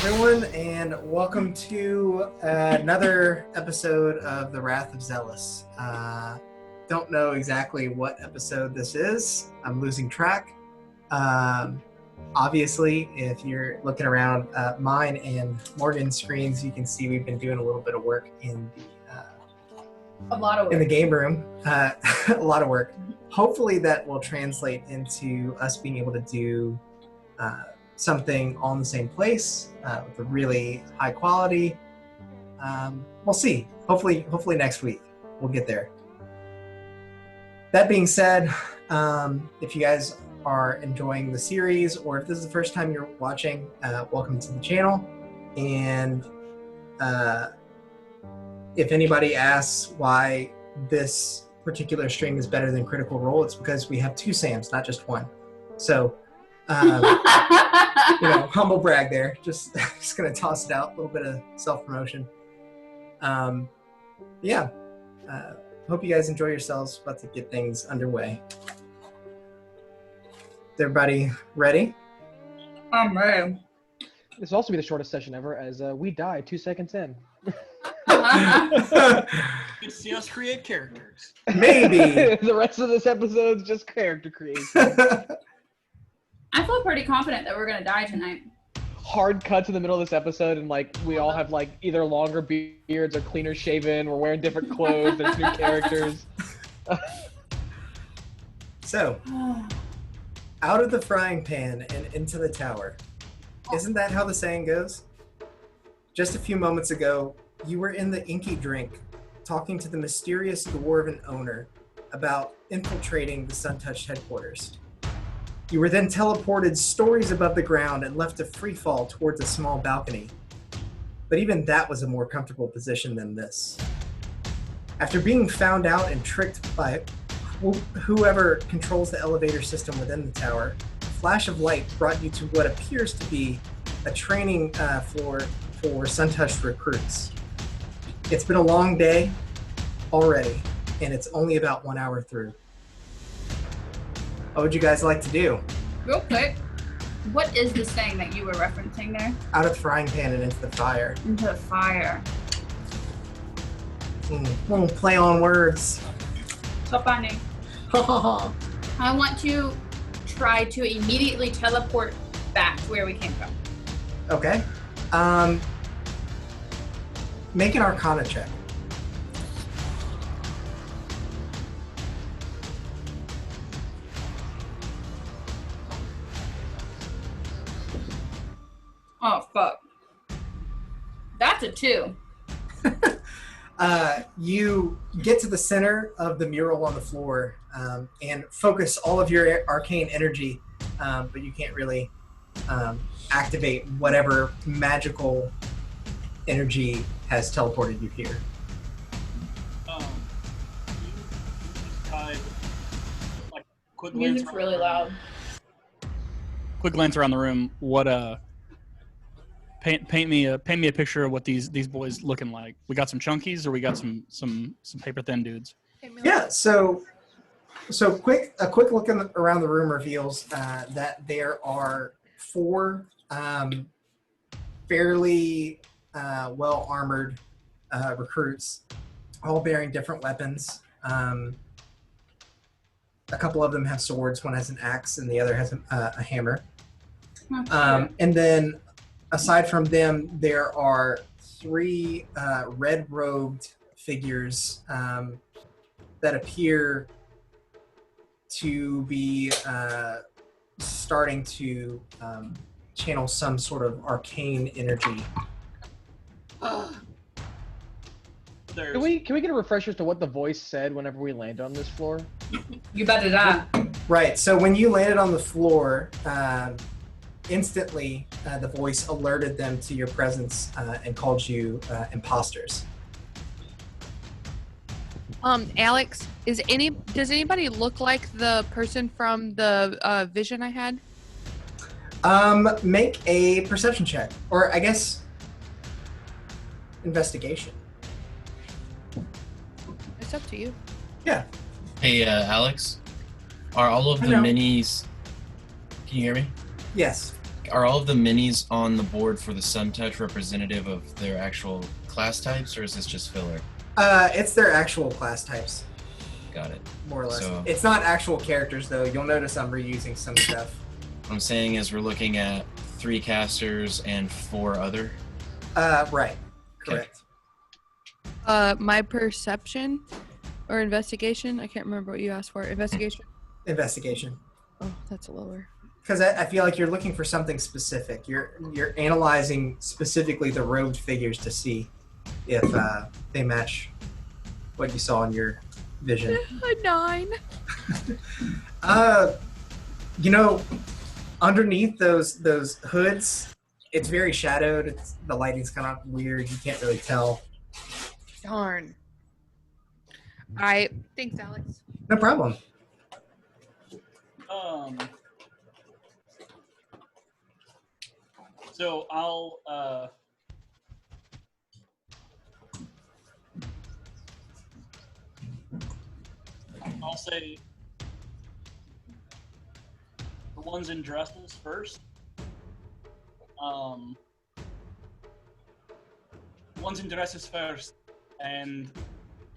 everyone, and welcome to another episode of The Wrath of Zheles. Don't know exactly what episode this is. I'm losing track. Obviously, if you're looking around mine and Morgan's screens, you can see we've been doing a little bit of work in the game room. A lot of work. Hopefully that will translate into us being able to do something all in the same place with a really high quality. We'll see. Hopefully next week we'll get there. That being said, if you guys are enjoying the series, or if this is the first time you're watching, welcome to the channel. And if anybody asks why this particular stream is better than Critical Role, it's because we have two Sams, not just one. So humble brag there. Just gonna toss it out, a little bit of self-promotion. Hope you guys enjoy yourselves. About to get things underway. Is everybody ready? I'm ready. This will also be the shortest session ever, as we die 2 seconds in. You see us create characters. Maybe. The rest of this episode is just character creation. I feel pretty confident that we're gonna die tonight. Hard cut to the middle of this episode, and we all have either longer beards or cleaner shaven. We're wearing different clothes. There's new characters. So, out of the frying pan and into the tower. Isn't that how the saying goes? Just a few moments ago, you were in the Inky Drink, talking to the mysterious dwarven owner about infiltrating the Sun-Touched headquarters. You were then teleported stories above the ground and left to free fall towards a small balcony. But even that was a more comfortable position than this. After being found out and tricked by whoever controls the elevator system within the tower, a flash of light brought you to what appears to be a training floor for Sun-Touched recruits. It's been a long day already, and it's only about 1 hour through. What would you guys like to do? Real quick, what is the saying that you were referencing there? Out of the frying pan and into the fire. Into the fire. Play on words. So funny. I want to try to immediately teleport back to where we came from. Okay. Make an Arcana check. Oh, fuck. That's a 2. You get to the center of the mural on the floor and focus all of your arcane energy, but you can't really activate whatever magical energy has teleported you here. You just tied quick glance. Music's really loud. Quick glance around the room. What paint me a picture of what these boys looking like. We got some chunkies, or we got some paper thin dudes. Yeah. So a quick look around the room reveals that there are 4 fairly well armored recruits, all bearing different weapons. A couple of them have swords. One has an axe, and the other has a hammer. And then, aside from them, there are 3 red-robed figures that appear to be starting to channel some sort of arcane energy. Can we get a refresher as to what the voice said whenever we land on this floor? You better die. Right. So when you landed on the floor, instantly the voice alerted them to your presence and called you imposters. Alex, does anybody look like the person from the vision I had? Make a perception check, or I guess investigation. It's up to you. Yeah. Hey, Alex, are all of the Hello. minis... Can you hear me? Yes. Are all of the minis on the board for the Suntouch representative of their actual class types, or is this just filler? It's their actual class types, Got it. more or less. So- It's not actual characters, though. You'll notice I'm reusing some stuff. What I'm saying is we're looking at 3 casters and 4 other. Right. Correct. My perception or investigation. I can't remember what you asked for. Investigation. Investigation. Oh, that's lower. Because I feel like you're looking for something specific. You're analyzing specifically the robed figures to see if they match what you saw in your vision. A 9. Underneath those hoods, it's very shadowed. The lighting's kind of weird. You can't really tell. Darn. All right. Thanks, Alex. No problem. So I'll say the ones in dresses first. Ones in dresses first, and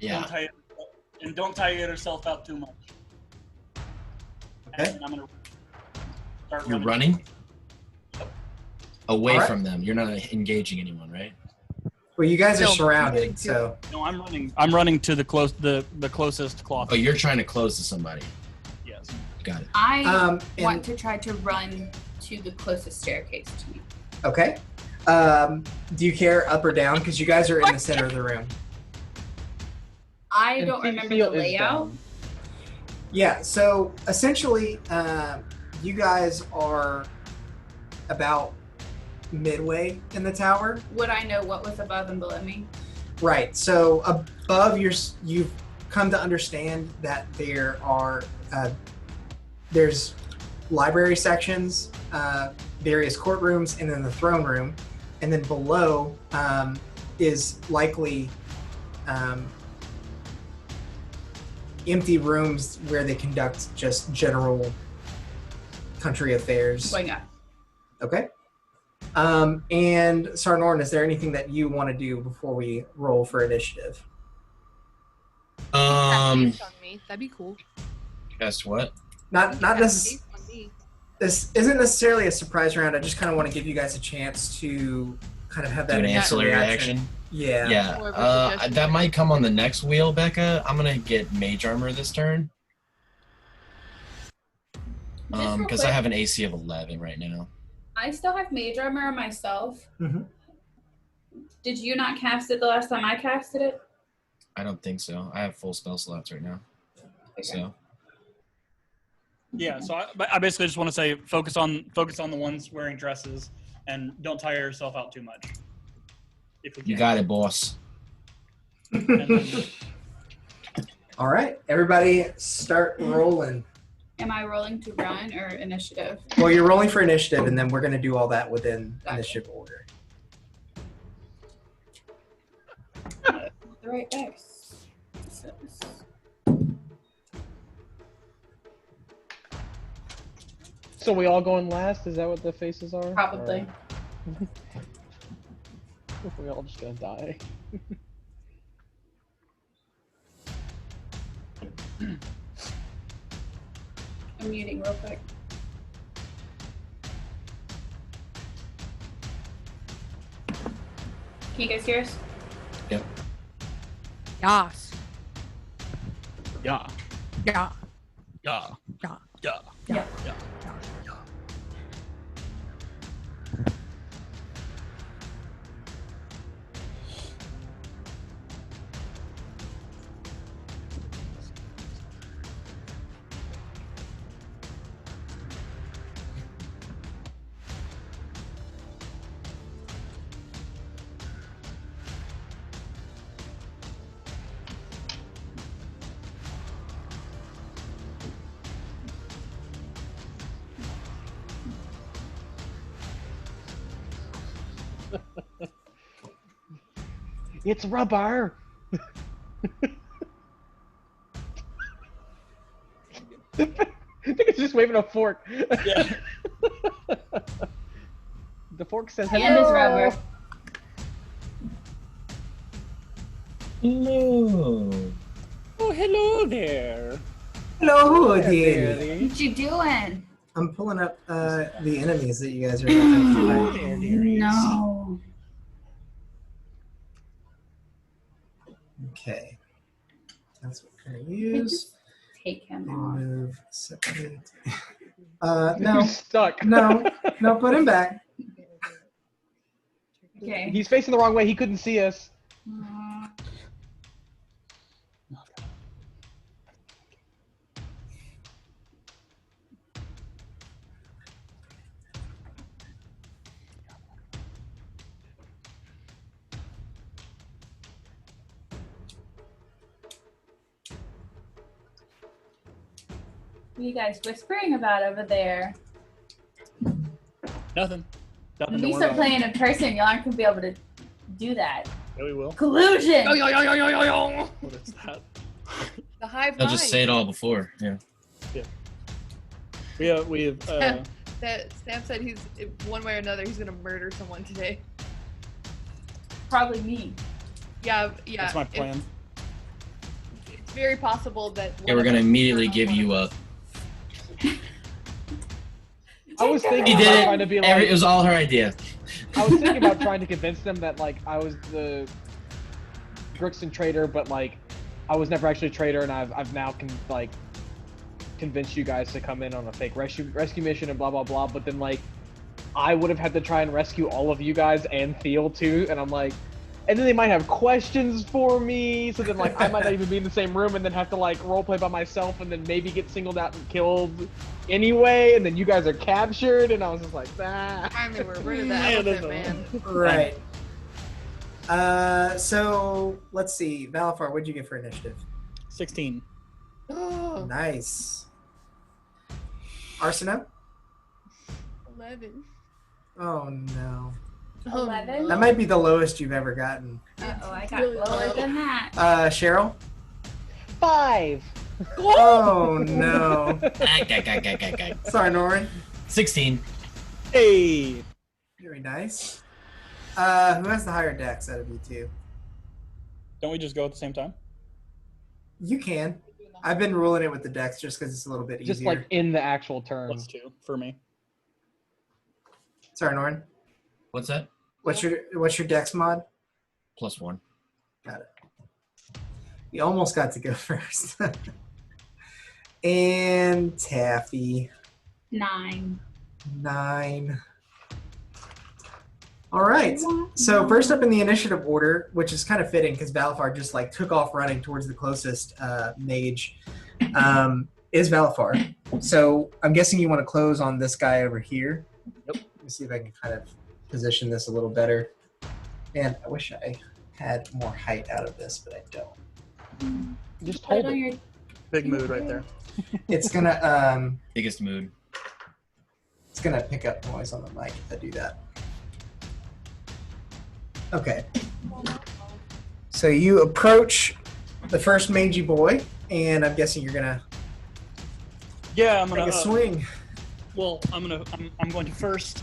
Yeah. don't tire yourself out too much. Okay. And I'm gonna start You're running? Away All right. from them. You're not engaging anyone, right? Well, you guys are No, surrounded, so No, I'm running. I'm running to the closest cloth. Oh, you're trying to close to somebody. Yes. Got it. I and- want to try to run to the closest staircase to me. okay. Do you care up or down? Because you guys are in the center of the room. I And don't remember the Theo is layout. down. Yeah. So essentially, you guys are about midway in the tower. Would I know what was above and below me? Right. So above you've come to understand that there are there's library sections, various courtrooms, and then the throne room, and then below is likely empty rooms where they conduct just general country affairs. Going up. Okay. And Sarnorn, is there anything that you want to do before we roll for initiative? Based on me. That'd be cool. Guess what? Not necessarily. Based on me. This isn't necessarily a surprise round. I just kind of want to give you guys a chance to kind of have that Do an initial ancillary reaction. action. Yeah. Yeah. More of a suggestion. That might come on the next wheel, Becca. I'm gonna get mage armor this turn. Just real Because I quick, have an AC of 11 right now. I still have mage armor myself. Mhm. Did you not cast it the last time I casted it? I don't think so. I have full spell slots right now. Okay. So Yeah. So I basically just want to say focus on the ones wearing dresses and don't tire yourself out too much. If we can. you got it, boss. And then- All right, everybody, start rolling. Am I rolling to run or initiative? Well, you're rolling for initiative, and then we're going to do all that within Gotcha. initiative order. The right dice. So we all going last? Is that what the faces are? Probably. Or we all just gonna die. I'm muting real quick. Can you guys hear us? Yas. yeah. Yeah. Yeah. Yeah. Yeah. Yeah. Yeah. It's rubber. I think it's just waving a fork. Yeah. The fork says And hello. his rubber. Hello. Oh, hello there. Hello, There, dear. dearie. What you doing? I'm pulling up the enemies that you guys are going to There, fight. dearies. No. Okay. That's what we're going to I use. just take him And off. move separate. He's No. stuck. No. No, put him back. Okay. He's facing the wrong way. He couldn't see us. What are you guys whispering about over there? Nothing. Nothing When to we worry start about. playing in person, y'all aren't gonna be able to do that. Yeah, we will. Collusion! What is that? The hive I'll mind. just say it all before. Yeah. We have That Sam said he's one way or another he's gonna murder someone today. Probably me. Yeah. that's my plan. It's very possible that. Yeah, we're gonna immediately give you up. I was thinking He about did trying to be it. like. It was all her idea. I was thinking about trying to convince them that like I was the Grixon traitor, but like I was never actually a traitor, and I've now convinced you guys to come in on a fake rescue mission and blah blah blah. But then like I would have had to try and rescue all of you guys and Theo too, and I'm like, and then they might have questions for me, so then like I might not even be in the same room, and then have to like roleplay by myself, and then maybe get singled out and killed anyway, and then you guys are captured, and I was just like, ah. I mean, we're rid of that Yeah, elephant, that's man. Right. So let's see. Valafar, what'd you get for initiative? 16. Oh, Nice. Arsena? 11. Oh no. 11? That might be the lowest you've ever gotten. Uh-oh, I got lower than that. Cheryl? 5. Oh no. Sorry. Sorry, Noren. 16. Hey. Very nice. Who has the higher dex out of you two? Don't we just go at the same time? You can. I've been ruling it with the dex just because it's a little bit easier. Just like in the actual turn. +2 for me. Sorry, Noren. What's that? What's your dex mod? +1. Got it. You almost got to go first. And Taffy. 9. 9. All right. So first up in the initiative order, which is kind of fitting because Valafar just like took off running towards the closest mage, is Valafar. So I'm guessing you want to close on this guy over here. Yep. Let me see if I can kind of position this a little better. Man, I wish I had more height out of this, but I don't. Just Put it hold on it. your... Big mood right there. It's gonna Biggest mood. it's gonna pick up noise on the mic if I do that. Okay. So you approach the first mangy boy, and I'm guessing you're gonna Yeah, I'm take gonna a swing. Well, I'm going to first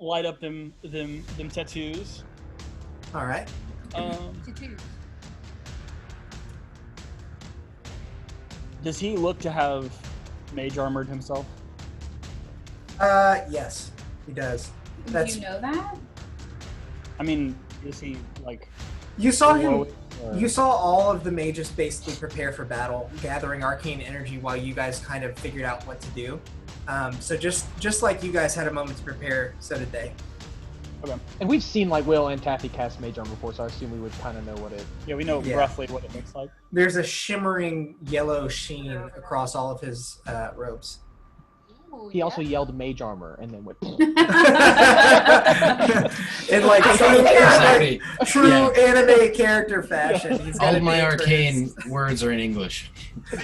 light up them tattoos. All right. Does he look to have mage armored himself? Yes, he does. Do you know that? I mean, is he like? You saw him. heroic, or- You saw all of the mages basically prepare for battle, gathering arcane energy while you guys kind of figured out what to do. So just like you guys had a moment to prepare, so did they. Okay. And we've seen like Will and Taffy cast Mage Armor before, so I assume we would kind of know what it. Yeah, we know Yeah. roughly what it looks like. There's a shimmering yellow sheen across all of his robes. He also yelled Mage Armor and then went. In like Exactly. true Yeah. anime character fashion. He's got All a of my name for arcane his- words are in English.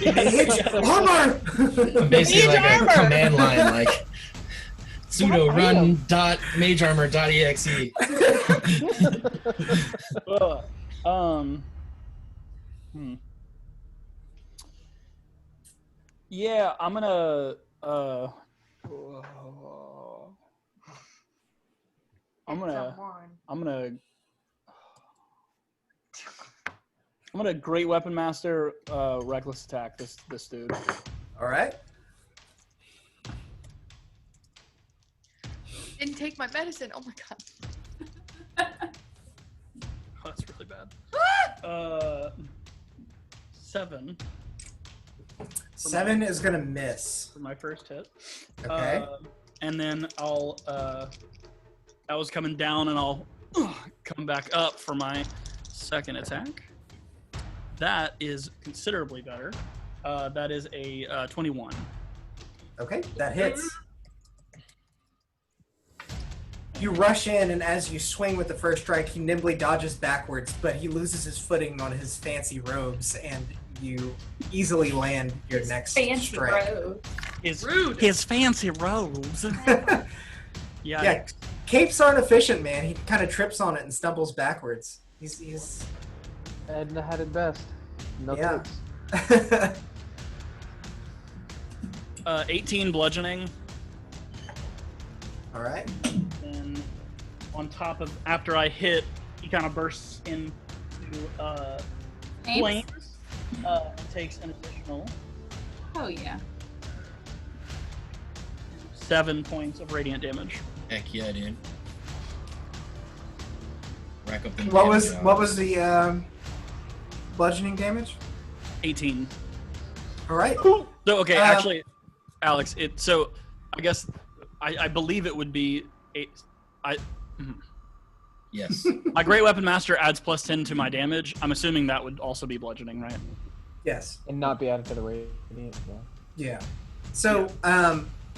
Mage armor! I'm basically like a command line, like sudo run dot magearmor dot exe. Yeah, I'm gonna I'm gonna Great Weapon Master reckless attack this dude. All right. Didn't take my medicine. Oh my god. Oh, that's really bad. 7. 7 is gonna miss. For my first hit. Okay. And then I'll I was coming down and I'll come back up for my second attack. That is considerably better. That is a 21. Okay, that hits. You rush in, and as you swing with the first strike, he nimbly dodges backwards, but he loses his footing on his fancy robes, and you easily land your next Fancy strike. robe. His fancy robes. Yeah, capes aren't efficient, man. He kind of trips on it and stumbles backwards. He's Edna had it best. No Yeah. capes. 18 bludgeoning. All right. And on top of, after I hit, he kind of bursts into flames. And takes an additional Oh yeah. 7 points of radiant damage. Heck yeah, dude. Rack up the What was the bludgeoning damage? 18. All right. So okay, actually, Alex, so I guess I believe it would be Yes. my Great Weapon Master adds +10 to my damage. I'm assuming that would also be bludgeoning, right? Yes. And not be added to the radiant. Yeah. So,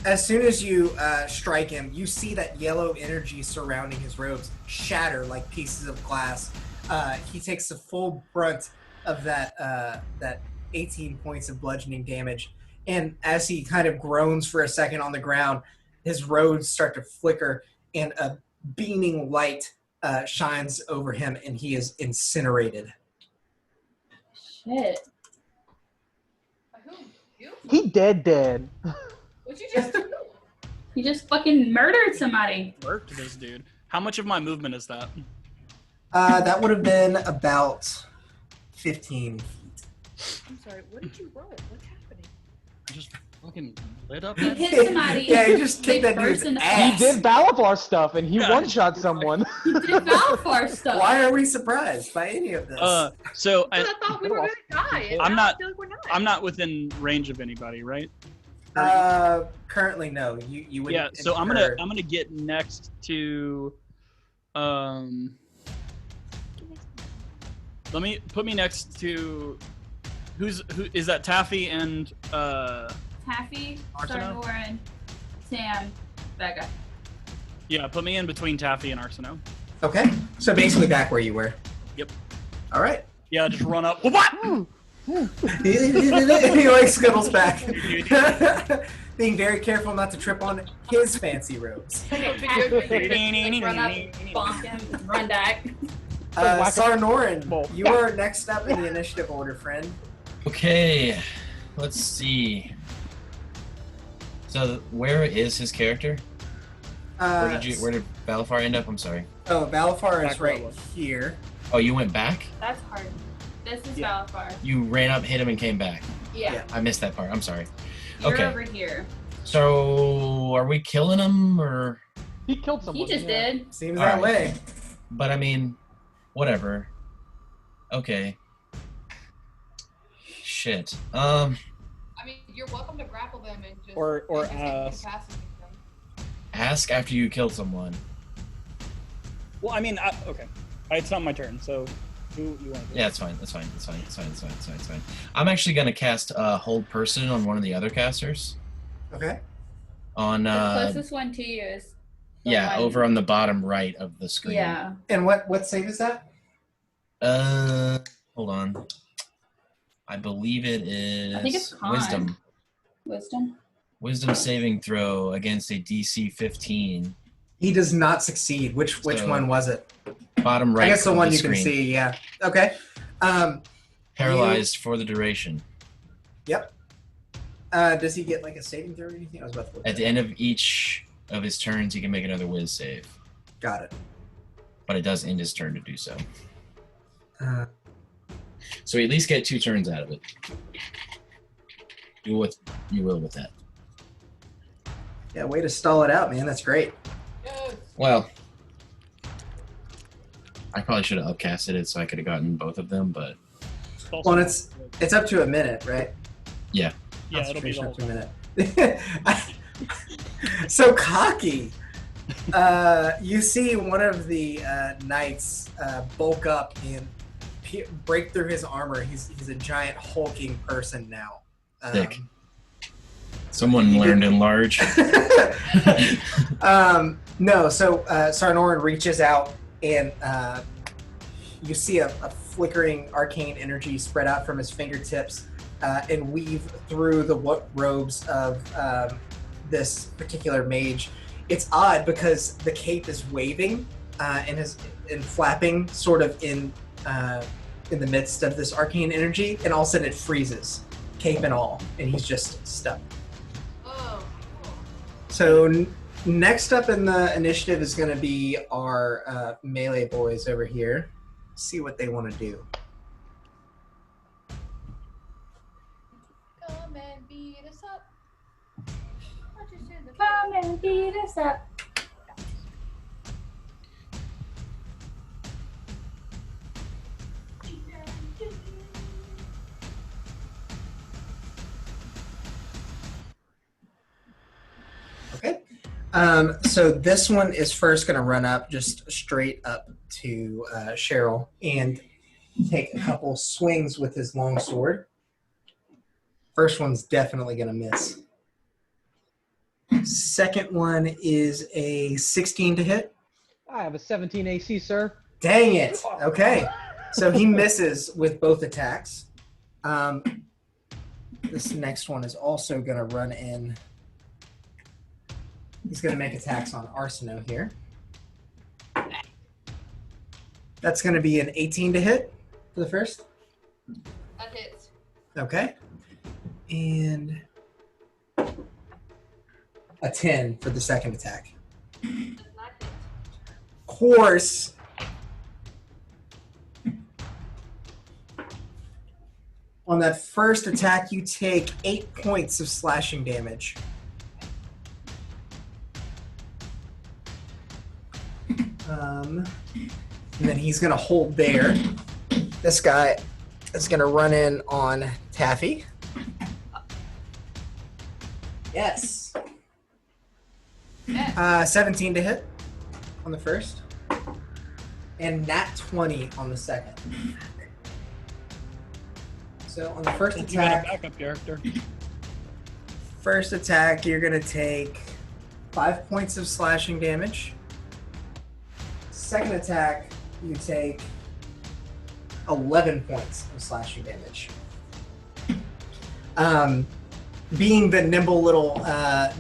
as soon as you strike him, you see that yellow energy surrounding his robes shatter like pieces of glass. He takes the full brunt of that 18 points of bludgeoning damage. And as he kind of groans for a second on the ground, his robes start to flicker, and a beaming light shines over him, and he is incinerated. Shit. He dead. What'd you just do? You just fucking murdered somebody. Worked this dude. How much of my movement is that? That would have been about 15 feet. I'm sorry. What did you roll? What's happening? I just fucking lit up You that. hit somebody. Yeah, you just kicked they that dude's burst in the ass. He did Balafar stuff, and he Yeah. one-shot someone. He did Valfar stuff. Why are we surprised by any of this? So I thought we were gonna die. And I'm now not- I feel like we're not. I'm not within range of anybody, right? Currently, no. You would. Yeah. So I'm gonna get next to, let me put me next to, who is that? Taffy and Taffy, Arsino? Noren, Sam, that guy. Yeah, put me in between Taffy and Arsino. Okay. So basically, back where you were. Yep. All right. Yeah, just run up. What? He like scuttles back, being very careful not to trip on his fancy robes. Like, run up, bonk him, run back. Noren, you are next up in the initiative order, friend. Okay, let's see. So where is his character? Where did Balafar end up? I'm sorry. Oh, Balafar is Back where I right was. here. Oh, you went back? That's hard. This is Yeah. Valfar. You ran up, hit him, and came back. Yeah. Yeah. I missed that part. I'm sorry. You're Okay. over here. So are we killing him or? He killed someone. He just yeah. did. Seems All that right. way. But I mean, whatever. Okay. Shit. I mean, you're welcome to grapple them and just Or and just ask. incapacitate them. Ask after you kill someone. Well, I mean, okay. It's not my turn, so who you want to do? Yeah, it's fine. It's fine. I'm actually gonna cast Hold Person on one of the other casters. Okay. On The closest one to you is. the yeah, one- over on the bottom right of the screen. Yeah. And what save is that? Hold on. I believe it is I think it's con. Wisdom. Wisdom. Saving throw against a DC 15. He does not succeed. Which So- one was it? Bottom right. I guess the of one you screen. can see. Yeah. Okay. Paralyzed for the duration. Yep. Does he get like a saving throw or anything? I was about to look. At the end of each of his turns, he can make another Wiz save. Got it. But it does end his turn to do so. Uh, So we at least get 2 turns out of it. Do what you will with that. yeah, way to stall it out, man. That's great. Well, I probably should have upcasted it so I could have gotten both of them, but Well, it's up to a minute, right? Yeah, it'll be the Concentration whole up to a time. minute. So cocky. You see one of the knights bulk up and break through his armor. He's a giant hulking person now. Sick. Someone learned in large. No, so Noren reaches out and you see a flickering arcane energy spread out from his fingertips and weave through the robes of this particular mage. It's odd because the cape is waving and flapping sort of in the midst of this arcane energy, and all of a sudden it freezes, cape and all, and he's just stuck. Oh, cool. So next up in the initiative is going to be our melee boys over here. See what they want to do. Come and beat us up. Come and beat us up. Okay. So this one is first going to run up just straight up to Cheryl and take a couple swings with his long sword. First one's definitely going to miss. Second one is a 16 to hit. I have a 17 AC, sir. Dang it. Okay. So he misses with both attacks. This next one is also going to run in. He's going to make attacks on Arsino here. That's going to be an 18 to hit for the first. That hits. Okay. And a 10 for the second attack. Does not hit. Course. On that first attack, you take 8 points of slashing damage. And then he's going to hold there. This guy is going to run in on Taffy. Yes. 17 to hit on the first. And nat 20 on the second. So on the first You got a attack, backup character. you're going to take 5 points of slashing damage. Second attack, you take 11 points of slashing damage. Being the nimble little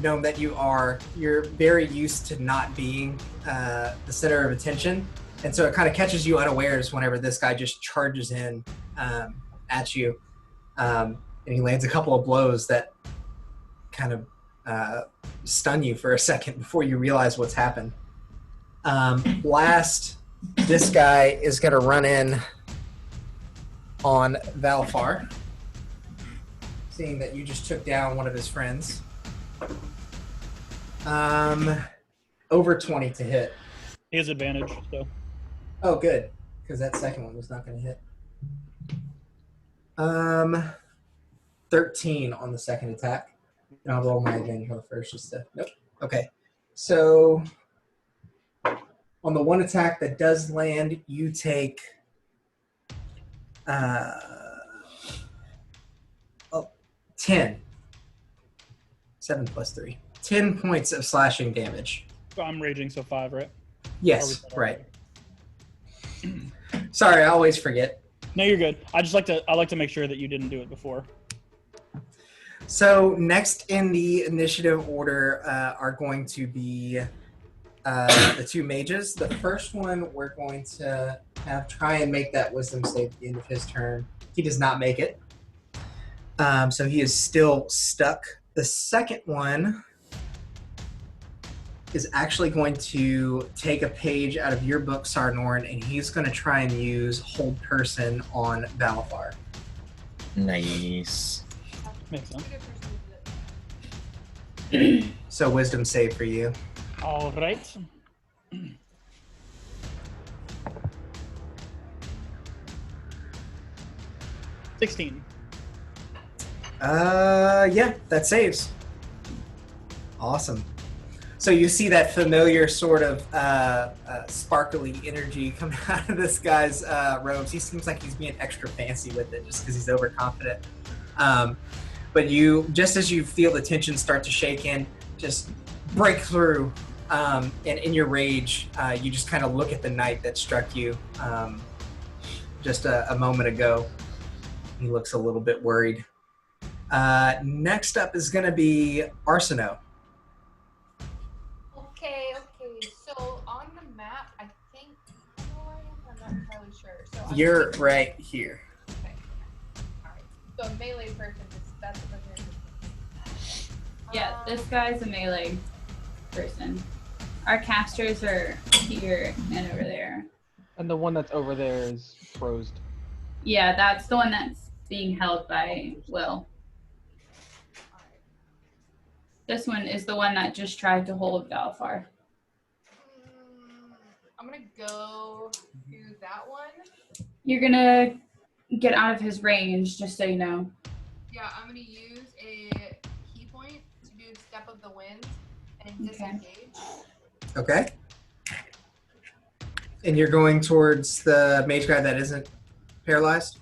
gnome that you are, you're very used to not being the center of attention. And so it kind of catches you unawares whenever this guy just charges in at you. And he lands a couple of blows that kind of stun you for a second before you realize what's happened. Last, this guy is going to run in on Valfar, seeing that you just took down one of his friends. Over 20 to hit. He has advantage, so. Oh, good, because that second one was not going to hit. 13 on the second attack. And I'll roll my advantage on the first just to... Nope. Okay. So on the one attack that does land, you take 10. 7 plus 3. 10 points of slashing damage. So I'm raging, so 5, right? Yes, right. Sorry, I always forget. No, you're good. I like to make sure that you didn't do it before. So next in the initiative order are going to be the 2 mages. The first one we're going to try and make that wisdom save at the end of his turn. He does not make it. So he is still stuck. The second one is actually going to take a page out of your book, Noren, and he's going to try and use Hold Person on Balafar. Nice. Makes sense. So wisdom save for you. All right. 16. Yeah, that saves. Awesome. So you see that familiar sort of sparkly energy coming out of this guy's robes. He seems like he's being extra fancy with it just because he's overconfident. But you, just as you feel the tension start to shake in, just break through, and in your rage, you just kind of look at the knight that struck you just a moment ago. He looks a little bit worried. Next up is going to be Arsino. Okay. So on the map, I think I know where I am, but I'm not entirely sure. So You're right here. Okay. All right. So a melee person, that's the person. Yeah, this guy's a melee person. Our casters are here and over there. And the one that's over there is frozen. Yeah, that's the one that's being held by Will. This one is the one that just tried to hold Balafar. I'm gonna go to that one. You're gonna get out of his range, just so you know. Yeah, I'm gonna use a key point to do Step of the Wind and disengage. Okay. And you're going towards the mage guy that isn't paralyzed?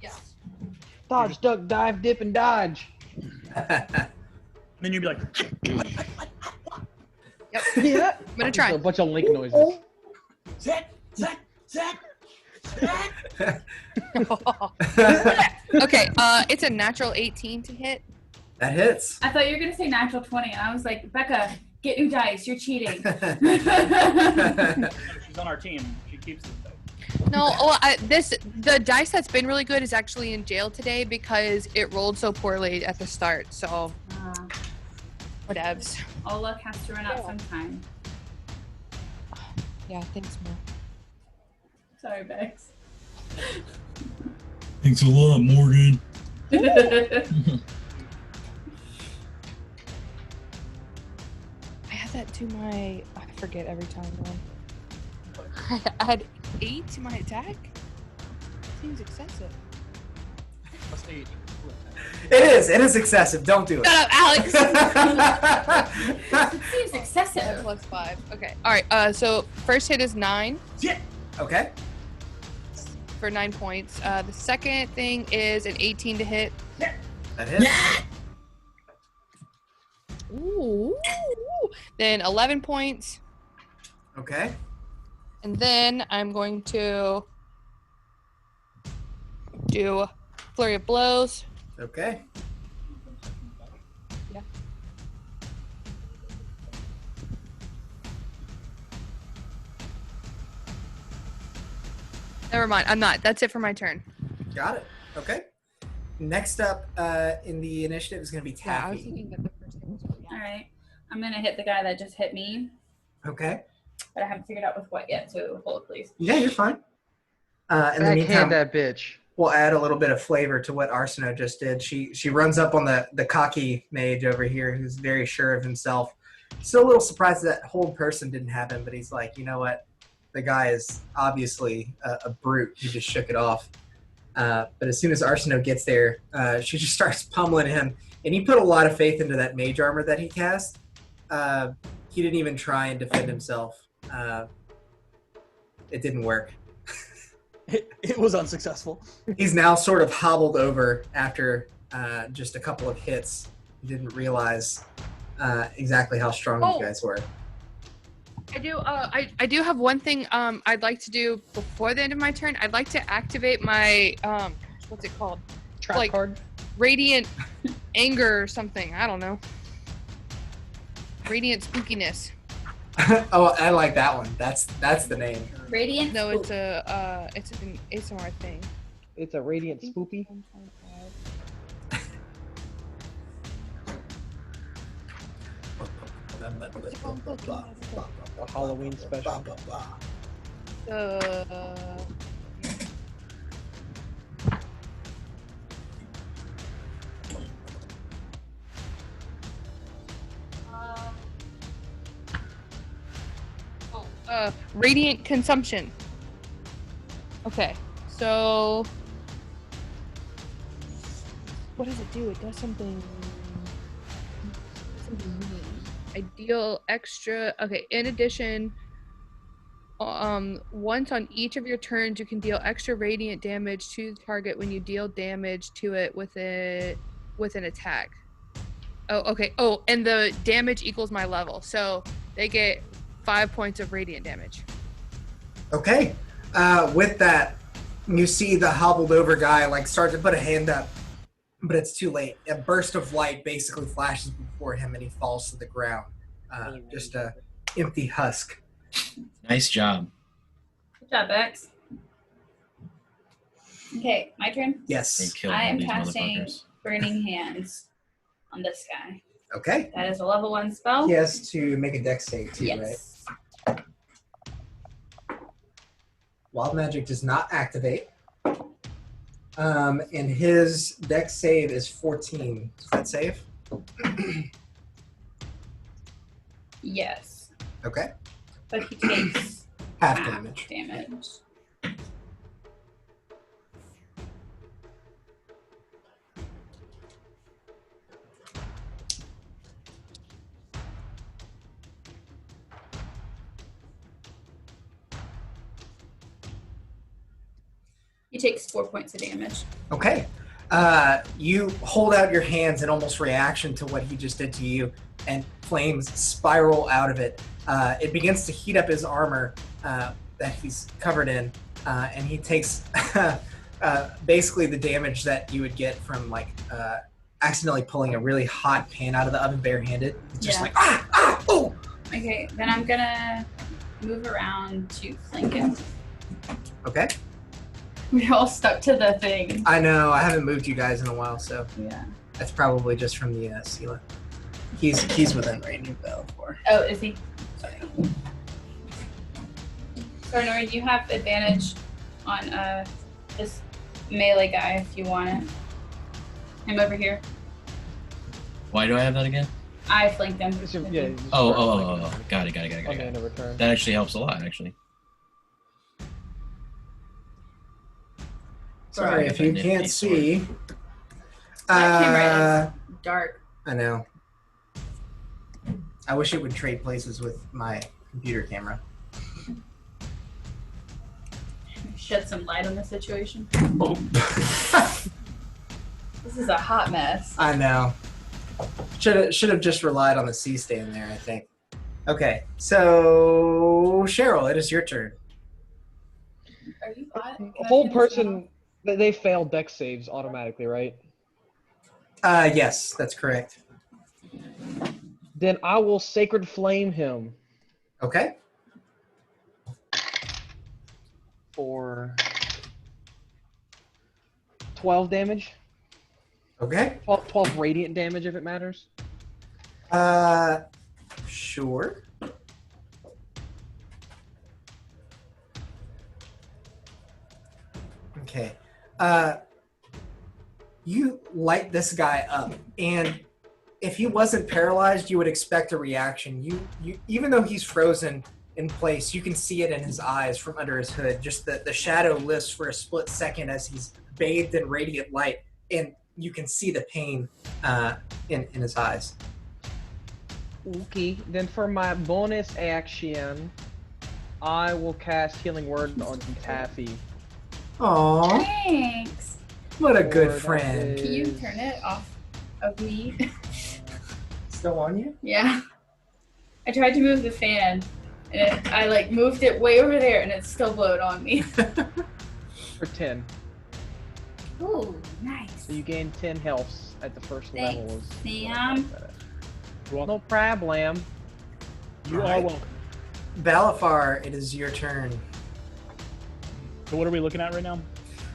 Yes. Dodge, duck, dive, dip, and dodge. Then you'd be like, Yep. Yeah. I'm gonna try. A bunch of link noises. Zach. Okay, it's a natural 18 to hit. That hits. I thought you were gonna say natural 20, and I was like, Becca, get new dice. You're cheating. she's on our team. She keeps this dice. No, well, the dice that's been really good is actually in jail today because it rolled so poorly at the start. So, whatevs. All luck has to run out sometime. Yeah, thanks, Mo. Sorry, Bex. Thanks a lot, Morgan. I had that to my. I forget every time. I had 8 to my attack. Seems excessive. Plus 8. It is excessive. Don't do it. Shut up, Alex. It seems excessive. Plus 5. Okay. All right. So first hit is 9 Okay. for 9 points. The second thing is an 18 to hit. That hits. Ooh. Then 11 points. Okay. And then I'm going to do Flurry of Blows. Okay. Yeah. Never mind. I'm not. That's it for my turn. Got it. Okay. Next up in the initiative is going to be Yeah, I was Taffy. thinking that the first thing was going All right. I'm gonna hit the guy that just hit me, Okay. but I haven't figured out with what yet. So hold, please. Yeah, you're fine. In the Backhand meantime, that bitch. we'll add a little bit of flavor to what Arsino just did. She runs up on the cocky mage over here who's very sure of himself. Still a little surprised that Hold Person didn't have him, but he's like, you know what? The guy is obviously a brute. He just shook it off. But as soon as Arsino gets there, she just starts pummeling him. And he put a lot of faith into that mage armor that he cast. He didn't even try and defend himself. It didn't work. It was unsuccessful. He's now sort of hobbled over after just a couple of hits. He didn't realize exactly how strong you guys were. I do. I do have one thing. I'd like to do before the end of my turn. I'd like to activate my what's it called? Trap card. Radiant anger or something. I don't know. Radiant spookiness. Oh, I like that one. That's the name. Radiant. No, it's an ASMR thing. It's a radiant spoopy. 1.5. A Halloween special. Radiant consumption. Okay, so what does it do? It does something. Mean. I deal extra. Okay, in addition, once on each of your turns, you can deal extra radiant damage to the target when you deal damage to it with an attack. Oh, okay. Oh, and the damage equals my level, so they get 5 points of radiant damage. Okay. With that, you see the hobbled over guy like start to put a hand up, but it's too late. A burst of light basically flashes before him, and he falls to the ground. Just a empty husk. Nice job. Good job, Bex. Okay, my turn. Yes. I am casting Burning Hands on this guy. Okay. That is a level 1 spell. He has to make a dex save too, Yes. right? Wild Magic does not activate. And his dex save is 14. Does that save? Yes. Okay. But he takes Half damage. He takes 4 points of damage. Okay. You hold out your hands in almost reaction to what he just did to you, and flames spiral out of it. It begins to heat up his armor that he's covered in, and he takes basically the damage that you would get from like accidentally pulling a really hot pan out of the oven barehanded. It's just like oh. Okay, then I'm gonna move around to flank him. Okay. We're all stuck to the thing. I know. I haven't moved you guys in a while, so Yeah. that's probably just from the Sela. He's within range of Belfour. Oh, is he? Sorry. So, Noren, you have advantage on this melee guy if you want it. Him over here. Why do I have that again? I flanked him. Oh. Got it. On the end of return. That actually helps a lot, actually. Sorry if you can't see. My camera is dark. I know. I wish it would trade places with my computer camera. Shed some light on the situation. This is a hot mess. I know. Should have just relied on the C-stand there, I think. Okay, so Cheryl, it is your turn. Are you A whole person, they fail dex saves automatically, right? Yes, that's correct. Then I will Sacred Flame him. Okay. For 12 damage. Okay. 12 radiant damage if it matters. Sure. Okay. You light this guy up, and if he wasn't paralyzed, you would expect a reaction. You even though he's frozen in place, you can see it in his eyes from under his hood. Just the shadow lifts for a split second as he's bathed in radiant light, and you can see the pain in his eyes. Okay, then for my bonus action, I will cast Healing Word on Taffy. Aww, Thanks. what a good friend. Can you turn it off of me? Still on you? Yeah. I tried to move the fan, and I like moved it way over there, and it's still blowing on me. For 10. Ooh, nice. So you gain 10 healths at the first level. Sam. No problem. You are welcome. Balafar, it is your turn. So what are we looking at right now?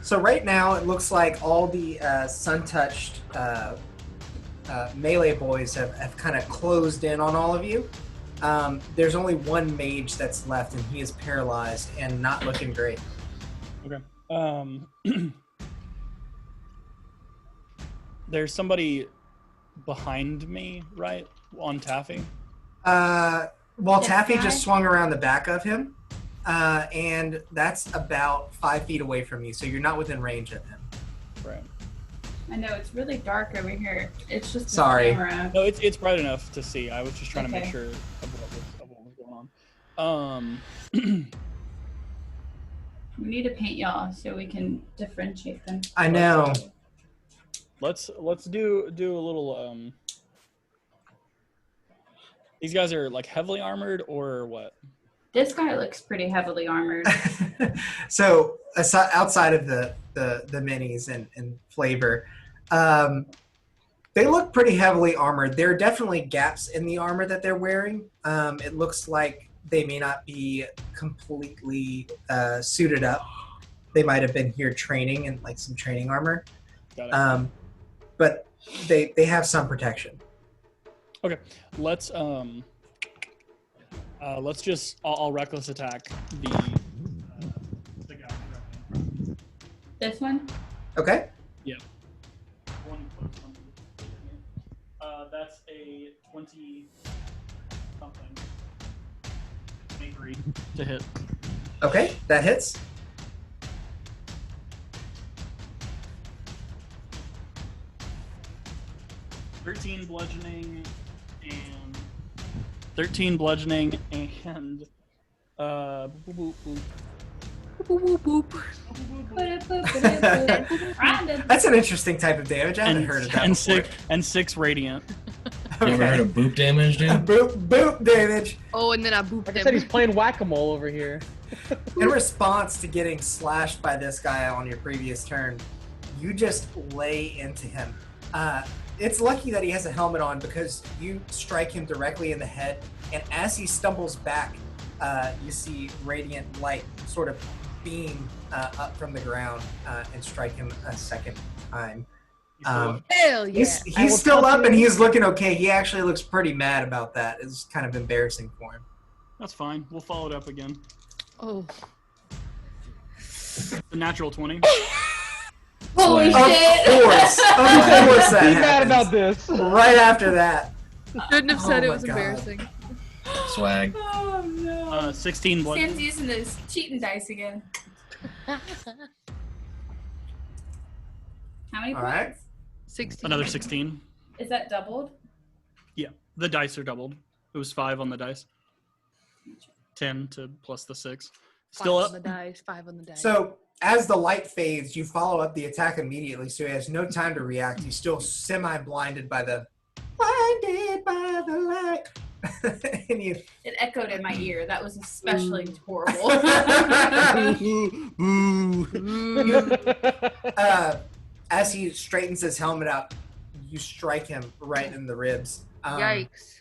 So right now, it looks like all the sun-touched melee boys have kind of closed in on all of you. There's only one mage that's left, and he is paralyzed and not looking great. Okay. There's somebody behind me, right? On Taffy? Well, This Taffy guy? just swung around the back of him, and that's about 5 feet away from you, so you're not within range of him. Right. I know it's really dark over here. It's just the Sorry. camera. No, it's bright enough to see. I was just trying to make Okay. sure of what was going on. We need to paint y'all so we can differentiate them. I know. Let's do a little. These guys are like heavily armored or what? This guy looks pretty heavily armored. So outside of the minis and flavor, they look pretty heavily armored. There are definitely gaps in the armor that they're wearing. It looks like they may not be completely suited up. They might have been here training in like some training armor, Got it. but they have some protection. Okay, let's just I'll reckless attack the guy. This one? Okay. That's a 20 something. 23 to hit. Okay, that hits. Thirteen bludgeoning and 13 bludgeoning and boop, boop, boop. Brandon. That's an interesting type of damage. I haven't heard of that before. and 6 radiant. You ever heard of boop damage, dude? Boop damage. Oh, and then I booped Like I him. said, he's playing whack-a-mole over here. In response to getting slashed by this guy on your previous turn, you just lay into him. It's lucky that he has a helmet on because you strike him directly in the head, and as he stumbles back, you see radiant light sort of beam up from the ground and strike him a second time. Hell yeah. He's still up and he's looking okay. He actually looks pretty mad about that. It's kind of embarrassing for him. That's fine. We'll follow it up again. Oh. The natural 20. Holy Of shit! course that Be mad happens. about this. Right after that. Shouldn't have said Oh it my was God. embarrassing. Swag. Oh no. 16 bludgeoning. Sam's using those cheating dice again. How many All points? right. 16. Another 16. Is that doubled? Yeah, the dice are doubled. It was 5 on the dice. 10 to plus the 6. Still Five up. on the dice. 5 on the dice. So as the light fades, you follow up the attack immediately, so he has no time to react. He's still semi-blinded by the light. And you It echoed in my ear. That was especially horrible. as he straightens his helmet up, you strike him right in the ribs. Yikes.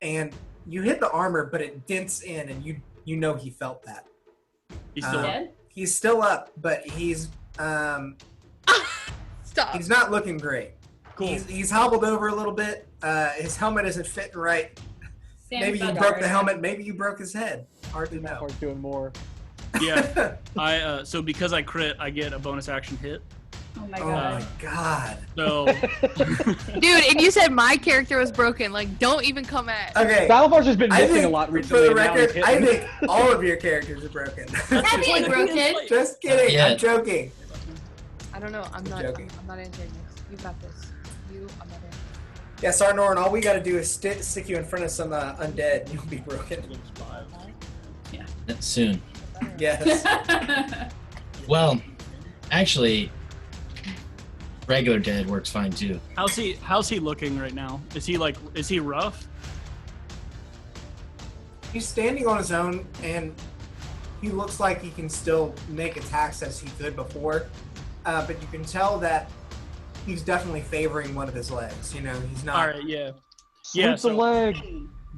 And you hit the armor, but it dents in, and you know he felt that. He's still up. Dead? He's still up, but he's Stop. he's not looking great. Cool. He's hobbled over a little bit. His helmet isn't fitting right. Sam's Maybe you about to broke hurt the him. helmet. Maybe you broke his head. Hard to know. Start doing more. Yeah. So because I crit, I get a bonus action hit. Oh my Oh god. my god. So Dude, and you said my character was broken. Like, don't even come at. Okay. Battlefar's just been I missing think, a lot for recently. the and now he's record, I hitting. think all of your characters are broken. Happy ain't broken. Just kidding. Yeah. I'm joking. I don't know. I'm not. joking. I'm not answering this. You got this. I'm not answering. Yeah, sorry, Noren. All we got to do is stick you in front of some undead. You'll be broken. Soon. Yes. Well, actually, regular dead works fine too. how's he looking right now? Is he rough? He's standing on his own, and he looks like he can still make attacks as he could before. But you can tell that he's definitely favoring one of his legs. You know, he's not. All right, yeah. Sweep Yeah, the so leg.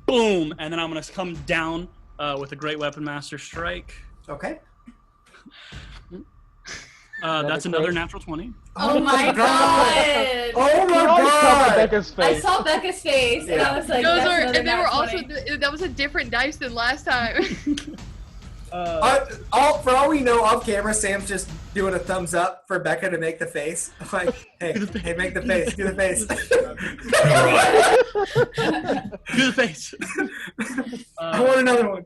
boom, and then I'm gonna come down with a Great Weapon Master Strike. Okay. That's another natural 20. Oh my god! Oh my You always cover god! Becca's I face. saw Becca's face, and I was like, Those that's are, another and they were nat also 20. that was a different dice than last time. For all we know, off camera, Sam's just doing a thumbs up for Becca to make the face. Like, hey, make the face, do the face. Do the face. I want another one.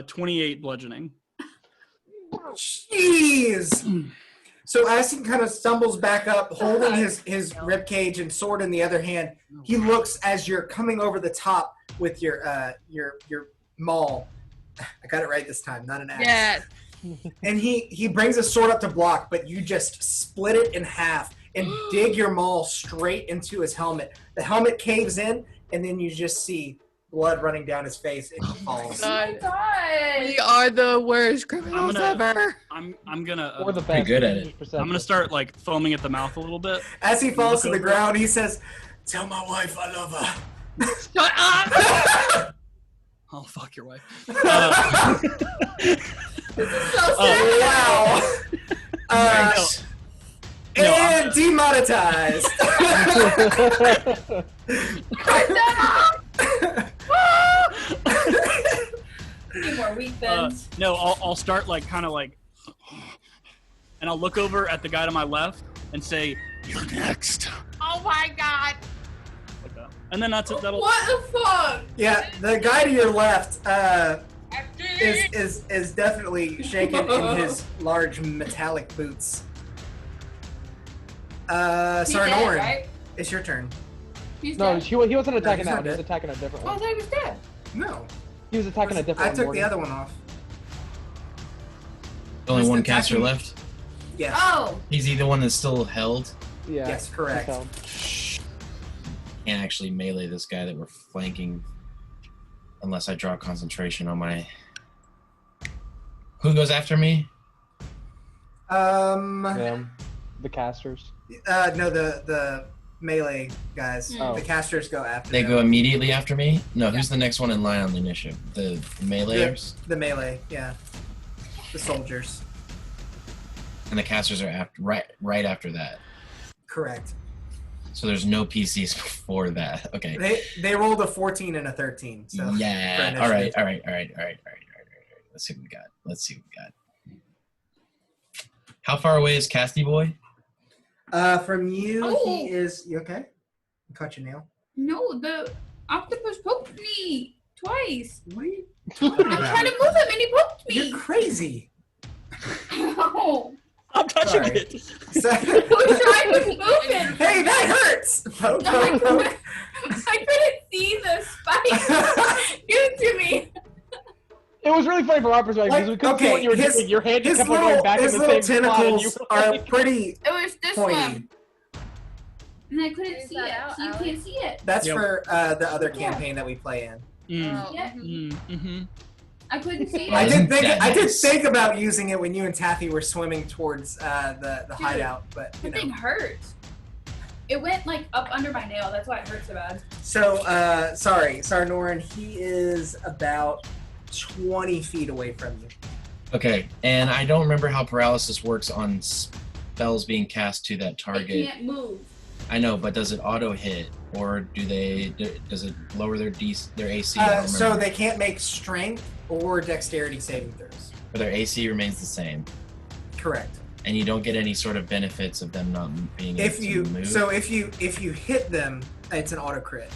28 bludgeoning. Jeez. So as he kind of stumbles back up, holding his ribcage and sword in the other hand, he looks as you're coming over the top with your maul. I got it right this time, not an axe. Yeah. And he brings a sword up to block, but you just split it in half and dig your maul straight into his helmet. The helmet caves in, and then you just see blood running down his face, and he falls. Oh my god! We are the worst criminals ever. I'm gonna. Or the Pretty best. good at it. I'm gonna start like foaming at the mouth a little bit. As he falls to the ground, he says, "Tell my wife I love her." Shut up! Oh, fuck your wife. Wow. Nice. And demonetized. Any more wheat thins? No, I'll start like kind of like, and I'll look over at the guy to my left and say, "You're next." Oh my god! Like that. And then that'll. What the fuck? Yeah, the guy to your left is definitely shaking in his large metallic boots. He's Sorry, dead, Noren, right? it's your turn. He's No, dead. he wasn't attacking he's not that one. He was dead. attacking a different Oh, I one. thought he was dead. No, He was attacking a different I one. took Morgan. the other one off. Only Just one attacking- caster left. Yes. Oh! He's the one that's still held. Yeah. Yes, correct. so- Can't actually melee this guy that we're flanking unless I draw concentration on my. Who goes after me? Them. The casters. No, the melee guys. Oh. The casters go after They them. go immediately after me? No, who's the next one in line on the initiative? The meleeers? The melee, yeah. The soldiers. And the casters are after right after that. Correct. So there's no PCs before that. Okay. They rolled a 14 and a 13. So Yeah. for All right. initiative. Let's see what we got. How far away is Casty Boy? From you, Oh. he is. You okay? You caught your nail. No, the octopus poked me twice. What are you I'm trying to move him and he poked me. You're crazy. No. I'm touching Sorry. it. So- I was trying to move him. Hey, that hurts. Poke, poke, poke. I couldn't see the spike. Give it to me. It was really funny from our perspective because we couldn't see what you were doing. Your hand just kept on going back in his the little same spot, and you tentacles were are like, pretty It was this pointy. one. And I couldn't Is see that it. out, So you Alex? can't see it. That's Yep. for the other campaign that we play in. Mm. Yeah. Mm-hmm. I couldn't see Why I it. isn't did that think nice? about using it when you and Taffy were swimming towards the hideout, but you The thing know. hurts. It went like up under my nail. That's why it hurts so bad. So sorry, Noren. He is about 20 feet away from you. Okay, and I don't remember how paralysis works on spells being cast to that It target. can't move. I know, but does it auto hit, or does it lower their AC? I don't So remember. they can't make strength or dexterity saving throws. But their AC remains the same, Correct. and you don't get any sort of benefits of them not being If able you to move. if you hit them, it's an auto crit.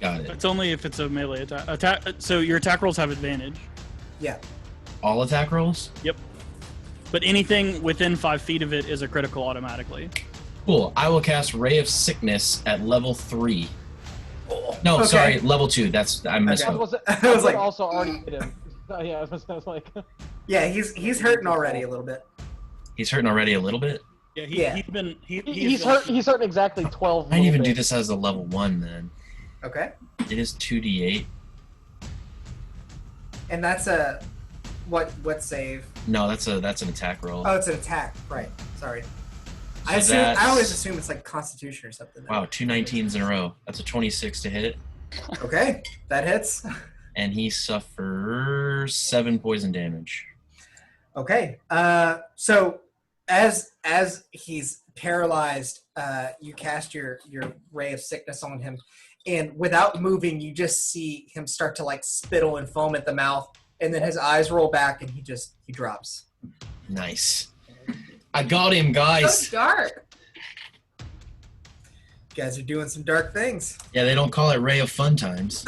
Got it. It's only if it's a melee attack. So your attack rolls have advantage, Yeah. All attack rolls? but anything within 5 feet of it is a critical automatically. Cool. I will cast Ray of Sickness at level 3. No, Okay. sorry, level 2. I I misspoke. was, I was like- also already hit him. So, yeah, I was like, Yeah, he's hurting already a little bit. He's hurting already a little bit. Yeah, Yeah. he's been he's hurt. He's hurting exactly 12. I didn't even little do bits. this as a level 1 then. Okay. It is 2d8. And that's a what save? No, that's an attack roll. Oh, it's an attack. Right. Sorry. So I that's- always assume it's like Constitution or something. Wow, 2 19s in a row. That's a 26 to hit. Okay, that hits. and he suffers 7 poison damage. Okay. So as he's paralyzed, you cast your ray of sickness on him, and without moving, you just see him start to like spittle and foam at the mouth, and then his eyes roll back, and he drops. Nice. I got him, guys. So dark. You guys are doing some dark things. Yeah, they don't call it Ray of Fun Times.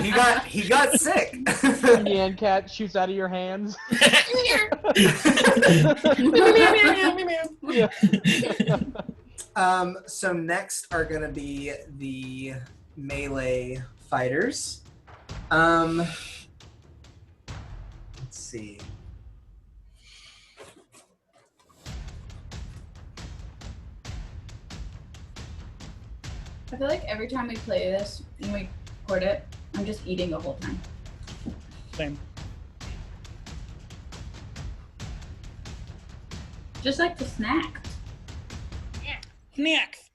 he got sick. Indian cat shoots out of your hands. Yeah. So next are going to be the melee fighters. Let's see. I feel like every time we play this and we record it, I'm just eating the whole time. Same. Just like the snacks. Snacks.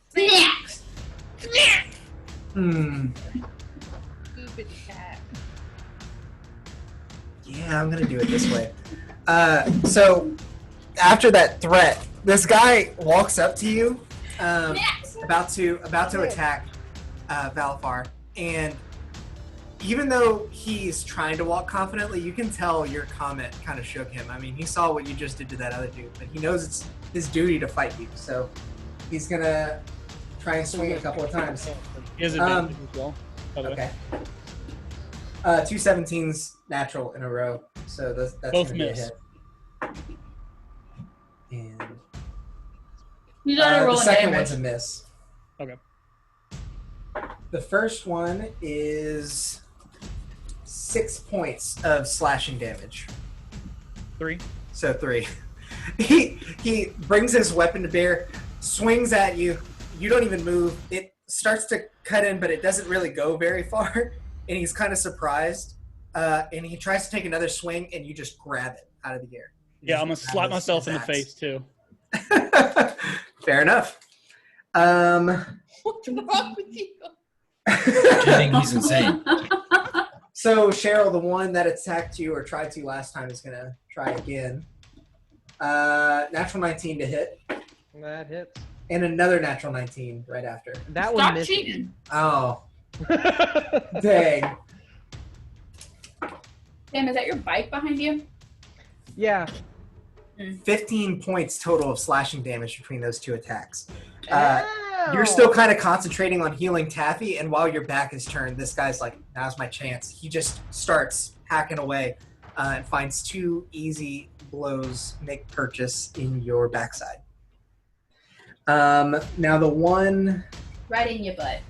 Snacks! Stupid cat. Yeah, I'm going to do it this way. So after that threat, this guy walks up to you, about to attack Valfar, and even though he's trying to walk confidently, you can tell your comment kind of shook him. I mean, he saw what you just did to that other dude, but he knows it's his duty to fight you, so he's gonna try and swing a couple of times. He has advantage as well, by the way. Okay. 2 17s natural in a row, so that's Both gonna be a miss. hit. And You gotta roll the a second damage. one's a miss. Okay. The first one is 6 points of slashing damage. 3. So 3. He brings his weapon to bear, swings at you. You don't even move. It starts to cut in, but it doesn't really go very far. And he's kind of surprised. And he tries to take another swing, and you just grab it out of the air. Yeah, I'm gonna slap myself in the face too. Fair enough. What's wrong with you? I think he's insane. So Cheryl, the one that attacked you or tried to last time, is gonna try again. Natural 19 to hit, That hits. and another natural 19 right after. That one Stop missed. cheating. Oh, dang. Sam, is that your bike behind you? Yeah. 15 points total of slashing damage between those two attacks. Ow. You're still kind of concentrating on healing Taffy, and while your back is turned, this guy's like, now's my chance. He just starts hacking away and finds 2 easy blows make purchase in your backside. Now the one Right in your butt.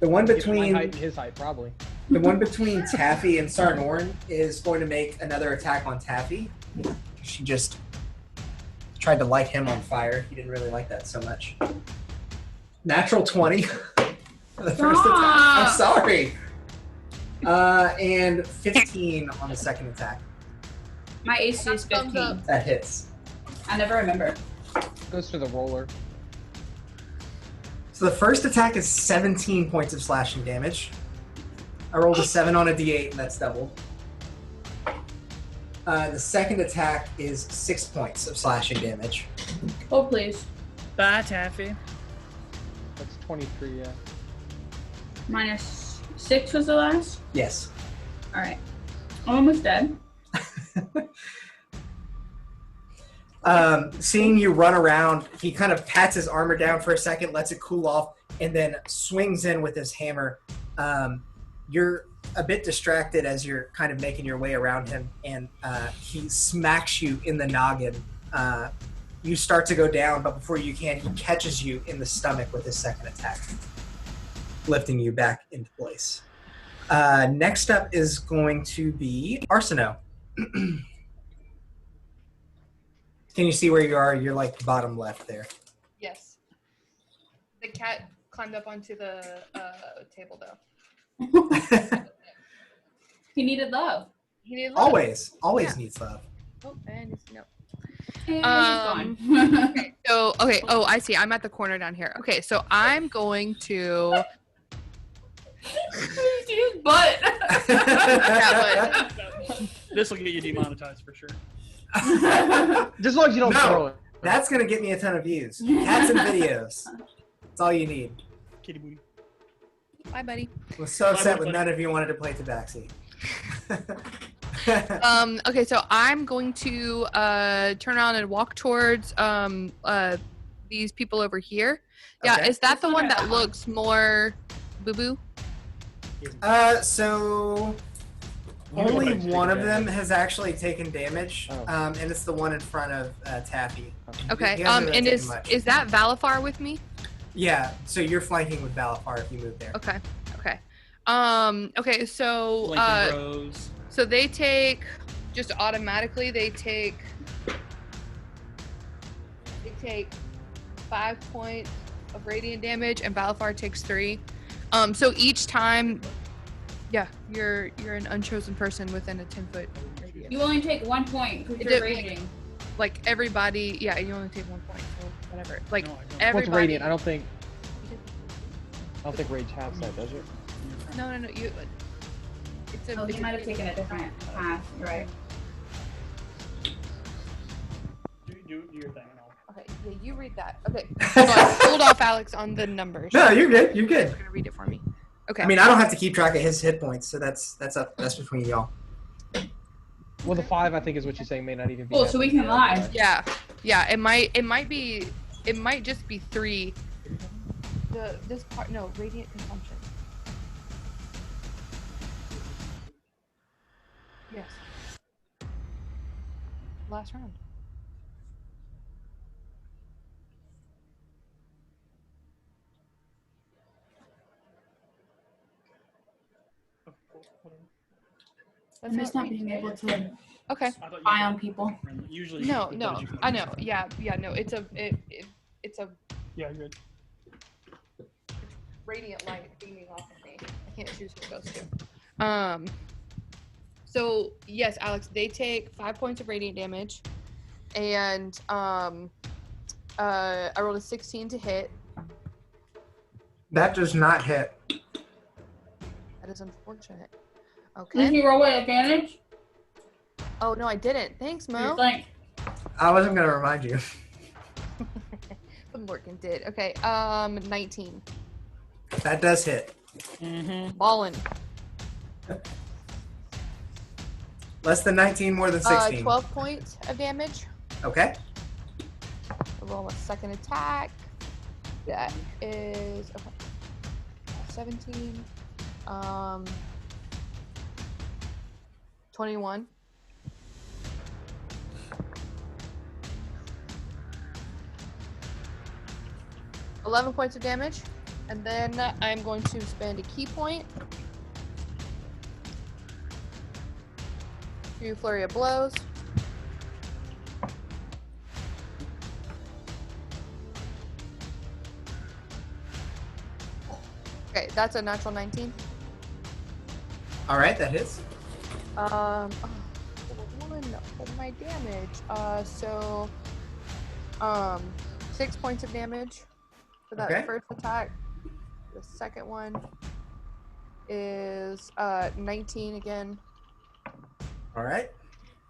My between height and his height, probably. the one between Taffy and Sarnorn is going to make another attack on Taffy. She just tried to light him on fire. He didn't really like that so much. Natural 20 for the first attack. I'm sorry. And 15 on the second attack. My AC is Thumbs 15. up. That hits. I never remember. Goes for the roller. So the first attack is 17 points of slashing damage. I rolled a 7 on a d8, and that's doubled. The second attack is 6 points of slashing damage. Oh, please. Bye, Taffy. That's 23, yeah. Minus 6 was the last? Yes. Alright. I'm almost dead. Seeing you run around, he kind of pats his armor down for a second, lets it cool off, and then swings in with his hammer. You're a bit distracted as you're kind of making your way around him, and he smacks you in the noggin. You start to go down, but before you can, he catches you in the stomach with his second attack, lifting you back into place. Next up is going to be Arsino. Can you see where you are? You're like bottom left there. Yes. The cat climbed up onto the table, though. He needed love. He needed love. Always Yeah. needs love. Oh, and it's, no. And Um, he's gone. Okay, so, okay. Oh, I see. I'm at the corner down here. Okay, so I'm going to Use butt. Yeah, This will get you demonetized for sure. Just as long as you don't No. throw it. That's gonna get me a ton of views. Cats and videos. That's all you need. Kitty booty. Bye, buddy. I was so upset when buddy. none of you wanted to play Tabaxi. Okay, so I'm going to turn around and walk towards these people over here. Yeah, Okay. is that the one that looks more boo-boo? So only Nobody's one of taken them damage. has actually taken damage, Oh. and it's the one in front of Taffy. Okay, You guys haven't and taken much. is that Valafar with me? Yeah, so you're flanking with Balafar if you move there. Okay. Okay, so Blinking Rose. so they take just automatically they take 5 points of radiant damage and Balafar takes 3. So each time, yeah, you're an unchosen person within a 10-foot radius. You only take 1 point because you're raging. Like everybody, yeah, you only take 1 point, so whatever. Like No, I don't. everybody. What's radiant? I don't think rage has that, does it? No, you. It's a. Oh, it's he a- might have taken a different path. You're right. Do your thing. And I'll... Okay, yeah, you read that. Okay, hold off, Alex, on the numbers. No, you're good. You're You're good. gonna read it for me. Okay. I mean, I don't have to keep track of his hit points, so that's between y'all. Well, the 5 I think is what you're saying may not even be. Cool, that so we big. can lie. Yeah, it might just be 3. This part, no, radiant consumption. Yes. Last round. I'm just not being able to Okay. I thought you spy on people. Usually. No, you- no, you can- I know. Yeah, no. It's a Yeah, you're good. radiant light beaming off of me. I can't choose who it goes to. So yes, Alex, they take 5 points of radiant damage, and I rolled a 16 to hit. That does not hit. That is unfortunate. Did Okay. you roll with advantage? Oh no, I didn't. Thanks, You Mo. think? I wasn't gonna remind you. But Morgan did. Okay. 19. That does hit. Mm-hmm. Ballin. Less than 19, more than 16. 12 points of damage. Okay. Roll a second attack. That is 17. 21. $11 points of damage, and then I'm going to spend a key point to flurry of blows. Okay, that's a natural 19. All right, that hits. Oh, 1 of my damage. So 6 points of damage for that Okay. first attack. The second one is 19 again, All right.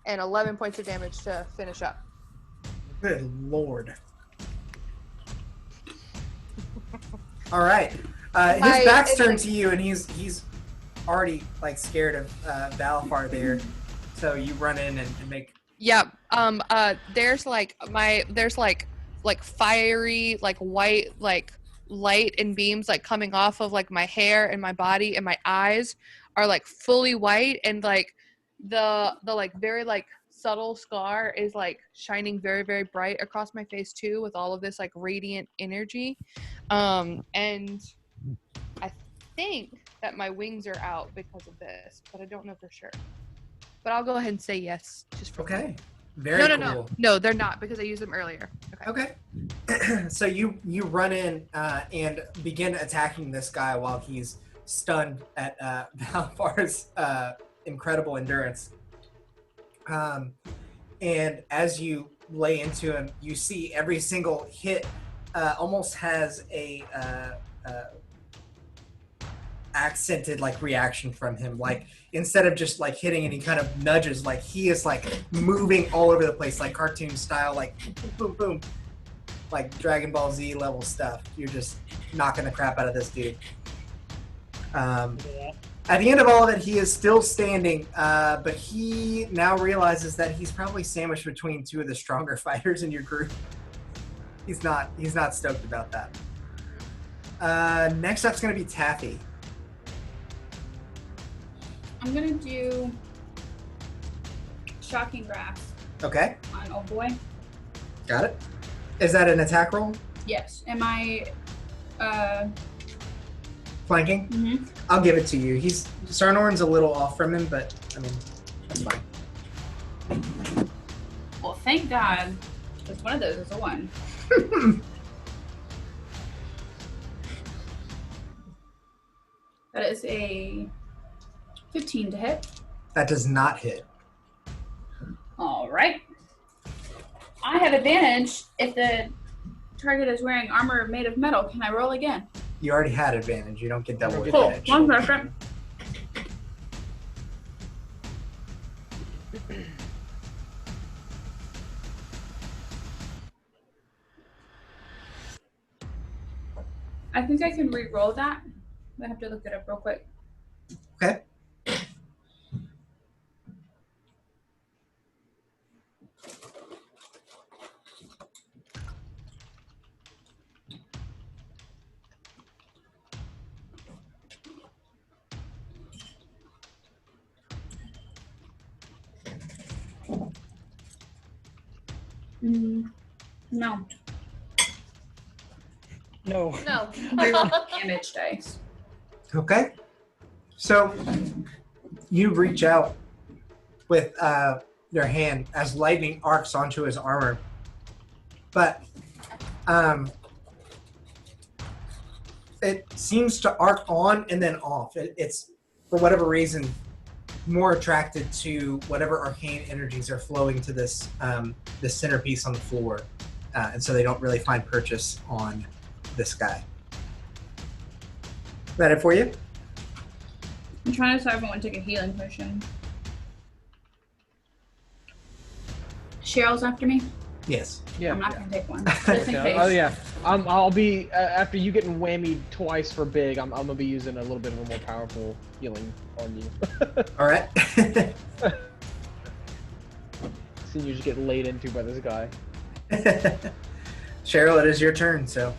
and 11 points of damage to finish up. Good lord. All right. His back's turned to you, and he's already like scared of Balafar there. So you run in and make. Yeah. There's like fiery, like white, like light and beams like coming off of like my hair and my body, and my eyes are like fully white, and like the like very like subtle scar is like shining very, very bright across my face too, with all of this like radiant energy. And I think that my wings are out because of this, but I don't know for sure. But I'll go ahead and say yes, just for Okay. Very cool. No, they're not, because I used them earlier. Okay. Okay. So you run in and begin attacking this guy while he's stunned at Balafar's incredible endurance. And as you lay into him, you see every single hit almost has a accented like reaction from him. Like instead of just like hitting and he kind of nudges, like he is like moving all over the place, like cartoon style, like boom, boom, boom, like Dragon Ball Z level stuff. You're just knocking the crap out of this dude. At the end of all of it, he is still standing, but he now realizes that he's probably sandwiched between two of the stronger fighters in your group. He's not stoked about that. Next up's going to be Taffy. I'm going to do Shocking Grasp Okay, on Old Boy. got it. Is that an attack roll? Yes. Am I... Flanking? Mm-hmm. I'll give it to you. Sarnorin's a little off from him, but I mean, that's fine. Well, thank God. Because one of those is a 1. That is a 15 to hit. That does not hit. All right. I have advantage if the target is wearing armor made of metal. Can I roll again? You already had advantage. You don't get double Cool. advantage. 1 second. I think I can re-roll that. I have to look it up real quick. Okay. No. No. No. Damage dice. Okay. So you reach out with your hand as lightning arcs onto his armor, but it seems to arc on and then off. It's for whatever reason more attracted to whatever arcane energies are flowing to this this centerpiece on the floor, and so they don't really find purchase on this guy. Is that it for you? I'm trying to decide if I want to take a healing potion. Cheryl's after me? Yes. Yeah. I'm not going to take one. Just in case. Oh yeah. I'll be after you getting whammied twice for big. I'm gonna be using a little bit of a more powerful healing on you. All right. Seeing you just get laid into by this guy. Cheryl, it is your turn. So.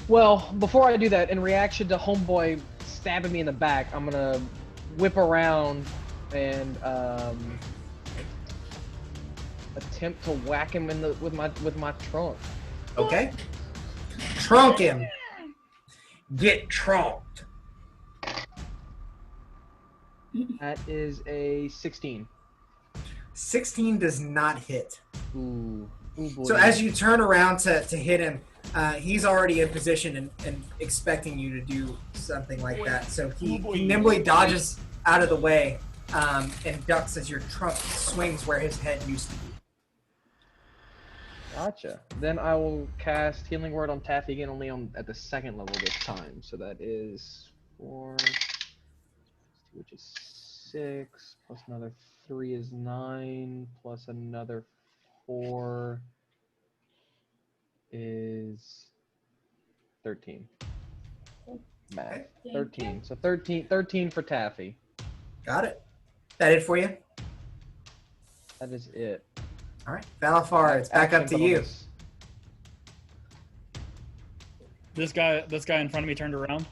Well, before I do that, in reaction to Homeboy stabbing me in the back, I'm gonna whip around and attempt to whack him in the with my trunk. Okay. Trunk him. Get trunked. That is a 16. 16 does not hit. Ooh. Ooh boy. So as you turn around to hit him, he's already in position and expecting you to do something like that. So he nimbly dodges out of the way and ducks as your trunk swings where his head used to be. Gotcha. Then I will cast Healing Word on Taffy again, only at the second level this time. So that is 4, which is 6, plus another 3 is 9, plus another 4 is 13. Math. Okay. 13. So 13 for Taffy. Got it. That it for you? That is it. All right. Valafar, it's back up to you. This guy in front of me turned around.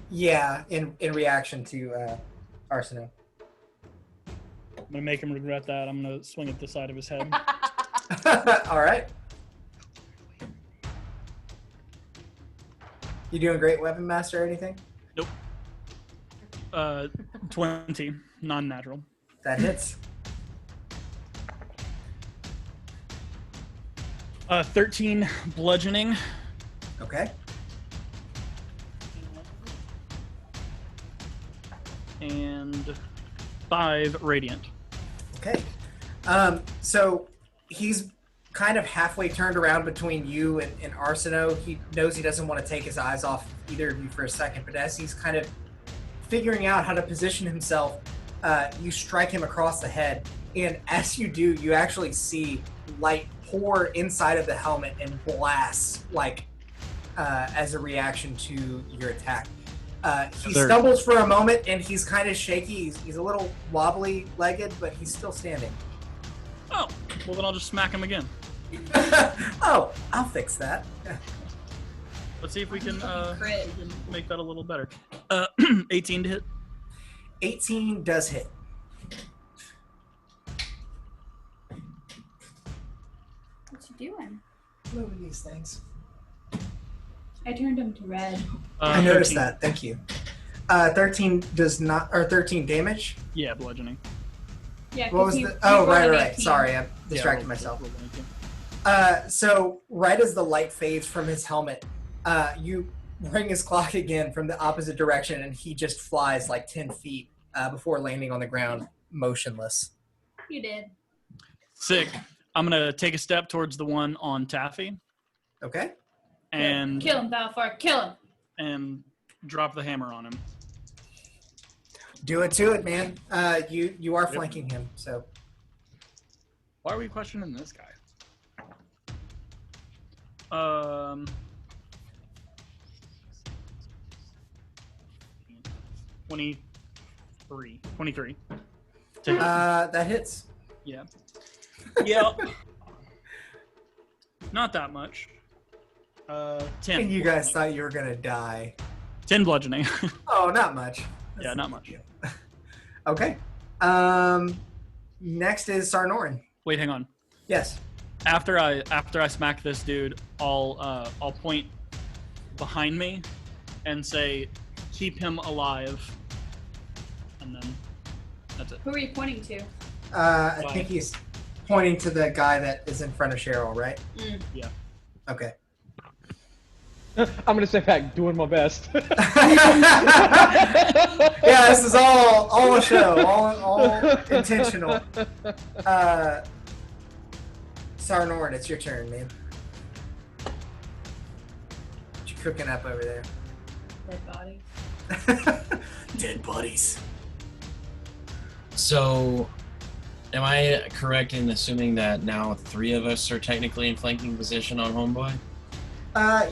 Yeah, in reaction to Arsenault. I'm gonna make him regret that. I'm gonna swing at the side of his head. All right. You doing great, Weapon Master, or anything? Nope. 20, non-natural. That hits. 13 bludgeoning. Okay. And 5 radiant. Okay. So he's kind of halfway turned around between you and Arsino. He knows he doesn't want to take his eyes off either of you for a second, but as he's kind of figuring out how to position himself, you strike him across the head, and as you do, you actually see light pour inside of the helmet and blast, like, as a reaction to your attack. He stumbles for a moment, and he's kind of shaky. He's a little wobbly-legged, but he's still standing. Oh, well then I'll just smack him again. Oh, I'll fix that. Let's see if we can make that a little better. 18 to hit. 18 does hit. What you doing? Moving these things. I turned him to red. I noticed 13. that. Thank you. 13 does not, or 13 damage. Yeah, bludgeoning. Yeah. What was the? Oh, right. Sorry, I distracted myself. So right as the light fades from his helmet, you ring his clock again from the opposite direction, and he just flies like 10 feet before landing on the ground, motionless. You did. Sick. I'm gonna take a step towards the one on Taffy. Okay. And kill him, Balfour. Kill him. And drop the hammer on him. Do it to it, man. You are flanking him, so. Why are we questioning this guy? 23. That hits. Yeah. Yeah. Not that much. 10. And you guys thought you were gonna die. 10 bludgeoning. Oh, not much. Yeah, not much. Okay. Next is Noren. Wait, hang on. Yes. After I smack this dude, I'll point behind me and say, "Keep him alive," and then that's it. Who are you pointing to? I think he's pointing to the guy that is in front of Cheryl, right? Mm. Yeah. Okay. I'm gonna step back, doing my best. Yeah, this is all a show, all intentional. Noren, it's your turn, man. What you cooking up over there? Dead body. Dead bodies. So, am I correct in assuming that now 3 of us are technically in flanking position on Homeboy?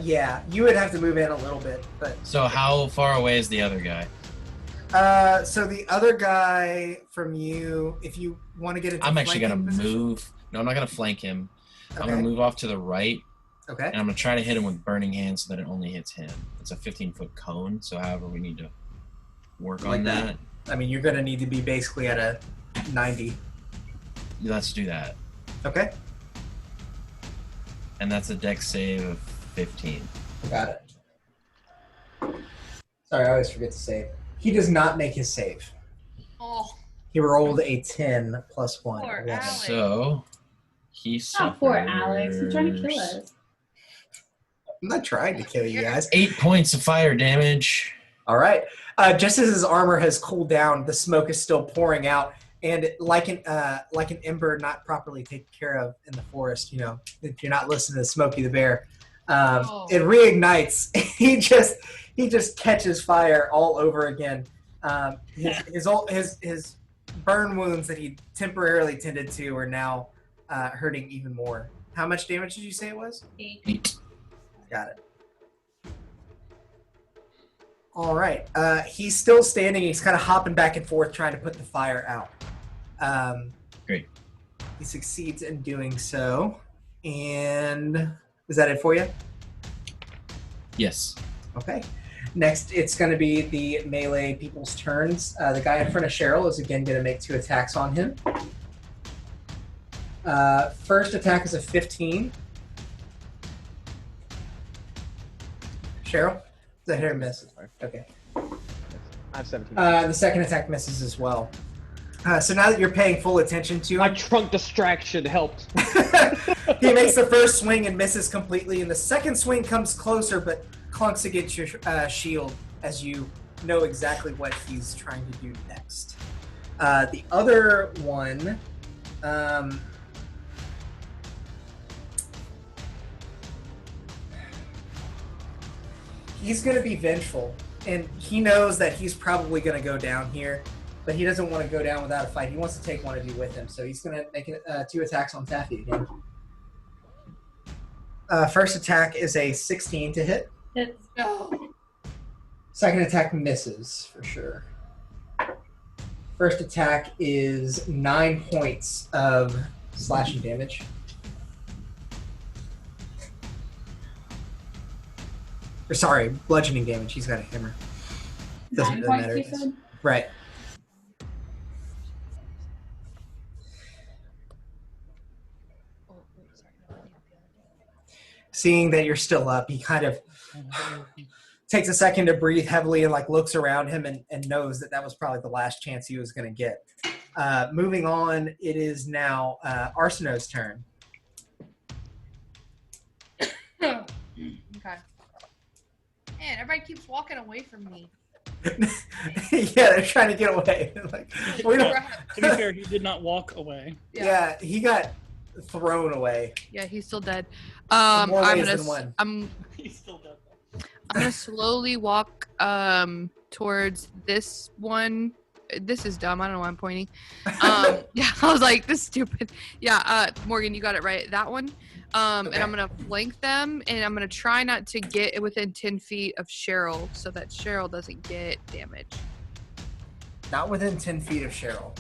Yeah, you would have to move in a little bit, but. So how far away is the other guy? So the other guy from you, if you want to get into I'm actually gonna position- move. No, I'm not gonna flank him. Okay. I'm gonna move off to the right, Okay. and I'm gonna try to hit him with Burning Hand so that it only hits him. It's a 15-foot cone, so however we need to work Like on that. I mean, you're gonna need to be basically at a 90. Let's do that. Okay. And that's a dex save of 15. Got it. Sorry, I always forget to save. He does not make his save. Oh. He rolled a 10 plus 1. Poor 11. Alex. So he suffers. Oh, poor Alex. He's trying to kill us. I'm not trying to kill you guys. 8 points of fire damage. All right. Just as his armor has cooled down, the smoke is still pouring out, and like an ember not properly taken care of in the forest, you know, if you're not listening to Smokey the Bear, it reignites. He just catches fire all over again. His burn wounds that he temporarily tended to are now hurting even more. How much damage did you say it was? 8. Got it. All right. He's still standing. He's kind of hopping back and forth trying to put the fire out. Great. He succeeds in doing so. And is that it for you? Yes. Okay. Next, it's going to be the melee people's turns. The guy in front of Cheryl is again going to make 2 attacks on him. First attack is a 15. Cheryl? Is that hit or miss? Okay. I have 17. The second attack misses as well. So now that you're paying full attention to My him, trunk distraction helped. he makes the first swing and misses completely, and the second swing comes closer but clunks against your shield as you know exactly what he's trying to do next. The other one, he's going to be vengeful, and he knows that he's probably going to go down here, but he doesn't want to go down without a fight. He wants to take one of you with him, so he's going to make 2 attacks on Taffy again. First attack is a 16 to hit. Hits. No. Second attack misses for sure. First attack is 9 points of slashing damage. Or sorry, bludgeoning damage. He's got a hammer. Doesn't 9 really points, matter. you said? Right. Seeing that you're still up, he kind of takes a second to breathe heavily and like looks around him and knows that was probably the last chance he was going to get. Moving on, it is now Arsino's turn. Okay. Man, everybody keeps walking away from me. Yeah, they're trying to get away. Like, we don't... To be fair, he did not walk away. Yeah, he got thrown away. Yeah, he's still dead. In more ways than one. He's still dead. I'm gonna slowly walk towards this one. This is dumb. I don't know why I'm pointing. Yeah, I was like, this is stupid. Yeah, Morgan, you got it right. That one. Okay. And I'm gonna flank them, and I'm gonna try not to get within 10 feet of Cheryl, so that Cheryl doesn't get damage. Not within 10 feet of Cheryl.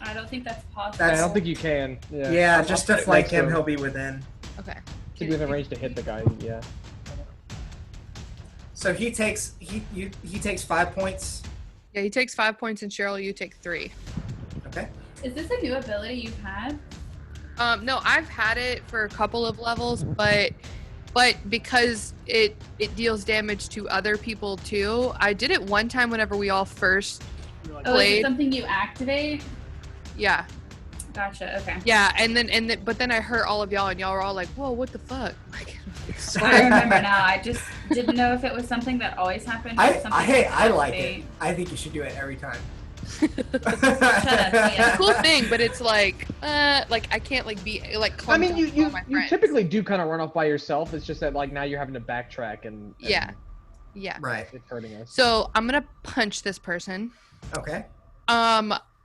I don't think that's possible. I don't think you can. Yeah, Yeah, just to flank next to him, he'll be within. Okay. To be within range to hit the guy. Yeah. So he takes 5 points. Yeah, he takes 5 points, and Cheryl, you take 3. Okay. Is this a new ability you've had? No, I've had it for a couple of levels, but because it deals damage to other people too. I did it one time whenever we all first Oh, is played. it something you activate? Yeah. Gotcha. Okay. Yeah, but then I hurt all of y'all, and y'all were all like, "Whoa, what the fuck?" Like, I remember now. I just didn't know if it was something that always happened. Or something I like it. activate. I think you should do it every time. Shut up, Mia. cool thing, but it's like I can't like be like. I mean, clumped you on all my you friends. typically do kind of run off by yourself. It's just that like now you're having to backtrack and Yeah. Right. it's hurting us. So I'm gonna punch this person. Okay.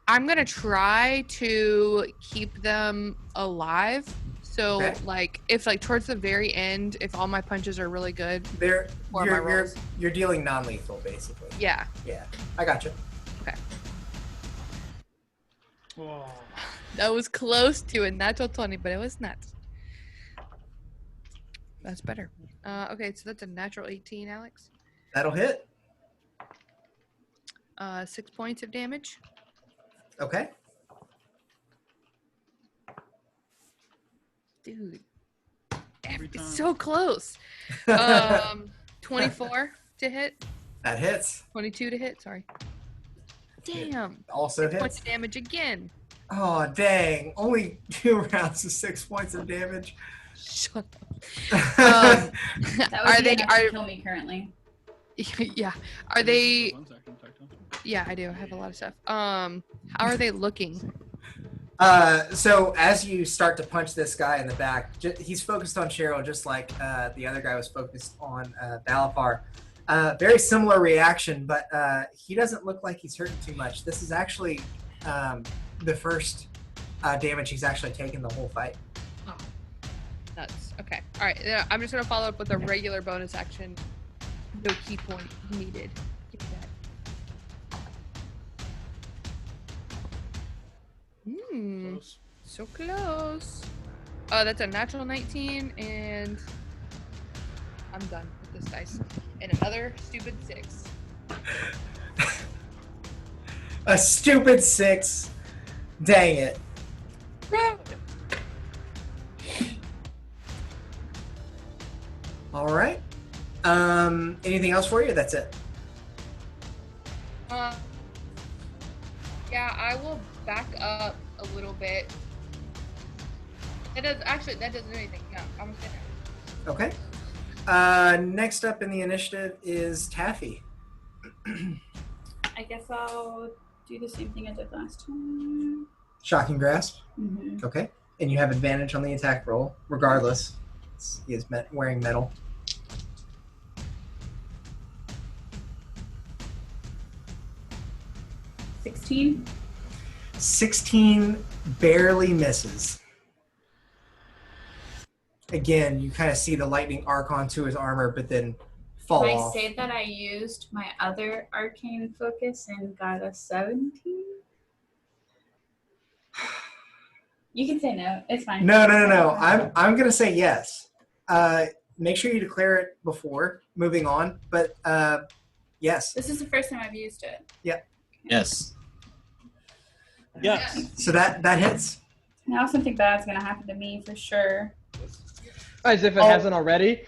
I'm gonna try to keep them alive. So Okay. like if like towards the very end, if all my punches are really good, Or my rolls. You're dealing non-lethal basically. yeah. Yeah. I got you. Whoa. That was close to a natural 20, but it was not. That's better. Okay, so that's a natural 18, Alex. That'll hit. 6 points of damage. Okay. Dude. Every time. It's so close. 24 to hit. That hits. 22 to hit, sorry. Damn. Also Points hits. of damage again. Oh dang! Only 2 rounds of 6 points of damage. Shut up. That would Are be they- enough to kill me currently. Yeah. Are they... One second, check them. Yeah, I do. I have a lot of stuff. How are they looking? So as you start to punch this guy in the back, he's focused on Cheryl, just like the other guy was focused on Balafar. Very similar reaction, but he doesn't look like he's hurting too much. This is actually the first damage he's actually taken the whole fight. Oh, nuts. Okay. All right. I'm just going to follow up with a regular bonus action. No key point needed. Give me that. Close. So close. Oh, that's a natural 19, and I'm done with this dice. And another stupid 6. A stupid 6. Dang it. All right. Anything else for you? That's it. Yeah, I will back up a little bit. That doesn't do anything. No, I'm gonna. Okay. Next up in the initiative is Taffy. I guess I'll do the same thing I did last time. Shocking Grasp. Mm-hmm. Okay. And you have advantage on the attack roll, regardless. He is wearing metal. 16. 16 barely misses. Again, you kind of see the lightning arc onto his armor, but then fall Can I off. say that I used my other arcane focus and got a 17? You can say no. It's fine. No. I'm gonna say yes. Make sure you declare it before moving on, but yes. This is the first time I've used it. Yes. Yes. So that hits. Now something bad's gonna happen to me for sure. As if it hasn't already.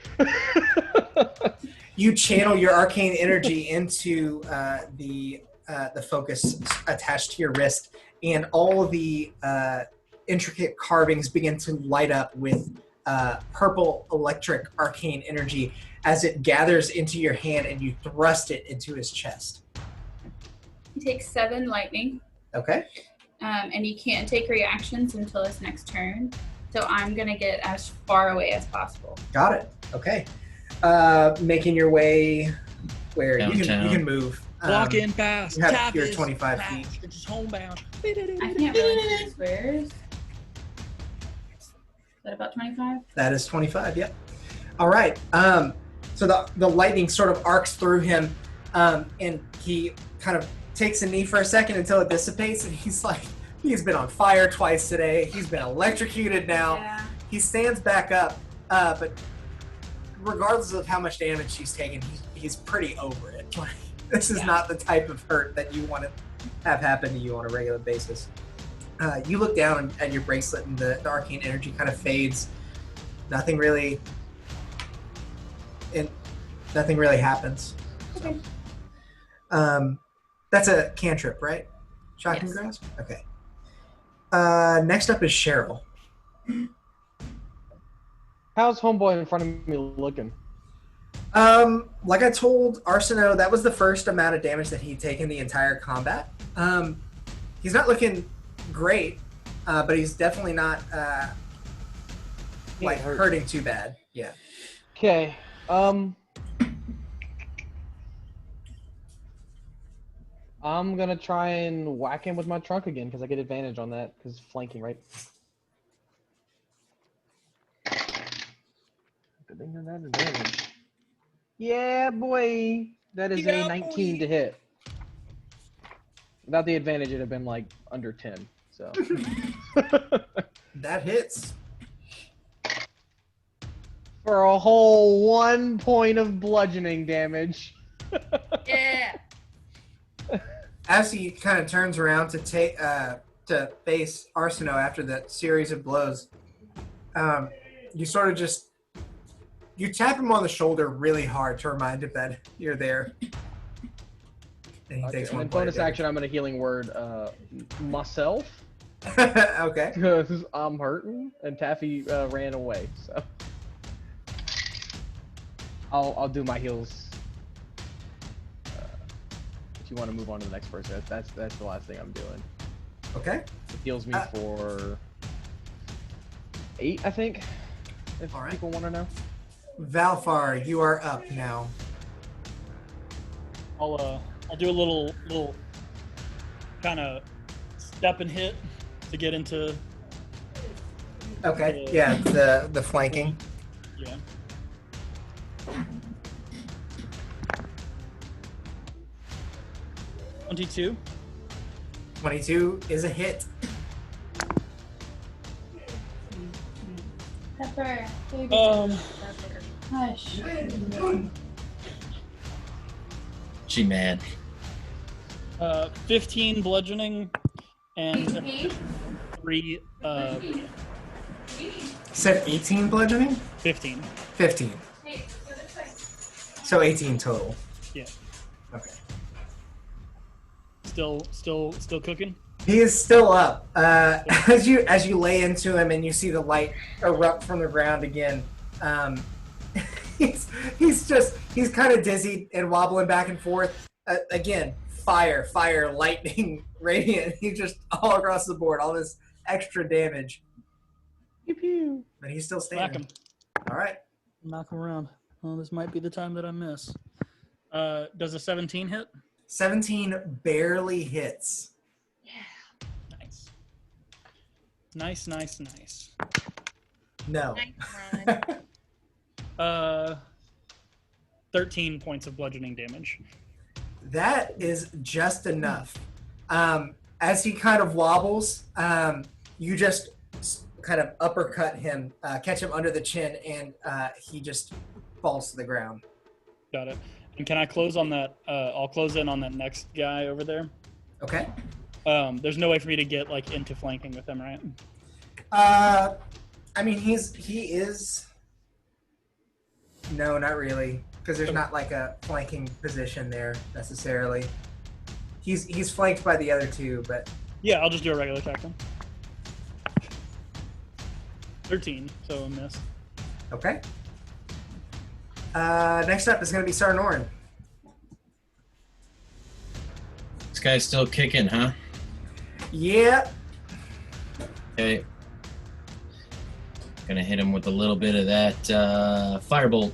You channel your arcane energy into the focus attached to your wrist, and all of the intricate carvings begin to light up with purple electric arcane energy as it gathers into your hand and you thrust it into his chest. He takes 7 lightning, Okay. and he can't take reactions until his next turn. So I'm gonna get as far away as possible. Got it. Okay. Making your way where you can move. Walk in fast. You have Tap your is 25 fast. feet. It's homebound. I can't really see squares. Is that about 25? That is 25, yep. All right. So the lightning sort of arcs through him, and he kind of takes a knee for a second until it dissipates, and he's like, he's been on fire twice today. He's been electrocuted now. Yeah. He stands back up, but regardless of how much damage he's taken, he's pretty over it. Like, this is not the type of hurt that you want to have happen to you on a regular basis. You look down at your bracelet, and the arcane energy kind of fades. Nothing really happens. Okay. That's a cantrip, right? Shocking Yes. grasp? Okay. Next up is Cheryl. How's homeboy in front of me looking? Like I told Arsino, that was the first amount of damage that he'd taken the entire combat. He's not looking great, but he's definitely not like hurting too bad. Yeah. Okay. I'm gonna try and whack him with my trunk again because I get advantage on that because flanking, right? Good thing that advantage. Yeah, boy. That is a 19 to hit. Without the advantage, it'd have been like under 10. So. That hits. For a whole 1 point of bludgeoning damage. Yeah. As he kind of turns around to take to face Arsino after that series of blows, you sort of just tap him on the shoulder really hard to remind him that you're there. And he takes And one then point bonus of action, I'm gonna healing word myself damage. Okay. because I'm hurting and Taffy ran away. So I'll do my heals. If you want to move on to the next person, that's the last thing I'm doing. Okay. It heals me for 8, I think. If All right. people want to know. Valfar, you are up now. I'll do a little kind of step and hit to get into. Okay. Yeah, the flanking. Yeah. $22. 22 is a hit. Pepper. Baby Um. Pepper. Hush. She mad. 15 bludgeoning and 3 Said 18 bludgeoning? 15. 15. So 18 total. Yeah. Okay. Still cooking. He is still up. As you lay into him and you see the light erupt from the ground again, he's kind of dizzy and wobbling back and forth. Again, fire, lightning, radiant. He's just all across the board, all this extra damage. Pew pew. But he's still Smack standing. him. All right. Knock him around. Oh, this might be the time that I miss. Does a 17 hit? 17 barely hits. Nice. Nice, nice, nice. No. Nice run. 13 points of bludgeoning damage. That is just enough. As he kind of wobbles, you just kind of uppercut him, catch him under the chin, and he just falls to the ground. Got it. And can I close on that? I'll close in on that next guy over there. Okay. There's no way for me to get like into flanking with him, right? I mean, he is. No, not really, because there's not like a flanking position there necessarily. He's flanked by the other two, but Yeah, I'll just do a regular attack then. 13, so a miss. okay. Next up is going to be Noren. This guy's still kicking, huh? Yeah. Okay. Gonna hit him with a little bit of that firebolt.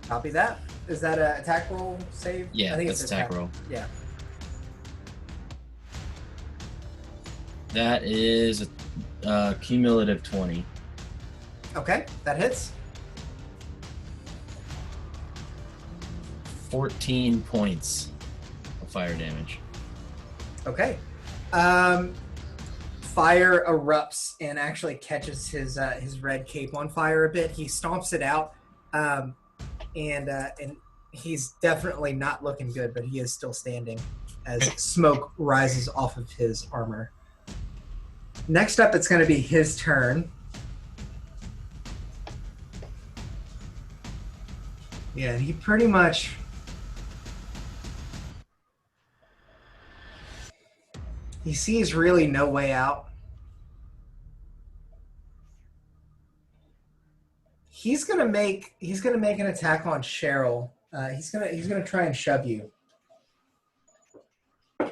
Copy that. Is that an attack roll save? Yeah, I think that's it's attack roll. Yeah. That is a cumulative 20. Okay, that hits. 14 points of fire damage. Okay. Fire erupts and actually catches his red cape on fire a bit. He stomps it out, and he's definitely not looking good, but he is still standing as smoke rises off of his armor. Next up, it's going to be his turn. Yeah, and he pretty much... He sees really no way out. He's gonna make an attack on Cheryl. He's gonna try and shove you. I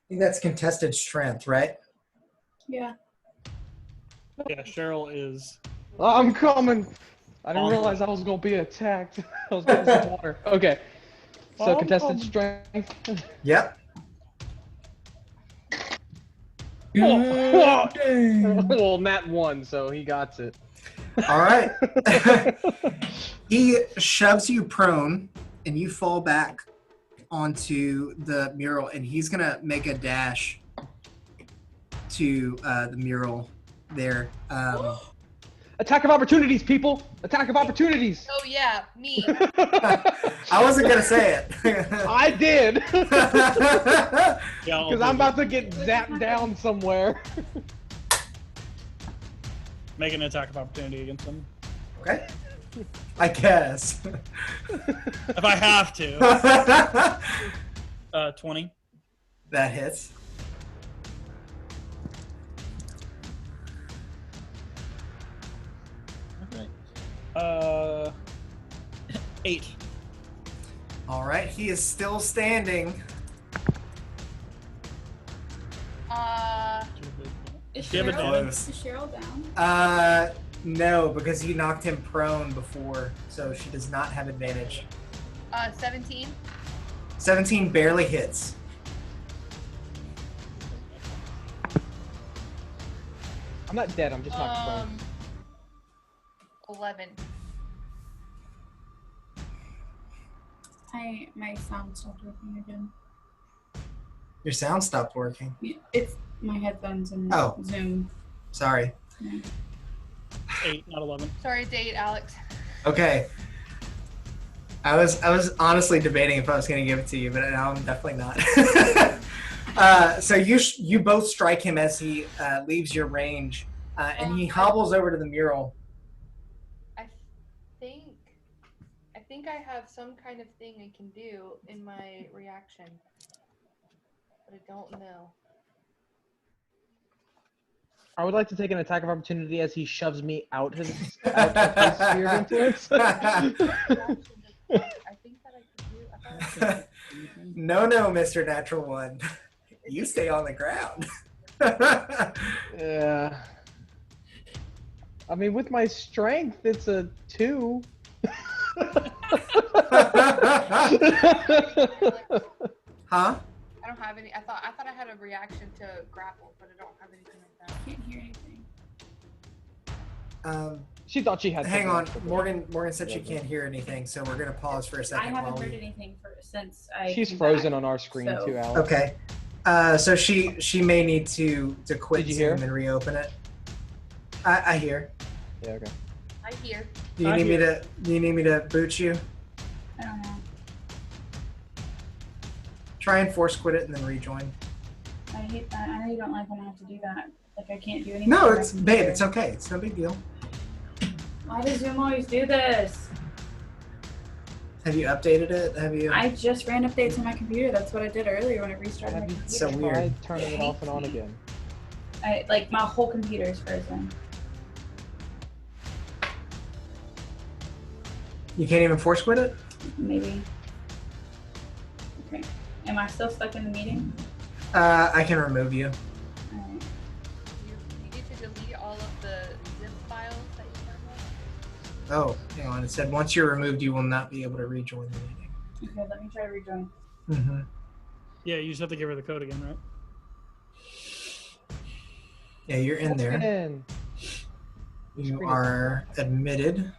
think that's contested strength, right? Yeah. Yeah, Cheryl is. I'm coming. I didn't realize I was gonna be attacked. I was getting some water. Okay. So contested strength. Yep. Well, Nat won, so he got it. All right. He shoves you prone, and you fall back onto the mural, and he's gonna make a dash to the mural there. Attack of opportunities, people! Attack of opportunities! Oh yeah, me. I wasn't gonna say it. I did! Yeah, Because I'm about to get zapped down somewhere. make an attack of opportunity against him. Okay. I guess. If I have to. 20. That hits. Okay. 8. All right. He is still standing. Is Give it Cheryl, close. is Cheryl down? No, because you knocked him prone before, so she does not have advantage. 17. 17 barely hits. I'm not dead, I'm just not prone. 11. My sound stopped working again. Your sound stopped working. It's my headphones and Oh. Zoom. Sorry. Yeah. 8, not 11. Sorry, date, Alex. Okay. I was honestly debating if I was going to give it to you, but now I'm definitely not. So you both strike him as he leaves your range, and he hobbles over to the mural. I think I have some kind of thing I can do in my reaction, but I don't know. I would like to take an attack of opportunity as he shoves me out of his sphere of influence. I think that I could do. No, Mr. Natural One. You stay on the ground. Yeah. I mean, with my strength, it's a 2. Huh? I don't have any. I thought I had a reaction to grapple, but I don't have anything like that. I can't hear anything. She thought she had. Hang on, something. Morgan said she can't hear anything, so we're gonna pause for a I second haven't while heard we. anything since I. She's came frozen back, on our screen so- too, Alex. Okay. So she may need to quit Did you Zoom hear? and reopen it. I hear. Yeah. Okay. I hear. Do you I need me to? Do you need me to boot you? I don't know. Try and force quit it and then rejoin. I hate that. I know you don't like when I have to do that. Like I can't do anything. No, on my it's babe. computer. It's okay. It's no big deal. Why does Zoom always do this? Have you updated it? Have you? I just ran updates on my computer. That's what I did earlier when I restarted my Have you computer. So weird. tried turning it off and on again? Like my whole computer is frozen. You can't even force quit it? Maybe. Okay. Am I still stuck in the meeting? I can remove you. Alright. You need to delete all of the zip files that you downloaded. Oh, hang on. It said once you're removed, you will not be able to rejoin the meeting. Okay, let me try to rejoin. Mm-hmm. Yeah, you just have to give her the code again, right? Yeah, you're in there. And You are admitted.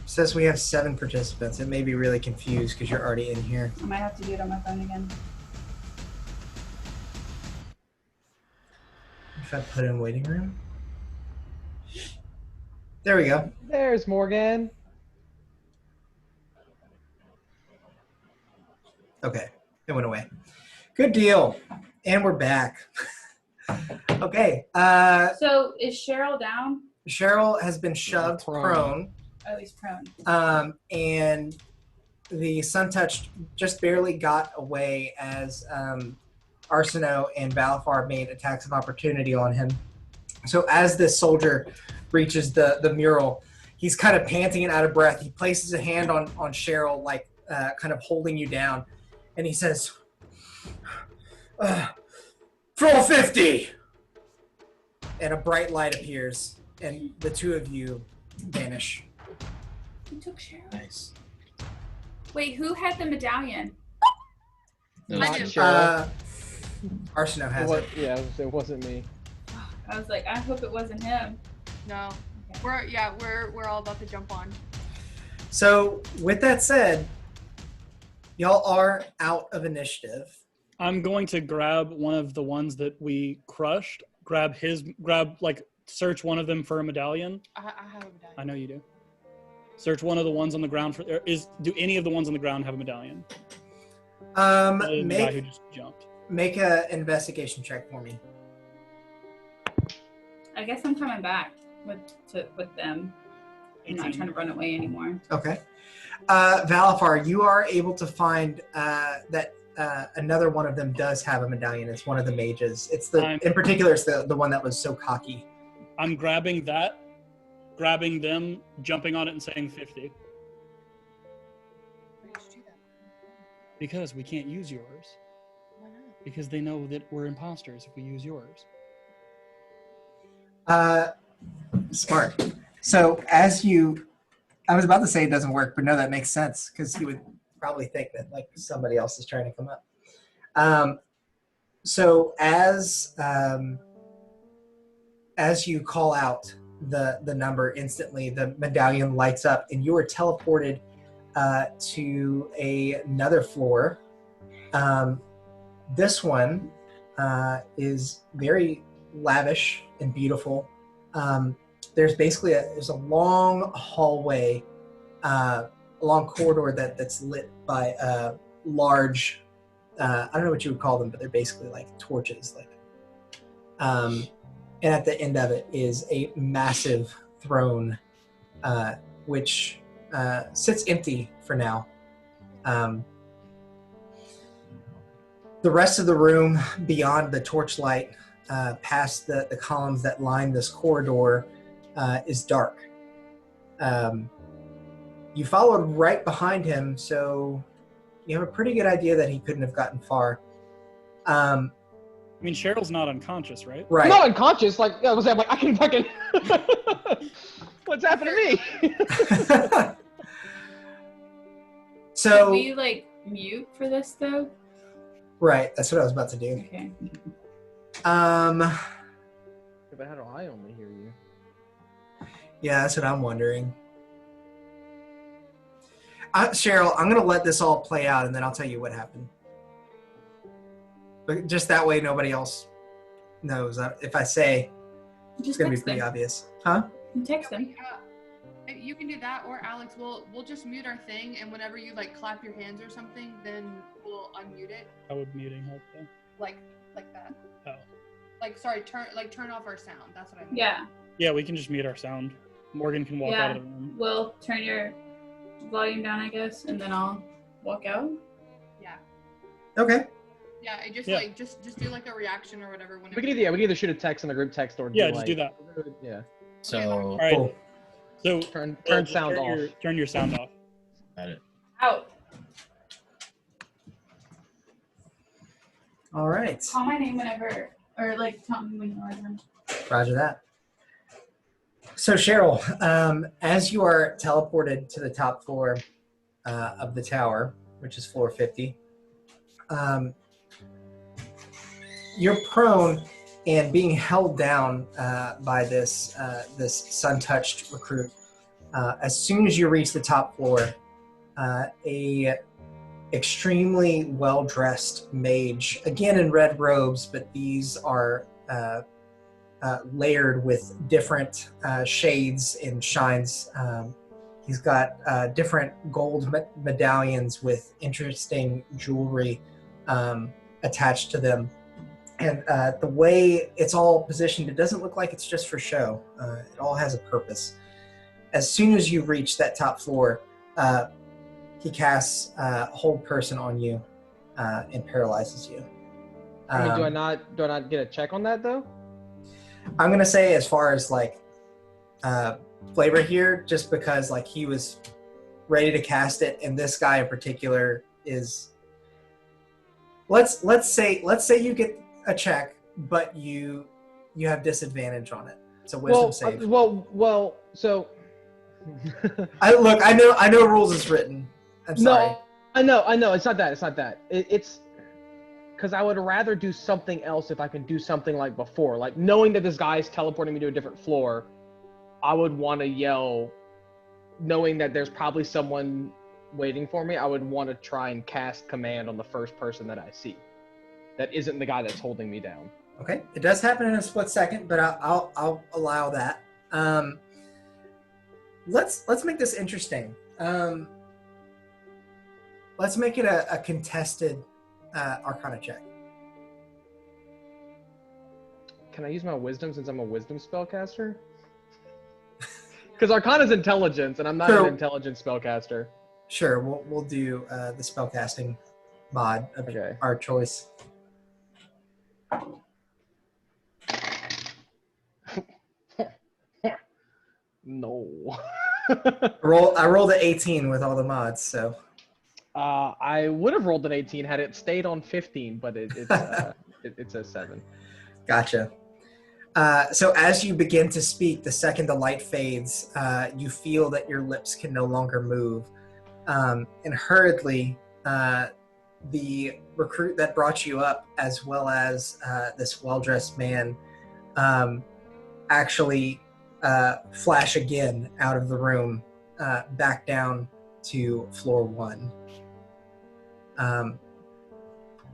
Says we have 7 participants. It may be really confused because you're already in here. I might have to do it on my phone again. If I put in waiting room. There we go. there's Morgan. Okay, it went away. Good deal. And we're back. Okay, So is Cheryl down? Cheryl has been shoved prone. Oh, he's prone. And the Sun Touch just barely got away as Arsino and Balafar made attacks of opportunity on him. So as this soldier reaches the mural, he's kind of panting and out of breath. He places a hand on Cheryl, like kind of holding you down, and he says, "Roll 50!" And a bright light appears, and the two of you vanish. Who took Cheryl? Nice. Wait, who had the medallion? Not do. sure. Arsino has it. Yeah, it wasn't me. I was like, I hope it wasn't him. No. Okay. We're all about to jump on. So, with that said, y'all are out of initiative. I'm going to grab one of the ones that we crushed. Search one of them for a medallion. I have a medallion. I know you do. Search one of the ones on the ground do any of the ones on the ground have a medallion? Other than the guy who just jumped. Make a investigation check for me. I guess I'm coming back with them. I'm not 18. trying to run away anymore. Okay. Valafar, you are able to find that another one of them does have a medallion. It's one of the mages. In particular, it's the one that was so cocky. I'm grabbing them, jumping on it and saying 50. Why did you do that? Because we can't use yours. Why not? Because they know that we're imposters if we use yours. Smart. So I was about to say it doesn't work, but no, that makes sense because he would probably think that like somebody else is trying to come up. So as you call out the number instantly, the medallion lights up and you are teleported to another floor. This one is very lavish and beautiful. There's basically there's a long hallway, a long corridor that's lit by large, I don't know what you would call them, but they're basically like torches. And at the end of it is a massive throne, which sits empty for now. The rest of the room beyond the torchlight, past the columns that line this corridor, is dark. You followed right behind him, so you have a pretty good idea that he couldn't have gotten far. I mean, Cheryl's not unconscious, right? Right. I'm not unconscious. I can fucking. What's happened to me? So we like mute for this though? right, that's what I was about to do. Okay. But how do I only hear you? Yeah, that's what I'm wondering. Cheryl, I'm gonna let this all play out, and then I'll tell you what happened. But just that way, nobody else knows. If I say, it's Just gonna be text pretty them. obvious, huh? Text them. You can do that, or Alex, we'll just mute our thing, and whenever you like clap your hands or something, then we'll unmute it, How would muting help though? like that. Oh. Like, sorry, turn off our sound. That's what I mean. Yeah. Yeah, we can just mute our sound. Morgan can walk Yeah. out of the room. We'll turn your volume down, I guess, and then I'll walk out. Yeah. Okay. Yeah. It just Yeah. like just do like a reaction or whatever. Whenever We can either shoot a text in the group text or Yeah, do, just like, do that. Yeah. So, All right. Cool. So Turn just sound off. Turn your sound off. got it. Out. All right. Call my name whenever, or like tell me when you're done. Roger that. So Cheryl, as you are teleported to the top floor of the tower, which is floor 50, you're prone and being held down by this sun-touched recruit. As soon as you reach the top floor, a extremely well-dressed mage, again in red robes, but these are layered with different shades and shines. He's got different gold medallions with interesting jewelry attached to them. And the way it's all positioned, it doesn't look like it's just for show. It all has a purpose. As soon as you reach that top floor, he casts Hold Person on you and paralyzes you. I mean, do I not get a check on that though? I'm gonna say as far as like flavor here, just because like he was ready to cast it, and this guy in particular is. Let's say you get a check, but you have disadvantage on it. It's a wisdom save. So. I know rules is written. I'm sorry. No, I know. It's not that. It's because I would rather do something else if I can do something like before. Like knowing that this guy is teleporting me to a different floor, I would want to yell. Knowing that there's probably someone waiting for me, I would want to try and cast command on the first person that I see. That isn't the guy that's holding me down. Okay, it does happen in a split second, but I'll allow that. Let's make this interesting. Let's make it a contested Arcana check. Can I use my wisdom since I'm a wisdom spellcaster? Because Arcana's intelligence, and I'm not an intelligent spellcaster. Sure, we'll do the spellcasting mod of our choice. No. I rolled an 18 with all the mods, so. I would have rolled an 18 had it stayed on 15, but it's a 7. Gotcha. So as you begin to speak, the second the light fades, you feel that your lips can no longer move. And hurriedly, the recruit that brought you up, as well as this well-dressed man, actually flash again out of the room, back down to floor 1.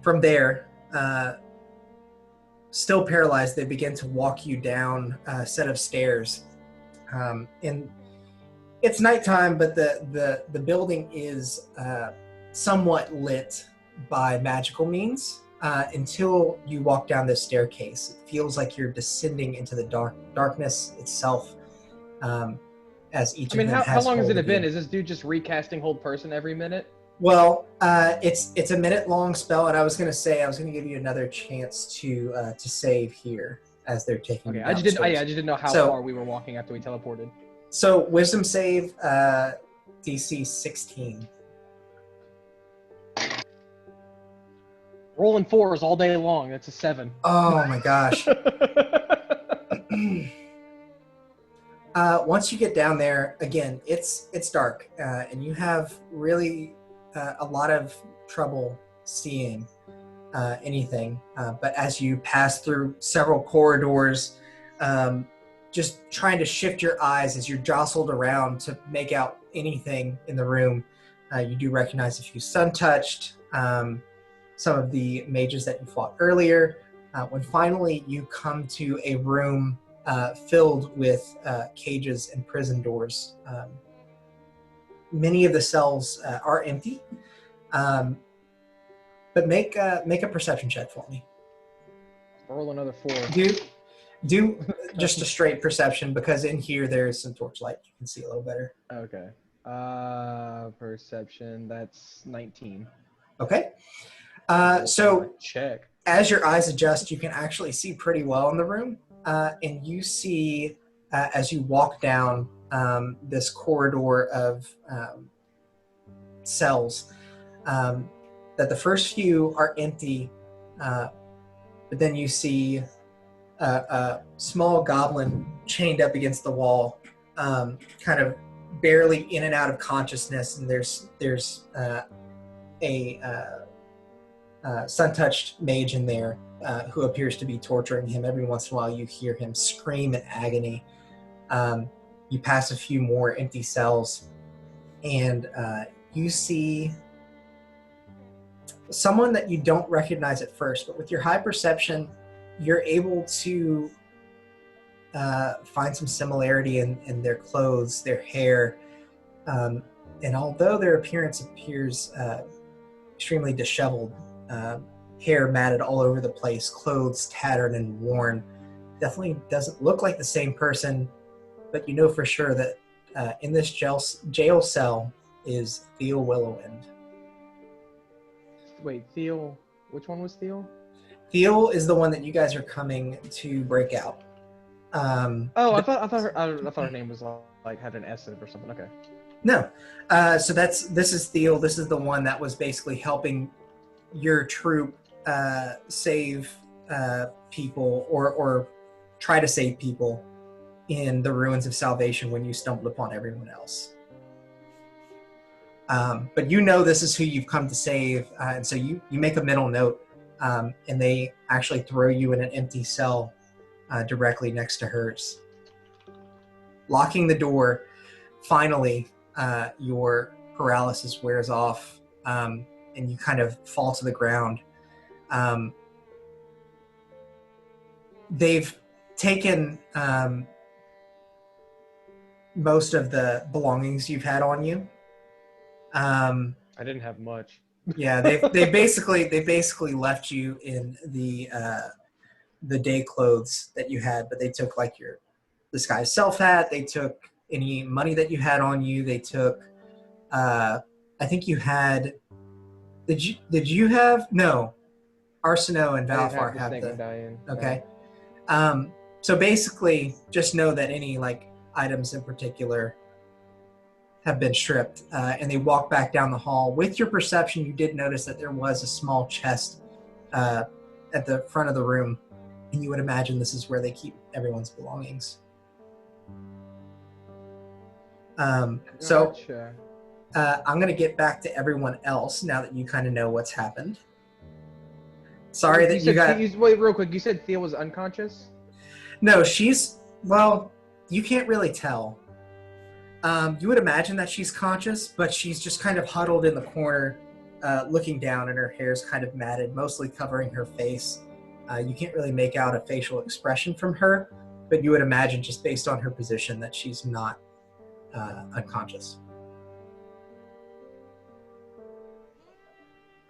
From there, still paralyzed, they begin to walk you down a set of stairs. And it's nighttime, but the building is somewhat lit by magical means until you walk down this staircase. It feels like you're descending into the darkness itself. As each. I mean, how long has it been? Is this dude just recasting Hold Person every minute? Well, it's a minute-long spell, and I was gonna give you another chance to save here as they're taking. Okay, I just didn't know how far we were walking after we teleported. So wisdom save, DC 16. Rolling 4s all day long. That's a 7. Oh my gosh. Once you get down there, again, it's dark, and you have really a lot of trouble seeing anything. But as you pass through several corridors, just trying to shift your eyes as you're jostled around to make out anything in the room, you do recognize a few sun-touched, some of the mages that you fought earlier. When finally you come to a room filled with cages and prison doors. Many of the cells are empty, but make a perception check for me. Roll another 4. Do just a straight perception, because in here there's some torchlight. You can see a little better. Okay. Perception, that's 19. Okay. So check. As your eyes adjust, you can actually see pretty well in the room. And you see, as you walk down this corridor of cells, that the first few are empty, but then you see a small goblin chained up against the wall, kind of barely in and out of consciousness, and there's a sun-touched mage in there who appears to be torturing him. Every once in a while you hear him scream in agony. You pass a few more empty cells, and you see someone that you don't recognize at first, but with your high perception, you're able to find some similarity in their clothes, their hair, and although their appearance appears extremely disheveled, hair matted all over the place, clothes tattered and worn, definitely doesn't look like the same person, but you know for sure that in this jail cell is Theo Willowwind. Wait, Theo, which one was Theo? Theo is the one that you guys are coming to break out. I thought her name was like had an S in it or something. Okay. No. So this is Theo. This is the one that was basically helping your troop save people or try to save people in the ruins of Salvation when you stumbled upon everyone else. But you know this is who you've come to save, and so you make a mental note, and they actually throw you in an empty cell directly next to hers. Locking the door, finally, your paralysis wears off, and you kind of fall to the ground. They've taken most of the belongings you've had on you. I didn't have much. Yeah, they basically left you in the day clothes that you had, but they took like your disguised self hat. They took any money that you had on you. They took, I think you had. Did you have? No, Arsino and Valfar have the. Medallion. Okay. So basically, just know that any like items in particular have been stripped, and they walk back down the hall. With your perception, you did notice that there was a small chest at the front of the room, and you would imagine this is where they keep everyone's belongings. Gotcha. I'm going to get back to everyone else now that you kind of know what's happened. Sorry that you got... Wait, real quick. You said Thea was unconscious? No, well, you can't really tell. You would imagine that she's conscious, but she's just kind of huddled in the corner, looking down, and her hair's kind of matted, mostly covering her face. You can't really make out a facial expression from her, but you would imagine, just based on her position, that she's not unconscious.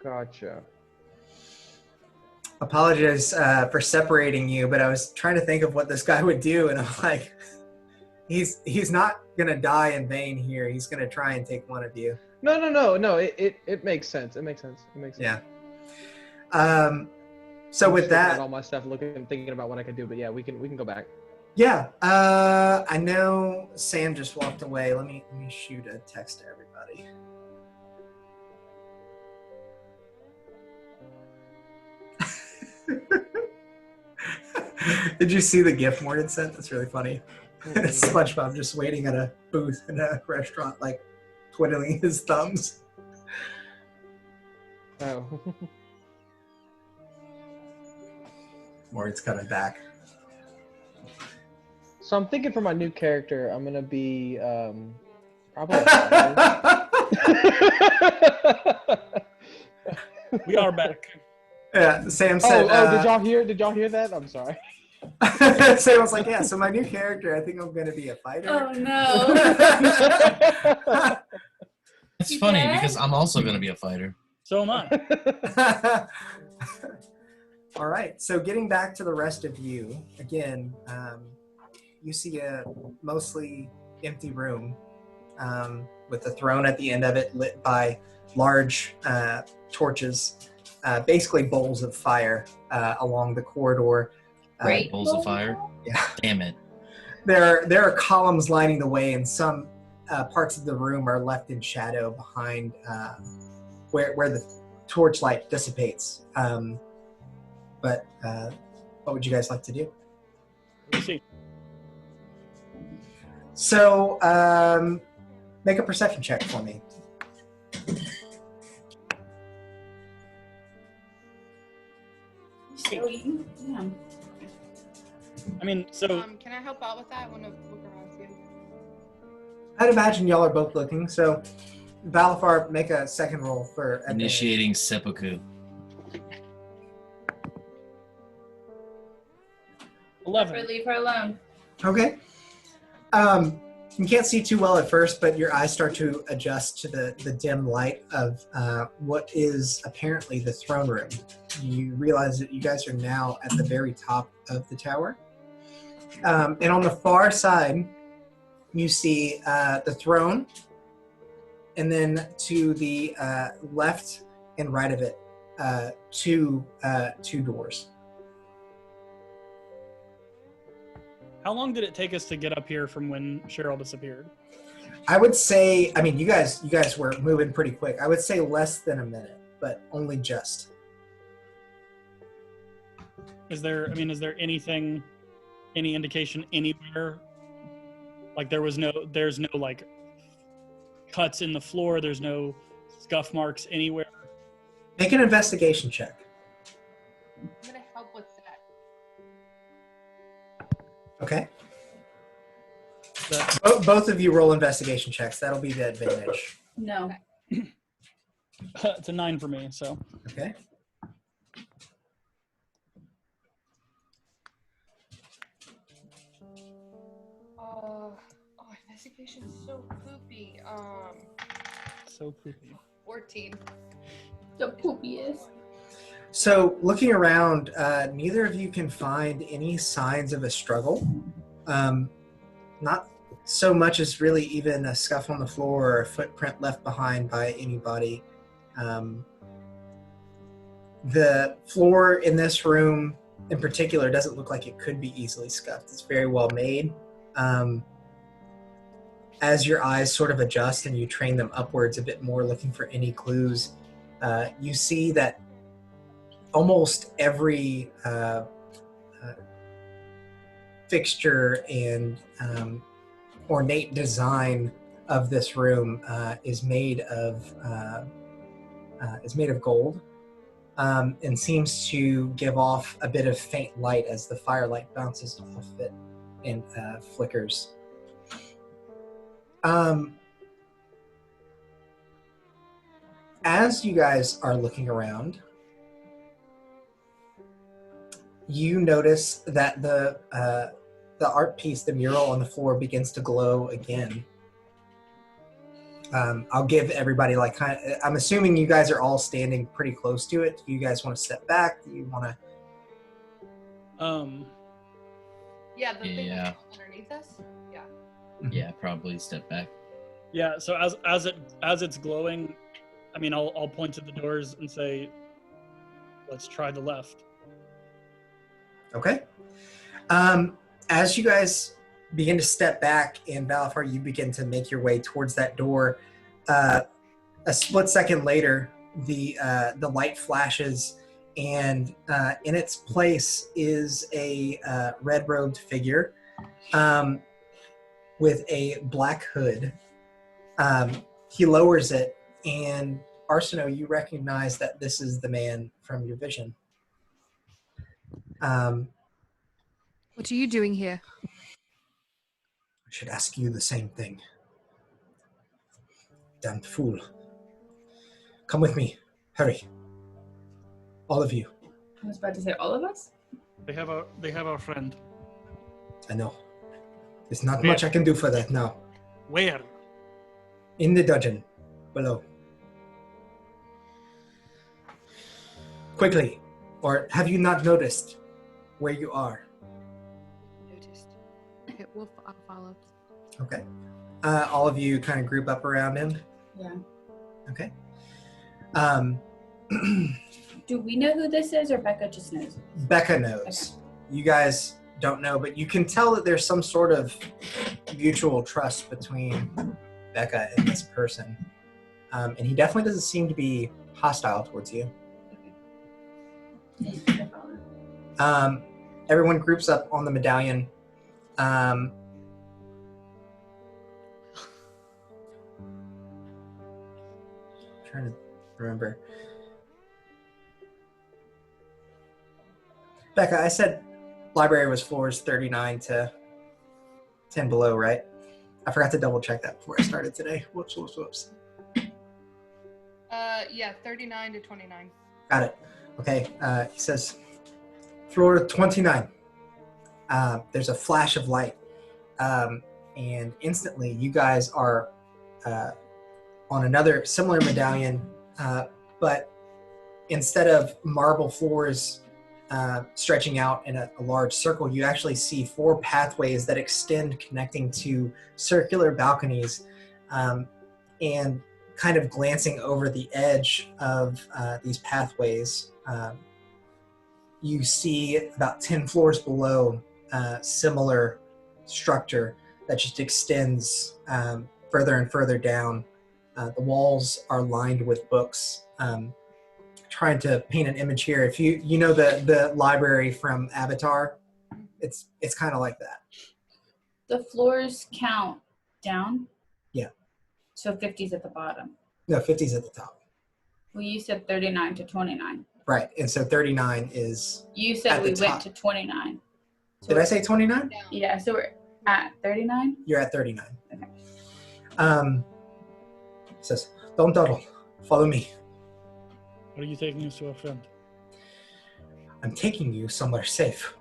Gotcha. Apologize for separating you, but I was trying to think of what this guy would do, and I'm like, he's not gonna die in vain here. He's gonna try and take one of you. No. It makes sense. It makes sense. Yeah. So I'm with just looking that, at all my stuff, thinking about what I can do, but yeah, we can go back. yeah. I know Sam just walked away. Let me shoot a text to everybody. Did you see the GIF Morgan sent? That's really funny. SpongeBob just waiting at a booth in a restaurant, like twiddling his thumbs. Oh. Maury's coming back. So I'm thinking for my new character, I'm gonna be probably a fighter. We are back. Yeah, Sam said. Did y'all hear? Did y'all hear that? I'm sorry. Sam was like, yeah. So my new character, I think I'm gonna be a fighter. Oh no. It's You funny dead? because I'm also going to be a fighter. So am I. All right. So getting back to the rest of you again, you see a mostly empty room with a throne at the end of it, lit by large torches, basically bowls of fire along the corridor. Great. Bowls of fire? Yeah. Damn it. There are columns lining the way, and some parts of the room are left in shadow behind where the torchlight dissipates. But what would you guys like to do? Let's see. So make a perception check for me. Damn. I mean, so Can I help out with that? I want to look around too. I'd imagine y'all are both looking. So Balafar, make a second roll for advantage. Initiating seppuku. 11. Leave her alone. Okay. You can't see too well at first, but your eyes start to adjust to the dim light of what is apparently the throne room. You realize that you guys are now at the very top of the tower. And on the far side, you see the throne, and then to the left and right of it, two doors. How long did it take us to get up here from when Cheryl disappeared? I would say, I mean, you guys were moving pretty quick. I would say less than a minute, but only just. Is there anything, any indication anywhere? Like there's no like cuts in the floor. There's no scuff marks anywhere. Make an investigation check. I'm gonna help with that. Okay. But, Both of you roll investigation checks. That'll be the advantage. No. it's a 9 for me. So Okay. Investigation's so poopy. so poopy. 14. The poopiest. So looking around, neither of you can find any signs of a struggle. Not so much as really even a scuff on the floor or a footprint left behind by anybody. The floor in this room in particular doesn't look like it could be easily scuffed. It's very well made. As your eyes sort of adjust and you train them upwards a bit more, looking for any clues, you see that almost every fixture and ornate design of this room is made of gold, and seems to give off a bit of faint light as the firelight bounces off it and flickers. As you guys are looking around, you notice that the art piece, the mural on the floor, begins to glow again. I'll give everybody I'm assuming you guys are all standing pretty close to it. Do you guys want to step back? Do you want to? Yeah, the thing Yeah. that's underneath us? Yeah. Yeah, probably step back. Yeah. So as it's glowing, I mean, I'll point to the doors and say, "Let's try the left." Okay. As you guys begin to step back, and Balafar, you begin to make your way towards that door. A split second later, the light flashes, and in its place is a red-robed figure with a black hood. He lowers it, and Arsino, you recognize that this is the man from your vision. I What are you doing here? should ask you the same thing. Damned fool. Come with me. Hurry. All of you. I was about to say all of us. They have our friend. I know. There's not much I can do for that now. Where? In the dungeon. Below. Quickly. Or have you not noticed where you are? Noticed. Okay, I'll follow. Okay. All of you kind of group up around him. Yeah. Okay. Do we know who this is, or Becca just knows? Becca knows. Okay. You guys don't know, but you can tell that there's some sort of mutual trust between Becca and this person. And he definitely doesn't seem to be hostile towards you. Okay. Everyone groups up on the medallion. Trying to remember. Becca, I said library was floors 39 to 10 below, right? I forgot to double check that before I started today. Whoops. Yeah, 39 to 29. Got it. Okay, he says floor 29. There's a flash of light. And instantly you guys are on another similar medallion, but instead of marble floors stretching out in a large circle, you actually see 4 pathways that extend, connecting to circular balconies, and kind of glancing over the edge of these pathways, you see about 10 floors below similar structure that just extends further and further down. The walls are lined with books. Trying to paint an image here. If you know the library from Avatar, it's kind of like that. The floors count down? Yeah. So 50's at the bottom. No, 50's at the top. Well, you said 39 to 29. Right, and so 39 is. You said at we the went top. to 29. So Did I say 29? Yeah, so we're at 39? You're at 39. Okay. Says, don't dawdle. Follow me. Are you taking us to a friend? I'm taking you somewhere safe.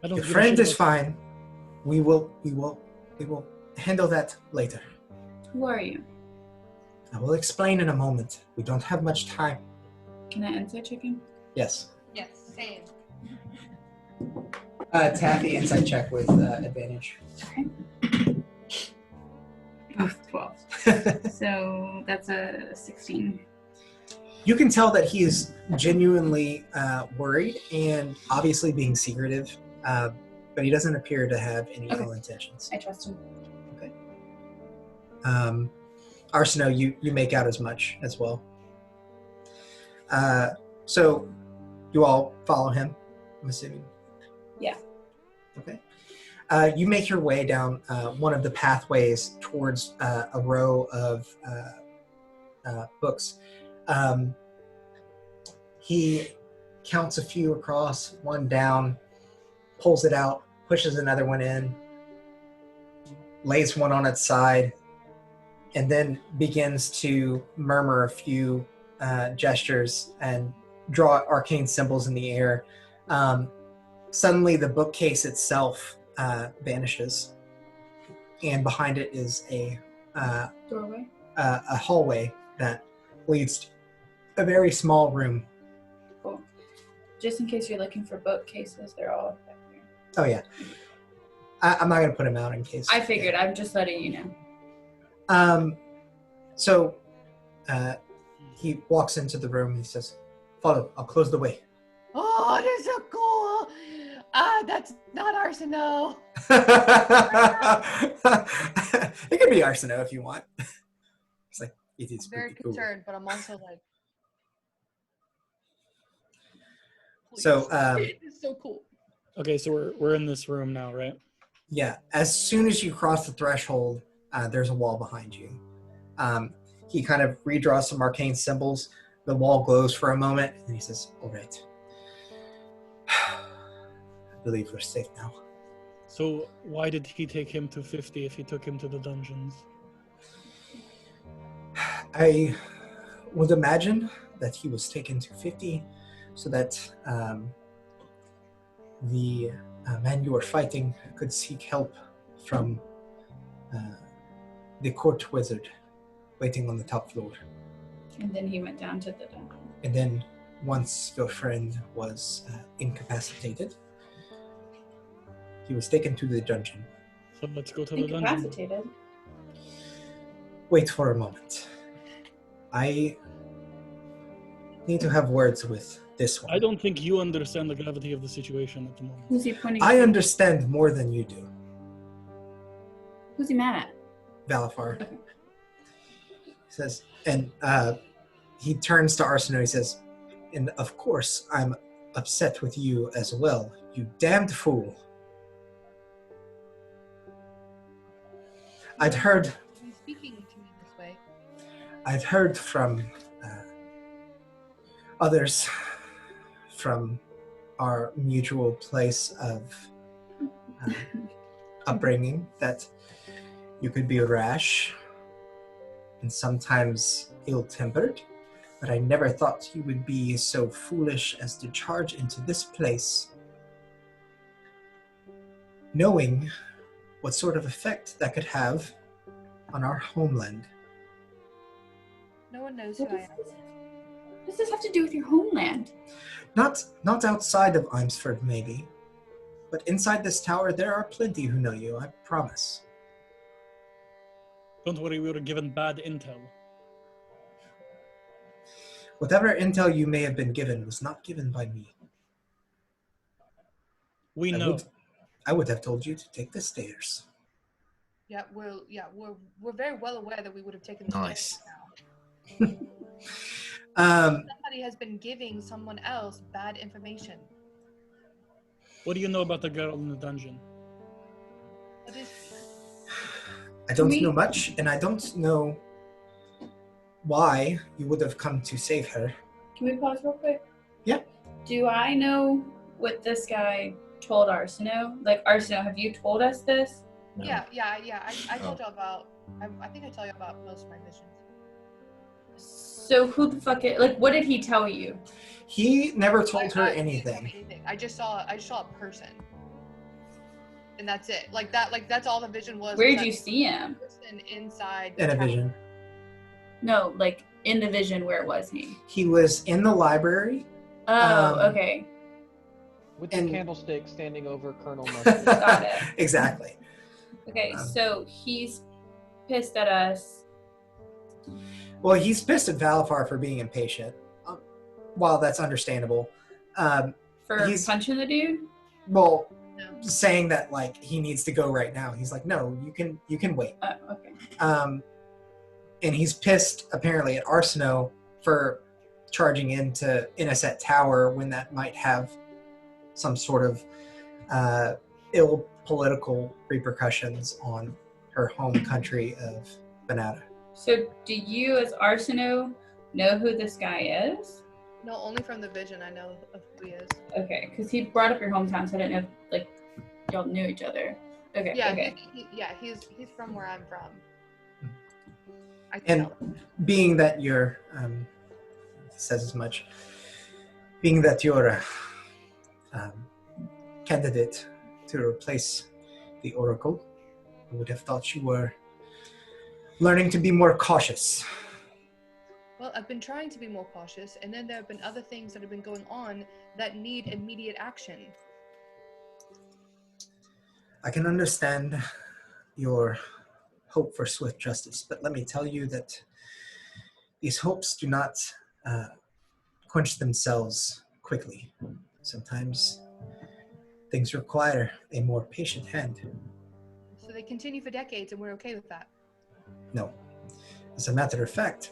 I don't Your give a friend shit is about- fine. We will handle that later. Who are you? I will explain in a moment. We don't have much time. Can I insight check him? Yes. Yes, same. Tap the insight check with advantage. Okay. Both 12. So that's a 16. You can tell that he is genuinely worried and obviously being secretive, but he doesn't appear to have any ill intentions. I trust him. Okay. Arsino, you make out as much as well. So you all follow him, I'm assuming? Yeah. Okay. You make your way down one of the pathways towards a row of books. He counts a few across, one down, pulls it out, pushes another one in, lays one on its side, and then begins to murmur a few gestures and draw arcane symbols in the air. Suddenly the bookcase itself vanishes, and behind it is a Doorway? a hallway that leads to a very small room. Cool. Just in case you're looking for bookcases, they're all back there. Oh yeah, I'm not gonna put him out in case. I figured. I'm just letting you know. So he walks into the room. He says, "Follow. I'll close the way." Oh, that's so cool. That's not Arsino. It could be Arsino if you want. It's like it is I'm very pretty cool. concerned, but I'm also like, So It's so cool. Okay, so we're in this room now, right? yeah, as soon as you cross the threshold, there's a wall behind you. he kind of redraws some arcane symbols. The wall glows for a moment, and he says, "All right. I believe we're safe now." So why did he take him to 50 if he took him to the dungeons? I would imagine that he was taken to 50 so that the man you were fighting could seek help from the court wizard waiting on the top floor. And then he went down to the dungeon. And then once your friend was incapacitated, he was taken to the dungeon. So let's go to the dungeon. Incapacitated? Wait for a moment. I need to have words with this one. I don't think you understand the gravity of the situation at the moment. Who's he pointing I at? understand more than you do, Who's he mad at? Valafar. He says, and he turns to Arsino. He says, "And of course, I'm upset with you as well, you damned fool. I'd heard He's speaking to me this way. I'd heard from others from our mutual place of upbringing that you could be rash and sometimes ill-tempered, but I never thought you would be so foolish as to charge into this place, knowing what sort of effect that could have on our homeland." No one knows who I am. What does this have to do with your homeland? Not outside of Imsford, maybe, but inside this tower there are plenty who know you, I promise. Don't worry, we were given bad intel. Whatever intel you may have been given was not given by me. We know. I would have told you to take the stairs. Yeah, we're very well aware that we would have taken the Nice. stairs now. Um, Somebody has been giving someone else bad information. What do you know about the girl in the dungeon? What is I don't know much, and I don't know why you would have come to save her. Can we pause real quick? Yeah. Do I know what this guy told Arsino? Like, Arsino, have you told us this? No. Yeah. I told you about. I think I tell you about most of my visions. So who the fuck what did he tell you? He never told her He didn't tell me anything. anything. I just saw a person, and that's it. That's all the vision was. Where was did you that see him? person inside In the a tower. vision. No, like in the vision, where was he? He was in the library. Oh, okay. With the And- candlestick standing over Colonel Mustard. Got it. Exactly. Okay, so he's pissed at us. Well, he's pissed at Valafar for being impatient. While that's understandable. For He's- punching the dude? Well, No. saying that like he needs to go right now. He's like, no, you can wait. Oh, okay. And he's pissed apparently at Arsino for charging into Inniset Tower when that might have some sort of ill political repercussions on her home country of Banata. So do you, as Arsino, know who this guy is? No, only from the vision I know of who he is. Okay, because he brought up your hometown, so I didn't know if y'all knew each other. Okay, Yeah, okay. he's from where I'm from. I And tell. being that you're, he says as much, being that you're a candidate to replace the Oracle, I would have thought you were learning to be more cautious. Well, I've been trying to be more cautious, and then there have been other things that have been going on that need immediate action. I can understand your hope for swift justice, but let me tell you that these hopes do not quench themselves quickly. Sometimes things require a more patient hand. So they continue for decades, and we're okay with that. No. As a matter of fact,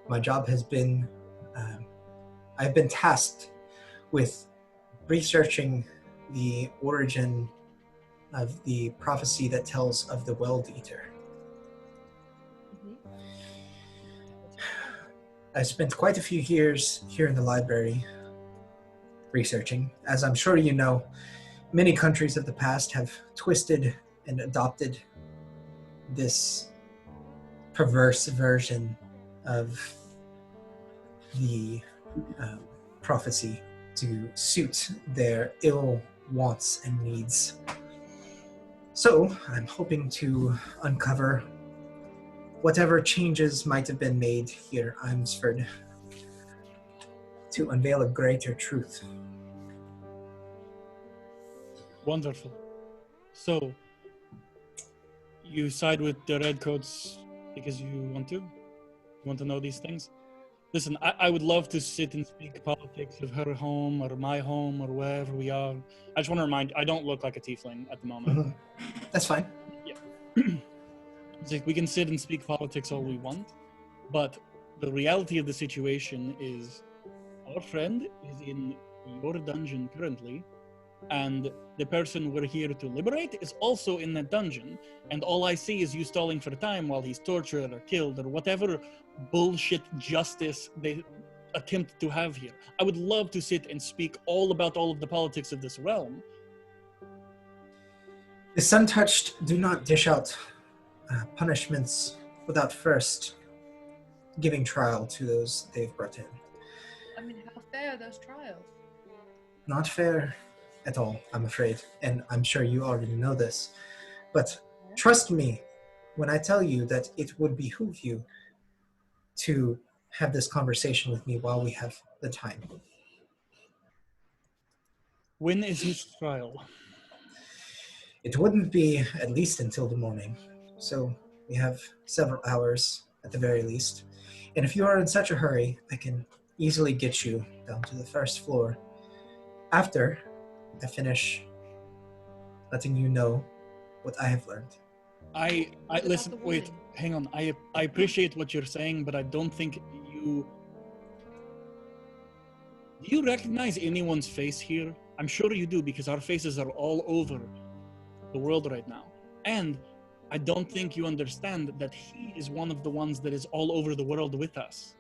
my job has been, I've been tasked with researching the origin of the prophecy that tells of the Weld Eater. I spent quite a few years here in the library researching. As I'm sure you know, many countries of the past have twisted and adopted this perverse version of the prophecy to suit their ill wants and needs. So I'm hoping to uncover whatever changes might have been made here at Imsford to unveil a greater truth. Wonderful. So, you side with the Redcoats because you want to? You want to know these things? Listen, I would love to sit and speak politics of her home or my home or wherever we are. I just want to remind, I don't look like a tiefling at the moment. That's fine. Yeah. It's like we can sit and speak politics all we want, but the reality of the situation is our friend is in your dungeon currently, and the person we're here to liberate is also in that dungeon, and all I see is you stalling for time while he's tortured or killed or whatever bullshit justice they attempt to have here. I would love to sit and speak all about all of the politics of this realm. The Sun-Touched do not dish out punishments without first giving trial to those they've brought in. I mean, how fair are those trials? Not fair at all, I'm afraid, and I'm sure you already know this. But trust me when I tell you that it would behoove you to have this conversation with me while we have the time. When is his trial? It wouldn't be at least until the morning, so we have several hours at the very least. And if you are in such a hurry, I can easily get you down to the first floor after I finish letting you know what I have learned. I listen, wait, hang on. I appreciate what you're saying, but I don't think you... Do you recognize anyone's face here? I'm sure you do, because our faces are all over the world right now. And I don't think you understand that he is one of the ones that is all over the world with us.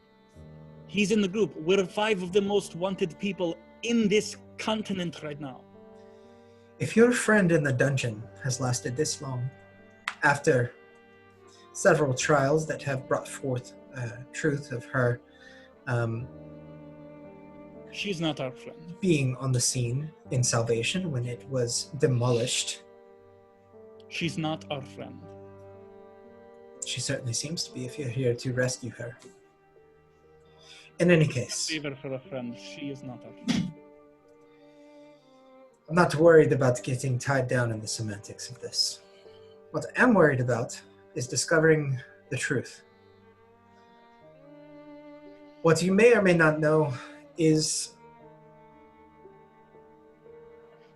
He's in the group. We're 5 of the most wanted people in this continent right now. If your friend in the dungeon has lasted this long, after several trials that have brought forth truth of her she's not our friend. Being on the scene in Salvation when it was demolished. She's not our friend. She certainly seems to be if you're here to rescue her. In any case, Leave her for a friend. She is not our friend. I'm not worried about getting tied down in the semantics of this. What I am worried about is discovering the truth. What you may or may not know is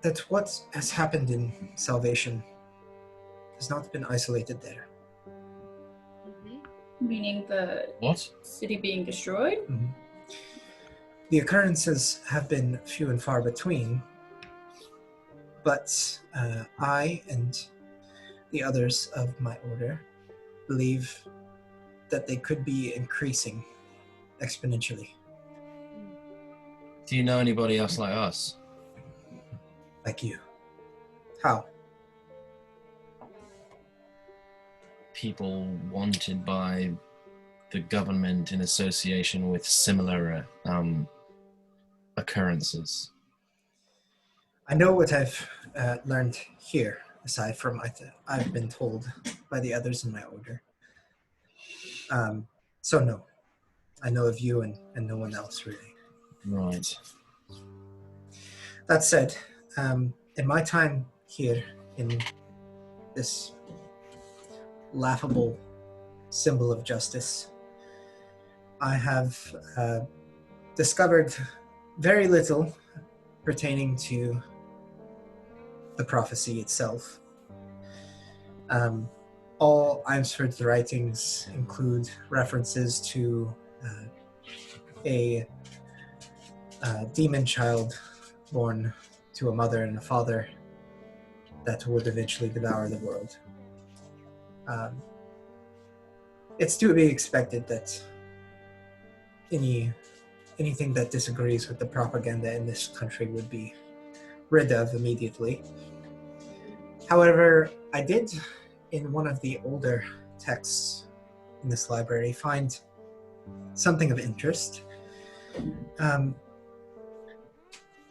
that what has happened in Salvation has not been isolated there. Meaning the What? city being destroyed? Mm-hmm. The occurrences have been few and far between, but I and the others of my order believe that they could be increasing exponentially. Do you know anybody else like us? Like you. How? People wanted by the government in association with similar occurrences. I know what I've learned here, aside from I've been told by the others in my order. So no, I know of you and no one else really. Right. That said, in my time here in this laughable symbol of justice, I have discovered very little pertaining to the prophecy itself. All Imsford's writings include references to a demon child born to a mother and a father that would eventually devour the world. It's to be expected that anything that disagrees with the propaganda in this country would be rid of immediately. However, I did, in one of the older texts in this library, find something of interest.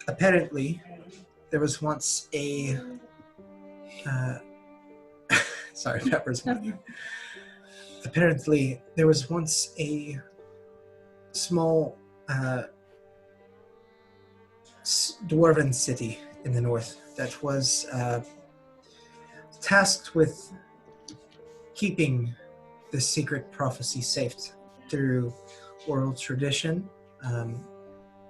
Apparently, there was once a... sorry, Pepper's with you. Apparently, there was once a small dwarven city in the north that was tasked with keeping the secret prophecy safe through oral tradition,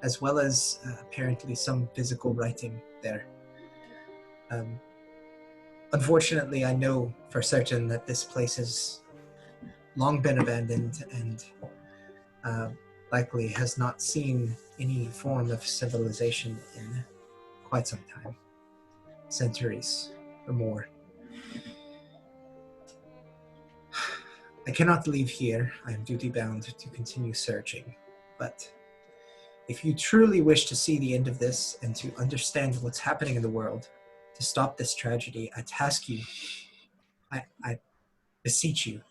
as well as apparently some physical writing there. Unfortunately, I know for certain that this place has long been abandoned and likely has not seen any form of civilization in quite some time, centuries or more. I cannot leave here. I am duty-bound to continue searching, but if you truly wish to see the end of this and to understand what's happening in the world, to stop this tragedy, I task you, I beseech you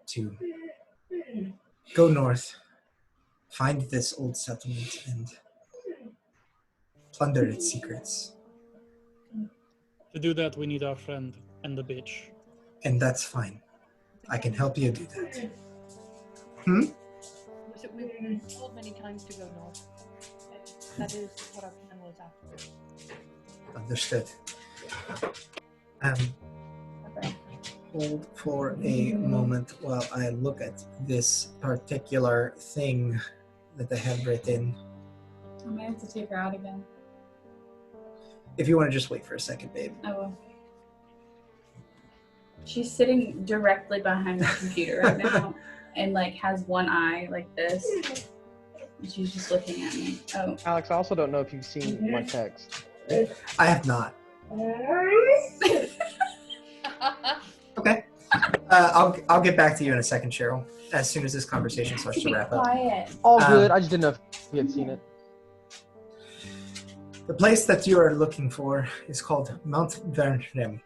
to go north, find this old settlement, and plunder its secrets. To do that, we need our friend and the bitch. And that's fine. I can help you do that. We've been told many times to go north. That is what our plan was after. Understood. Hold for a moment while I look at this particular thing that I have written. I might have to take her out again. If you want to just wait for a second, babe. I will. She's sitting directly behind the computer right now and like has one eye like this. And she's just looking at me. Oh. Alex, I also don't know if you've seen my text. I have not. Okay. I'll get back to you in a second, Cheryl, as soon as this conversation starts to wrap up. Quiet. All good. I just didn't know if you had seen it. The place that you are looking for is called Mount Vernon.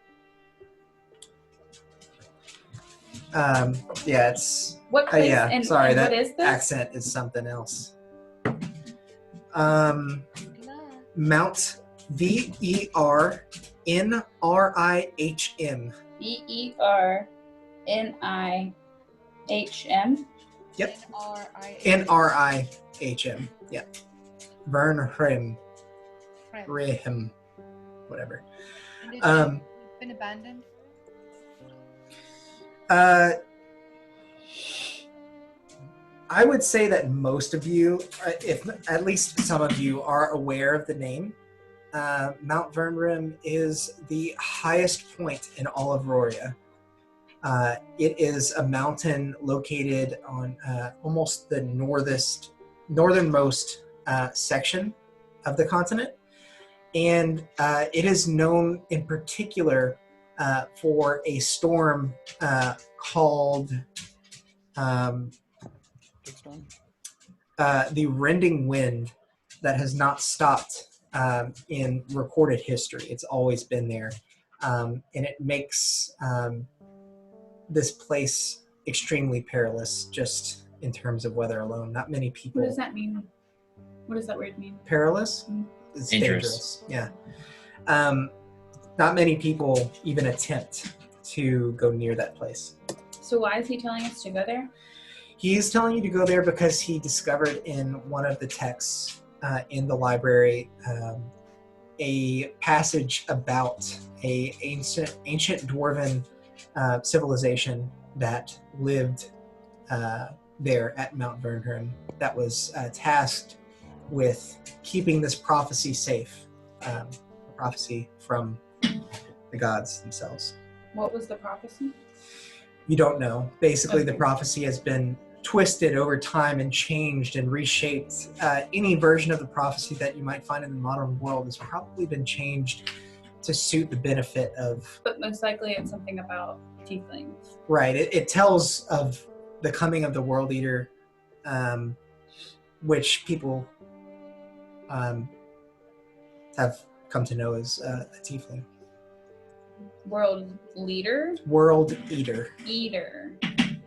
Yeah, it's... What place yeah, and, sorry, and that what is this? accent is something else. Mount Vernihm. Vernihm. Yep. Nrihm. Yep. Vernon. Rihim. Whatever. And it's been abandoned? I would say that most of you, if at least some of you, are aware of the name. Mount Vernon is the highest point in all of Roria. It is a mountain located on almost the northernmost section of the continent. And it is known in particular for a storm called the Rending Wind that has not stopped in recorded history. It's always been there. And it makes this place extremely perilous just in terms of weather alone. Not many people... What does that mean? What does that word mean? Perilous? It's dangerous. Yeah. Not many people even attempt to go near that place. So why is he telling us to go there? He's telling you to go there because he discovered in one of the texts in the library a passage about a ancient dwarven civilization that lived there at Mount Vernon that was tasked with keeping this prophecy safe, a prophecy from the gods themselves. What was the prophecy? You don't know. Basically, Okay. the prophecy has been twisted over time and changed and reshaped. Any version of the prophecy that you might find in the modern world has probably been changed to suit the benefit of... But most likely it's something about tieflings. Right. It tells of the coming of the World Eater which people have come to know as a tiefling. World leader? World eater. Eater.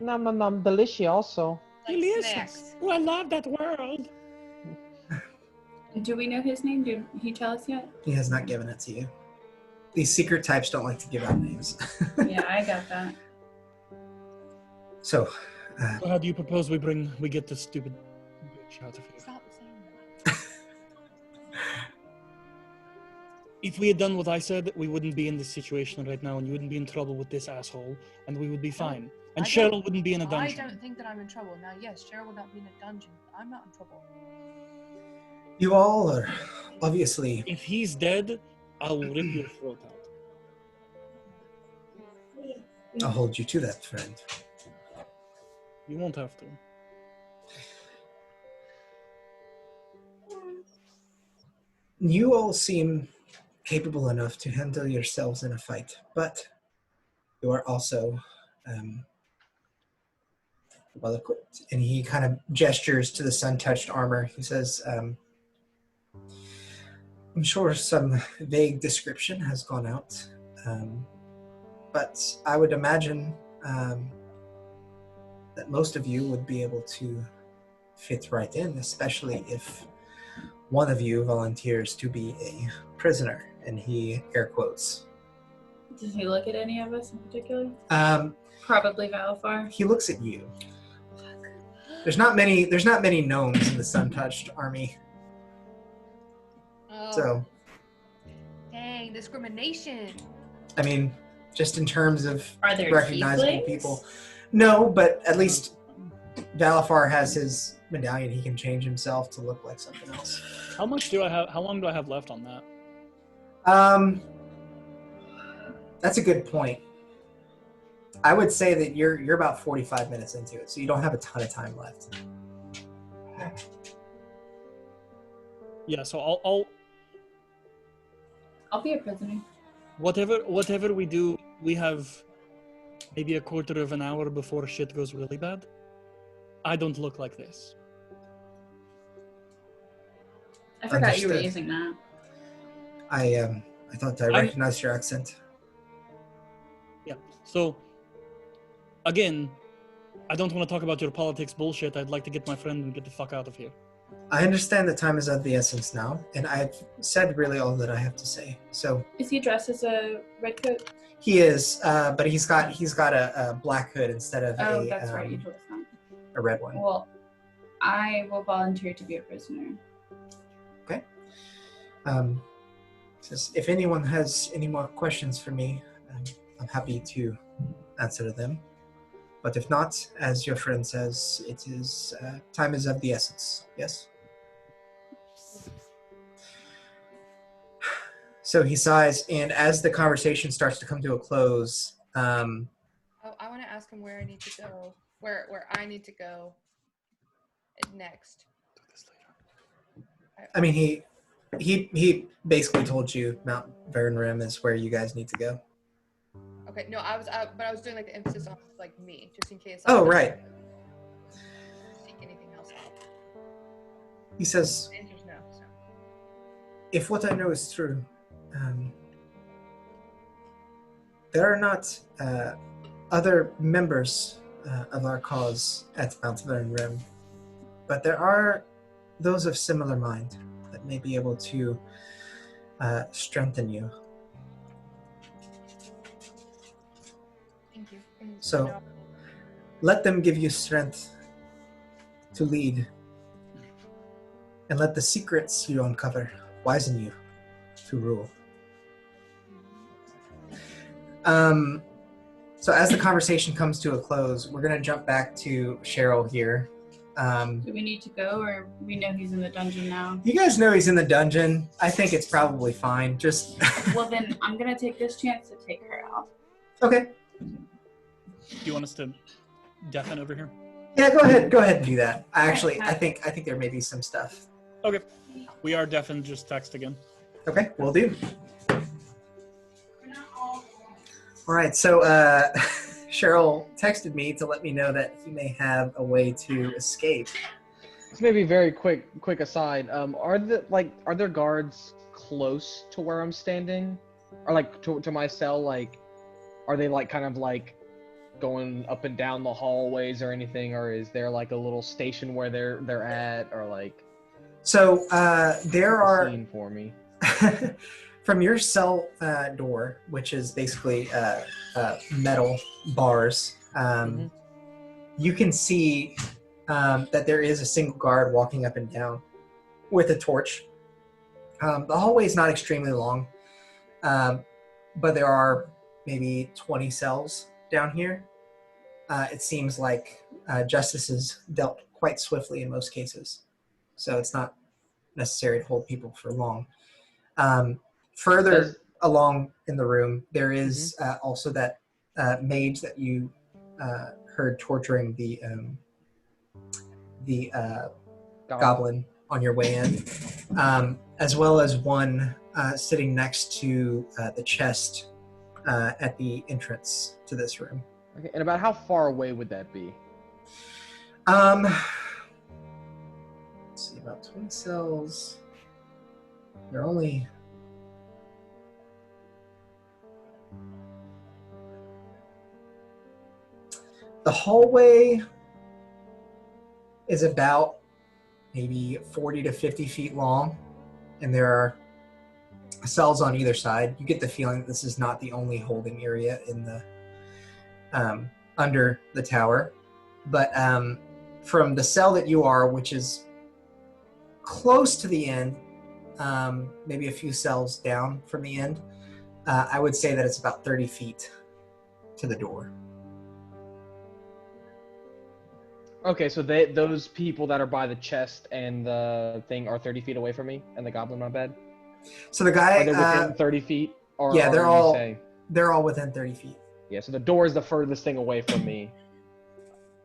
Nom nom nom, delicioso. Like snacks. Oh, I love that world. Do we know his name? Did he tell us yet? He has not given it to you. These secret types don't like to give out names. Yeah, I got that. So, So how do you propose we get this stupid bitch out of here? Stop saying that. If we had done what I said, we wouldn't be in this situation right now, and you wouldn't be in trouble with this asshole, and we would be fine. And I Cheryl don't- wouldn't be in a dungeon. I don't think that I'm in trouble. Now, yes, Cheryl would not be in a dungeon. But I'm not in trouble. you all are obviously... If he's dead, I'll rip your throat out. I'll hold you to that, friend. You won't have to. You all seem capable enough to handle yourselves in a fight, but you are also well equipped. And he kind of gestures to the sun-touched armor. He says, I'm sure some vague description has gone out, but I would imagine that most of you would be able to fit right in, especially if one of you volunteers to be a prisoner, and he air quotes. Does he look at any of us in particular? He Probably Valafar. looks at you. There's not many gnomes in the sun-touched army, Oh, so dang, discrimination. I mean, just in terms of Are there recognizable tieflings? people. No, but at least Valafar has his medallion. He can change himself to look like something else. How long do I have left on that? That's a good point. I would say that you're about 45 minutes into it, so you don't have a ton of time left. Yeah, so I'll be a prisoner. whatever we do, we have maybe a quarter of an hour before shit goes really bad. I don't look like this. I forgot you were Understood. using that. I thought I recognized your accent. Yeah. So, again, I don't want to talk about your politics bullshit. I'd like to get my friend and get the fuck out of here. I understand that time is of the essence now, and I've said really all that I have to say. So Is he dressed as a redcoat? he is, but he's got a black hood instead of Oh, that's right. You told us that. a red one. Well, I will volunteer to be a prisoner. Okay. Says if anyone has any more questions for me, I'm happy to answer them. But if not, as your friend says, it is time is of the essence. Yes. So he sighs, and as the conversation starts to come to a close, Oh, I want to ask him where I need to go. Where I need to go next. I mean, he basically told you Mount Vernon is where you guys need to go. Okay, no, but I was doing like the emphasis on like me, just in case. Oh, right. Seek anything else out. He says, The answer's no. So. if what I know is true, there are not other members of our cause at Mount Vernon, but there are those of similar mind that may be able to strengthen you. Thank you. And, So- no, Let them give you strength to lead, and let the secrets you uncover wisen you to rule. So as the conversation comes to a close, we're going to jump back to Cheryl here. Do we need to go, or we know he's in the dungeon now? You guys know he's in the dungeon. I think it's probably fine. Just Well, then I'm gonna take this chance to take her out. okay. Do you want us to deafen over here? Yeah, go ahead and do that. I think there may be some stuff. Okay. We are deafen, just text again. Okay, will do. All right, so Cheryl texted me to let me know that he may have a way to escape. This may be very quick aside. Are there guards close to where I'm standing, or like to my cell? Like, are they like kind of like going up and down the hallways or anything, or is there like a little station where they're at, or like? So there are scene for me. from your cell door, which is basically metal bars. You can see that there is a single guard walking up and down with a torch. The hallway is not extremely long, but there are maybe 20 cells down here. It seems like justice is dealt quite swiftly in most cases, so it's not necessary to hold people for long. Further along in the room, there is also that mage that you heard torturing the goblin on your way in, as well as one sitting next to the chest at the entrance to this room. Okay, and about how far away would that be? Let's see, about 20 cells. They're only... The hallway is about maybe 40 to 50 feet long, and there are cells on either side. You get the feeling that this is not the only holding area in the under the tower, but from the cell that you are, which is close to the end, maybe a few cells down from the end, I would say that it's about 30 feet to the door. Okay, so those people that are by the chest and the thing are 30 feet away from me, and the goblin, my bad. So the guy, are they within 30 feet? Or yeah, they're all within 30 feet. Yeah, so the door is the furthest thing away from me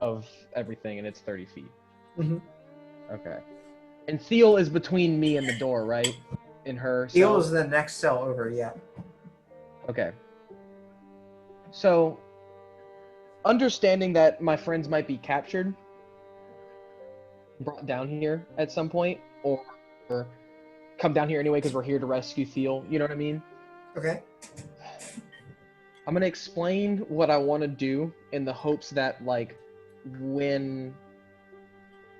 of everything, and it's 30 feet. Mm-hmm. Okay. And Thiel is between me and the door, right? In her cell? Thiel is the next cell over, yeah. Okay. So, understanding that my friends might be captured, brought down here at some point, or come down here anyway because we're here to rescue Thiel, you know what I mean? Okay. I'm going to explain what I want to do in the hopes that, like, when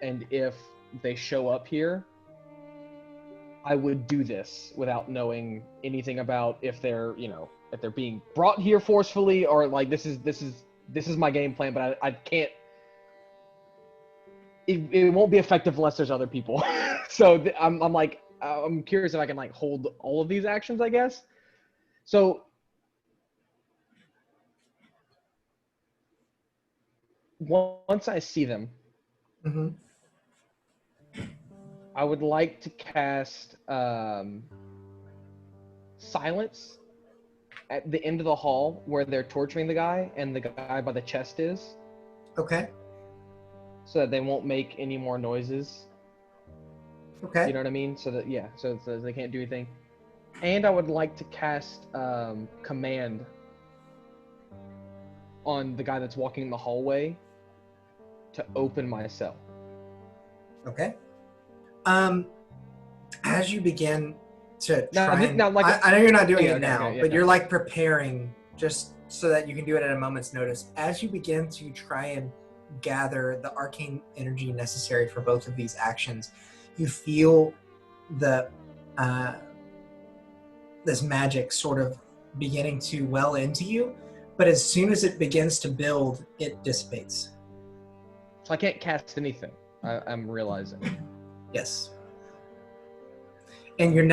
and if they show up here, I would do this without knowing anything about if they're, you know, if they're being brought here forcefully, or like this is my game plan, but I can't. It won't be effective unless there's other people. So I'm curious if I can like hold all of these actions, I guess. So once I see them, I would like to cast silence at the end of the hall where they're torturing the guy and the guy by the chest is. Okay. So that they won't make any more noises. Okay. You know what I mean? So that, yeah, so they can't do anything. And I would like to cast command on the guy that's walking in the hallway to open my cell. Okay. As you begin to try I know you're not doing it now, but you're like preparing just so that you can do it at a moment's notice. As you begin to try and gather the arcane energy necessary for both of these actions, you feel the this magic sort of beginning to well into you, but as soon as it begins to build, it dissipates. So I can't cast anything. I'm realizing. Yes. And you're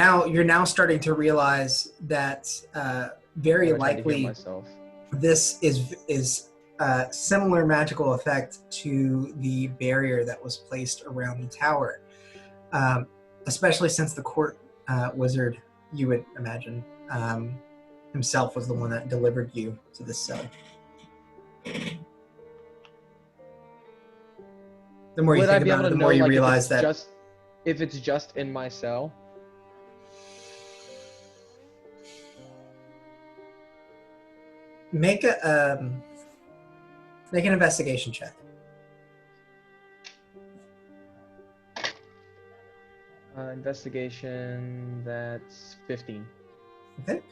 now starting to realize that very likely this is a similar magical effect to the barrier that was placed around the tower, especially since the court wizard, you would imagine, himself was the one that delivered you to this cell. The more you think about it, the more you realize that if it's just in my cell. Make Make an investigation check. Investigation, that's 15. Okay.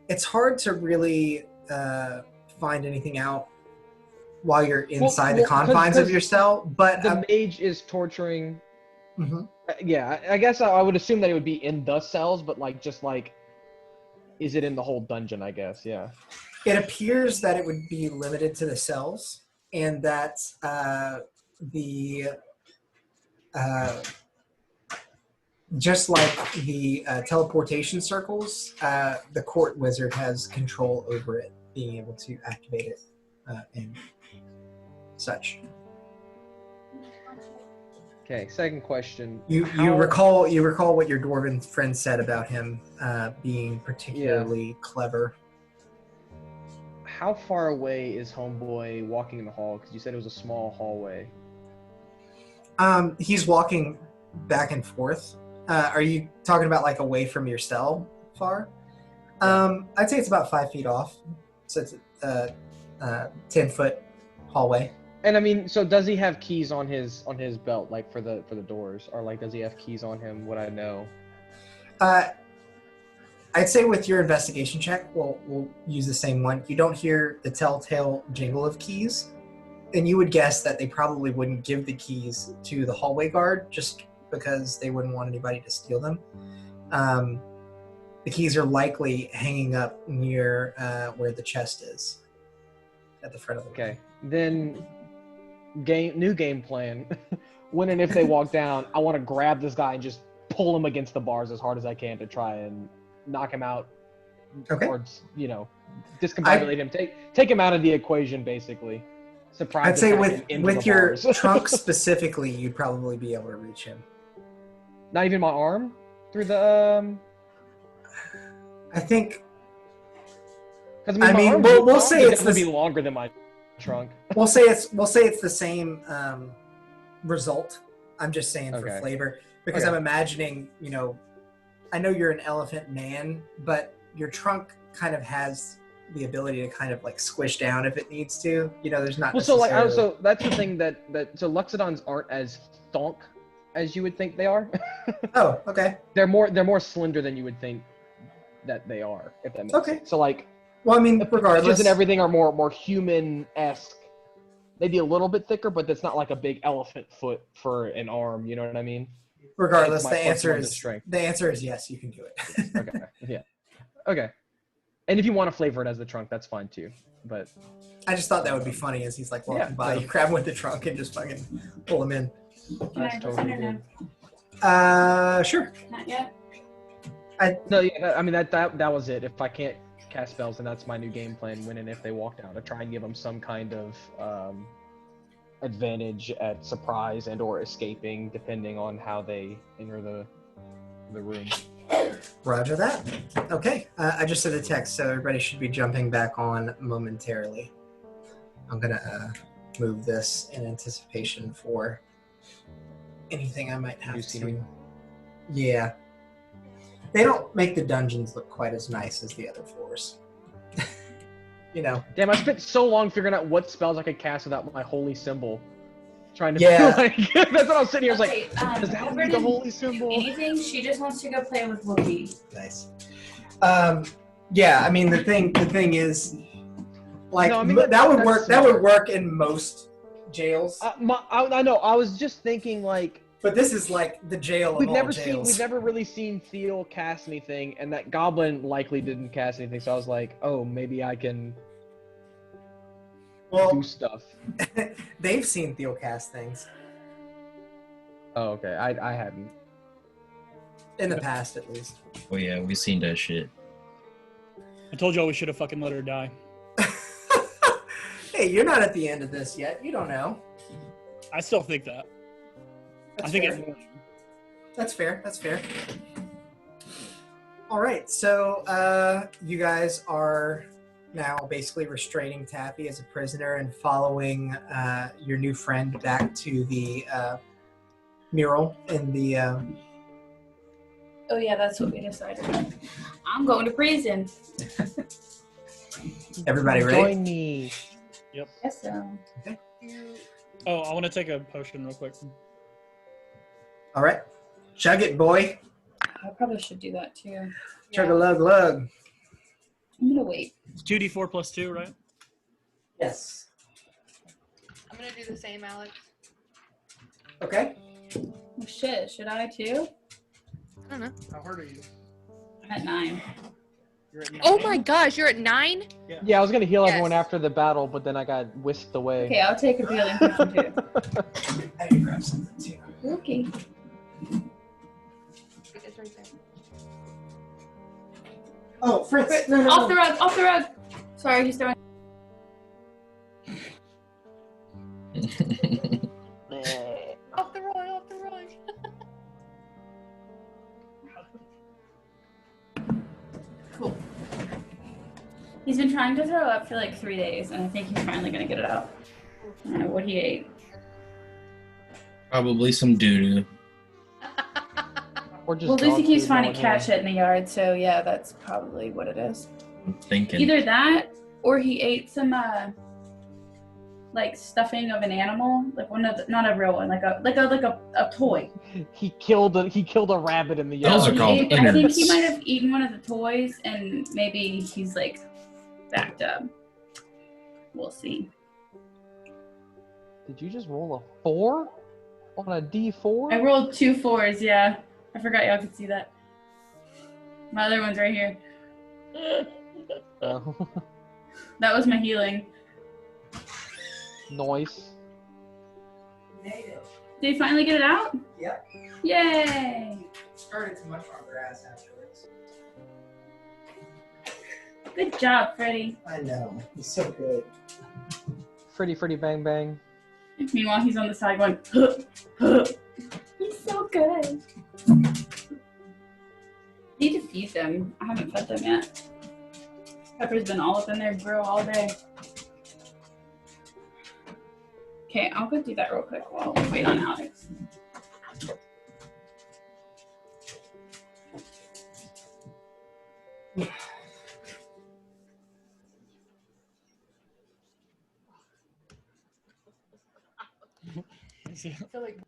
It's hard to really find anything out while you're inside the confines of your cell, but the mage is torturing. Mhm. Yeah, I guess I would assume that it would be in the cells, but like just like, is it in the whole dungeon? I guess, yeah. It appears that it would be limited to the cells, and that just like the teleportation circles, the court wizard has control over it, being able to activate it and such. Okay, second question. You recall what your dwarven friend said about him being particularly clever. How far away is Homeboy walking in the hall? Because you said it was a small hallway. He's walking back and forth. Are you talking about like away from your cell far? I'd say it's about 5 feet off. So it's a 10-foot hallway. And I mean, so does he have keys on his belt, like for the doors, or like does he have keys on him? Would I know? I'd say with your investigation check, we'll use the same one. You don't hear the telltale jingle of keys, and you would guess that they probably wouldn't give the keys to the hallway guard just because they wouldn't want anybody to steal them. The keys are likely hanging up near where the chest is, at the front of the room. Okay, then new game plan. When and if they walk down, I want to grab this guy and just pull him against the bars as hard as I can to try and knock him out. Okay. Or, discombobulate him. Take him out of the equation, basically. Surprise. I'd say with your bars. trunk specifically, you'd probably be able to reach him. Not even my arm through the. I think. Because I mean, we'll say it's going to be longer than my trunk. We'll say it's the same result. I'm just saying for flavor because I'm imagining, I know you're an elephant man, but your trunk kind of has the ability to kind of like squish down if it needs to. There's not. Well, so that's the thing that so Luxodons aren't as thonk as you would think they are. Oh, okay. They're more slender than you would think that they are, if that makes sense. So like. Well, I mean, regardless, and everything are more human-esque. Maybe a little bit thicker, but that's not like a big elephant foot for an arm. You know what I mean? Regardless, the answer is yes. You can do it. Okay. Yeah. Okay. And if you want to flavor it as the trunk, that's fine too. But I just thought that would be funny as he's like walking by. You grab him with the trunk and just fucking pull him in. Can I listen or no? Sure. Not yet. I mean that was it. If I can't cast spells, and that's my new game plan. When and if they walk down, to try and give them some kind of advantage at surprise and or escaping, depending on how they enter the room. Roger that. Okay, I just said the text, so everybody should be jumping back on momentarily. I'm gonna move this in anticipation for anything I might have to. Yeah. They don't make the dungeons look quite as nice as the other floors. Damn, I spent so long figuring out what spells I could cast without my holy symbol. Trying to that's what I was sitting here. I was like, does that need the holy symbol? Anything? She just wants to go play with Whoopi. Nice. Yeah, I mean the thing is, like that would work. That would work in most jails. I know. I was just thinking like. But this is like the jail of all jails. We've never really seen Theo cast anything, and that goblin likely didn't cast anything. So I was like, oh, maybe I can do stuff. They've seen Theo cast things. Oh, okay. I hadn't. In the past, at least. Oh yeah, we've seen that shit. I told y'all we should have fucking let her die. Hey, you're not at the end of this yet. You don't know. I still think that. That's I think fair. That's fair. That's fair. All right, so you guys are now basically restraining Taffy as a prisoner and following your new friend back to the mural in the. Oh yeah, that's what we decided. I'm going to prison. Everybody ready? Join me. Yes, so. Oh, I want to take a potion real quick. All right. Chug it, boy. I probably should do that too. Chug a lug lug. I'm gonna wait. It's 2d4 plus 2, right? Yes. I'm gonna do the same, Alex. Okay. Oh, shit, should I too? I don't know. How hard are you? I'm at 9. You're at 9? Oh my gosh, you're at 9? Yeah, I was gonna heal everyone Yes. after the battle, but then I got whisked away. Okay, I'll take a healing potion too. I need to grab something too. Okay. It's right there. Oh, Fritz. No, Off the rug, off the rug. Sorry, he's throwing. Off the rug, off the rug. Cool. He's been trying to throw up for like 3 days, and I think he's finally gonna get it out. I don't know what he ate. Probably some doo-doo. Or just Well, Lucy dog keeps food, finding no one cat knows. shit in the yard, so yeah, that's probably what it is. I'm thinking. Either that, or he ate some like stuffing of an animal, like one of the, not a real one, like a toy. He killed a rabbit in the Those yard. are called I think he innards. might have eaten one of the toys, and maybe he's like backed up. We'll see. Did you just roll a 4 on a D4? I rolled 2 4s, yeah. I forgot y'all could see that. My other one's right here. Oh. That was my healing. Noise. Made it. Did he finally get it out? Yep. Yay! Started to munch on grass afterwards. Good job, Freddy. I know. He's so good. Freddy bang bang. Meanwhile, he's on the side going, huh, huh. He's so good. Need to feed them. I haven't fed them yet. Pepper's been all up in their grill all day. Okay, I'll go do that real quick while we wait on Alex. I feel like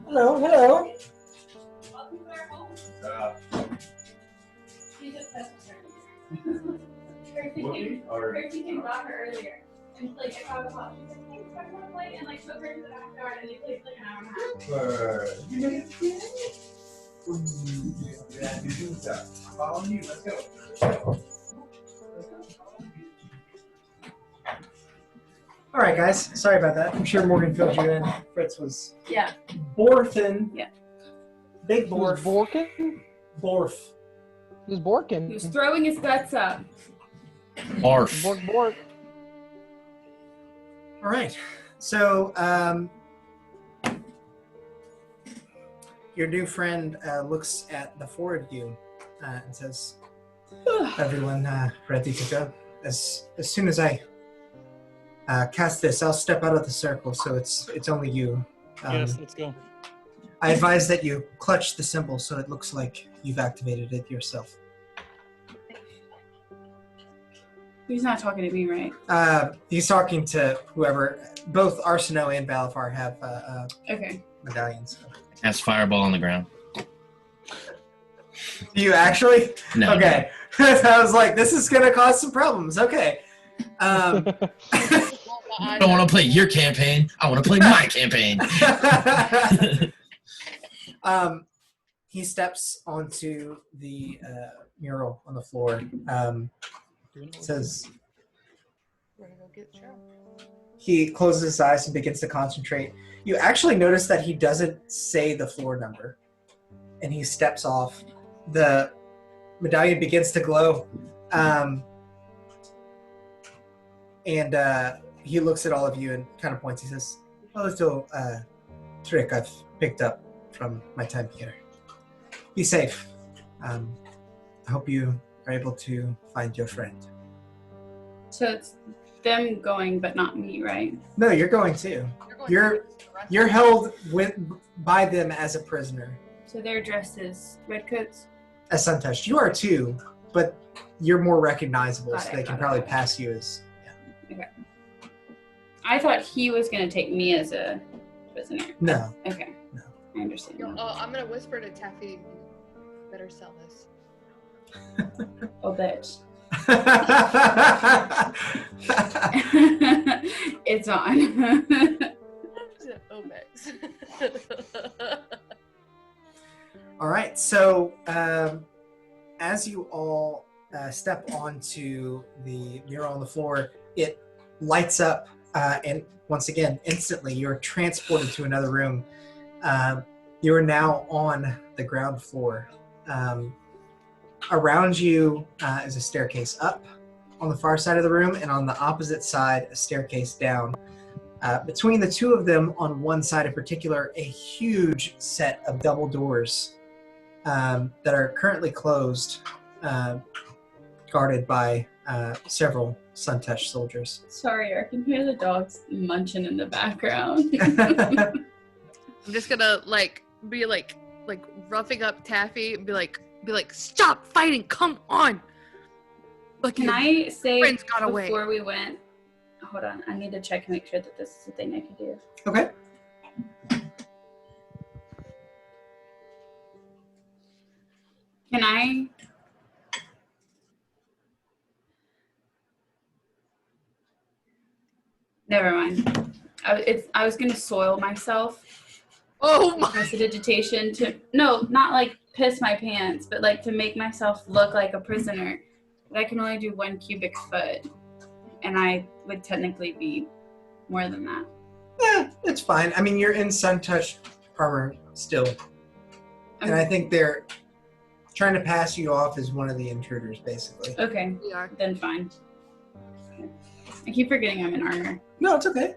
Hello, hello. Welcome to our home. She just tested her. Percy came got her earlier. And like at 5 o'clock, she's like, hey, I want to play, and like took her to the backyard, and they played like an hour and a half. Follow you. Let's go. All right, guys. Sorry about that. I'm sure Morgan filled you in. Fritz was Yeah. Borthin. Yeah. Big He was Borf. Borkin? Borf. He was Borkin. He was throwing his guts up. Barf. Bork. All right. So, your new friend looks at the four of you and says, "Everyone ready to go? As soon as I cast this, I'll step out of the circle, so it's only you. Yes, let's go. I advise that you clutch the symbol so it looks like you've activated it yourself." He's not talking to me, right? He's talking to whoever. Both Arsino and Balafar have Okay. medallions. Has fireball on the ground. Do you actually? No. Okay. I was like, this is gonna cause some problems. Okay. I don't want to play your campaign. I want to play my campaign. He steps onto the mural on the floor. Says We're gonna go get Cheryl. he closes his eyes and begins to concentrate. You actually notice that he doesn't say the floor number, and he steps off. The medallion begins to glow, and he looks at all of you and kind of points. He says, "A little trick I've picked up from my time here. Be safe. I hope you are able to find your friend." So it's them going, but not me, right? No, you're going too. You're held by them as a prisoner. So they're dressed as redcoats? As Suntouched. You are too, but you're more recognizable, Got so it, they can got it, probably got it. pass you as... Okay. I thought he was going to take me as a prisoner. No. Okay. No. I understand. Oh, I'm gonna whisper to Taffy. You better sell this. Oh, bitch. It's on. Oh, Bex. All right, so as you all step onto the mural on the floor, it lights up, and once again, instantly, you're transported to another room. You are now on the ground floor. Around you is a staircase up on the far side of the room, and on the opposite side, a staircase down. Between the two of them, on one side in particular, a huge set of double doors that are currently closed, guarded by several Suntouched soldiers. Sorry, I can hear the dogs munching in the background. I'm just gonna be roughing up Taffy and be like, stop fighting, come on. Look, Can your I say friends got away. before we went, hold on, I need to check and make sure that this is a thing I can do. Okay. Can I? Never mind. I was going to soil myself. Oh my! Prestidigitation to not like piss my pants, but like to make myself look like a prisoner. But I can only do 1 cubic foot, and I would technically be more than that. Yeah, it's fine. I mean, you're in Suntouched armor still, and I think they're trying to pass you off as one of the intruders, basically. Okay, We are. then fine. I keep forgetting I'm in armor. No, it's okay.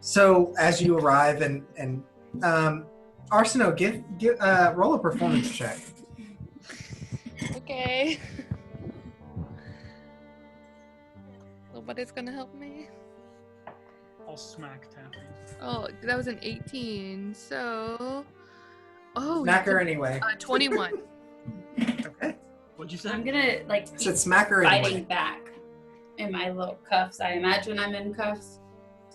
So as you arrive and Arsino, give roll a performance check. Okay. Nobody's gonna help me. I'll smack Taffy. Oh, that was an 18. So, Smack her anyway. 21. Okay. What'd you say? I'm gonna like I said smack her fighting anyway. back in my little cuffs. I imagine I'm in cuffs.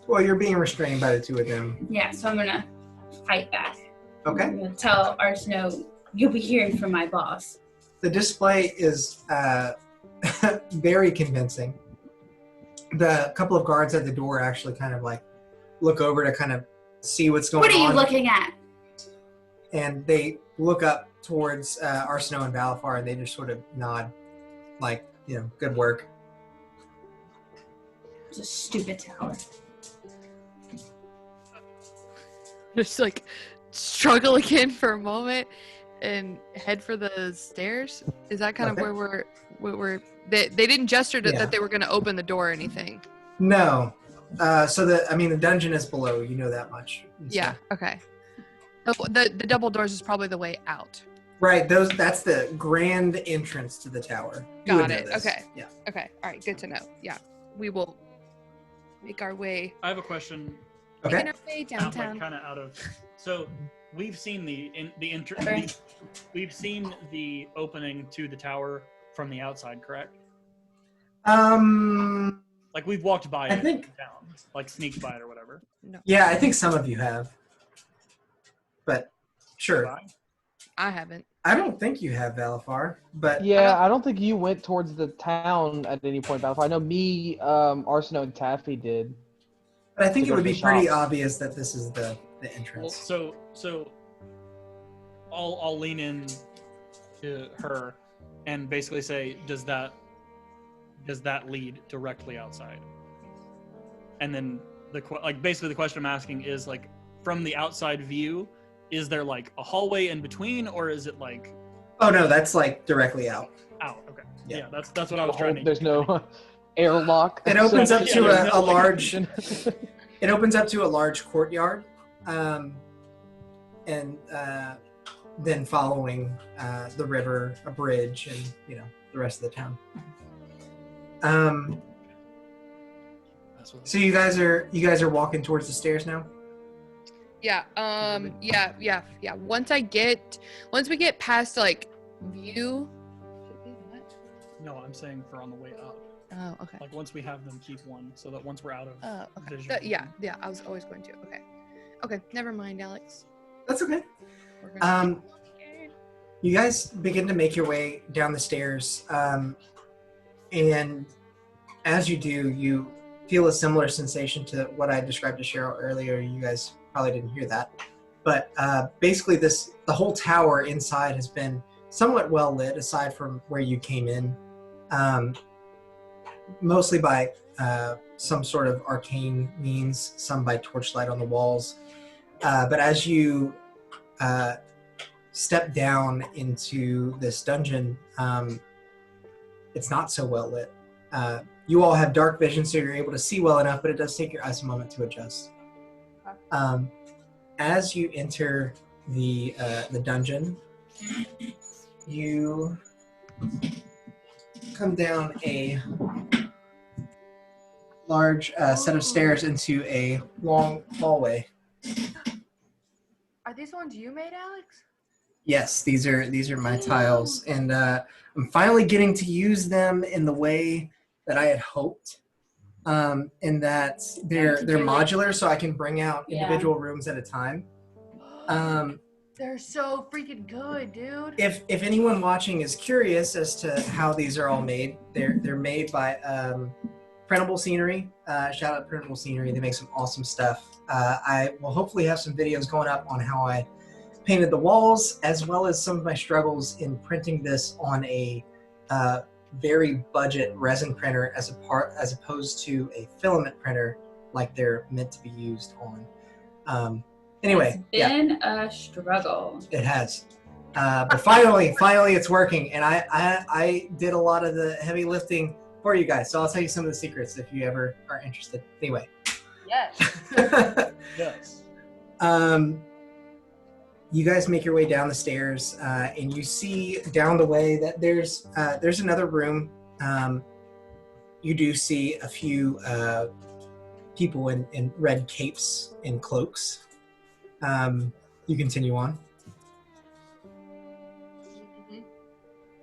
Well, you're being restrained by the two of them. Yeah, so I'm gonna fight back. Okay. I'm gonna tell Arsino, you'll be hearing from my boss. The display is very convincing. The couple of guards at the door actually kind of like look over to kind of see what's going on. What are you looking at? And they look up towards Arsino and Balafar, and they just sort of nod, like, good work. It's a stupid tower. Just like struggle again for a moment and head for the stairs. Is that kind of Okay. where we're they didn't gesture Yeah. that they were going to open the door or anything. No. So the dungeon is below. You know that much. And so- Yeah. Okay. The double doors is probably the way out. Right. That's the grand entrance to the tower. You would Got know it. this. Okay. Yeah. Okay. All right. Good to know. Yeah. We will make our way. I have a question. Okay. Making our way downtown. Kind of out of. So we've seen Okay. we've seen the opening to the tower from the outside, correct? Like we've walked by I it think- in town, like sneaked by it or whatever. Yeah, I think some of you have. But sure. Right? I haven't. I don't think you have Valafar, but Yeah, I don't think you went towards the town at any point, Balfour. I know me, Arsino, and Taffy did. I think To it go would to be the pretty shops. obvious that this is the Well, entrance. so I'll lean in to her and basically say, does that does that lead directly outside? And then basically the question I'm asking is like, from the outside view, is there like a hallway in between, or is it like? Oh no, that's like directly out. Out. Okay. Yeah. Yeah, that's what I was trying to. There's no airlock. It opens up to there's a no large. It opens up to a large courtyard, and then following the river, a bridge, and the rest of the town. So you guys are walking towards the stairs now? Yeah. Yeah. Once we get past like view. No, I'm saying for on the way up. Oh, okay. Like once we have them keep one, so that once we're out of okay. vision. Yeah. I was always going to. Okay. Never mind, Alex. That's okay. We're gonna You guys begin to make your way down the stairs, and as you do, you feel a similar sensation to what I described to Cheryl earlier. You guys probably didn't hear that, but basically the whole tower inside has been somewhat well lit, aside from where you came in, mostly by some sort of arcane means, some by torchlight on the walls. But as you step down into this dungeon, it's not so well lit. You all have dark vision, so you're able to see well enough, but it does take your eyes a moment to adjust. As you enter the dungeon, you come down a large set of stairs into a long hallway. Are these ones you made, Alex? Yes, these are my tiles, and I'm finally getting to use them in the way that I had hoped. In that they're modular, so I can bring out individual rooms at a time. They're so freaking good, dude. If anyone watching is curious as to how these are all made, they're made by Printable Scenery. Shout out Printable Scenery. They make some awesome stuff. I will hopefully have some videos going up on how I painted the walls, as well as some of my struggles in printing this on a very budget resin printer as opposed to a filament printer like they're meant to be used on. Anyway, it's been a struggle. It has, but finally it's working, and I did a lot of the heavy lifting for you guys. So I'll tell you some of the secrets if you ever are interested. Anyway. Yes. Yes. You guys make your way down the stairs, and you see down the way that there's another room. You do see a few people in red capes and cloaks. You continue on.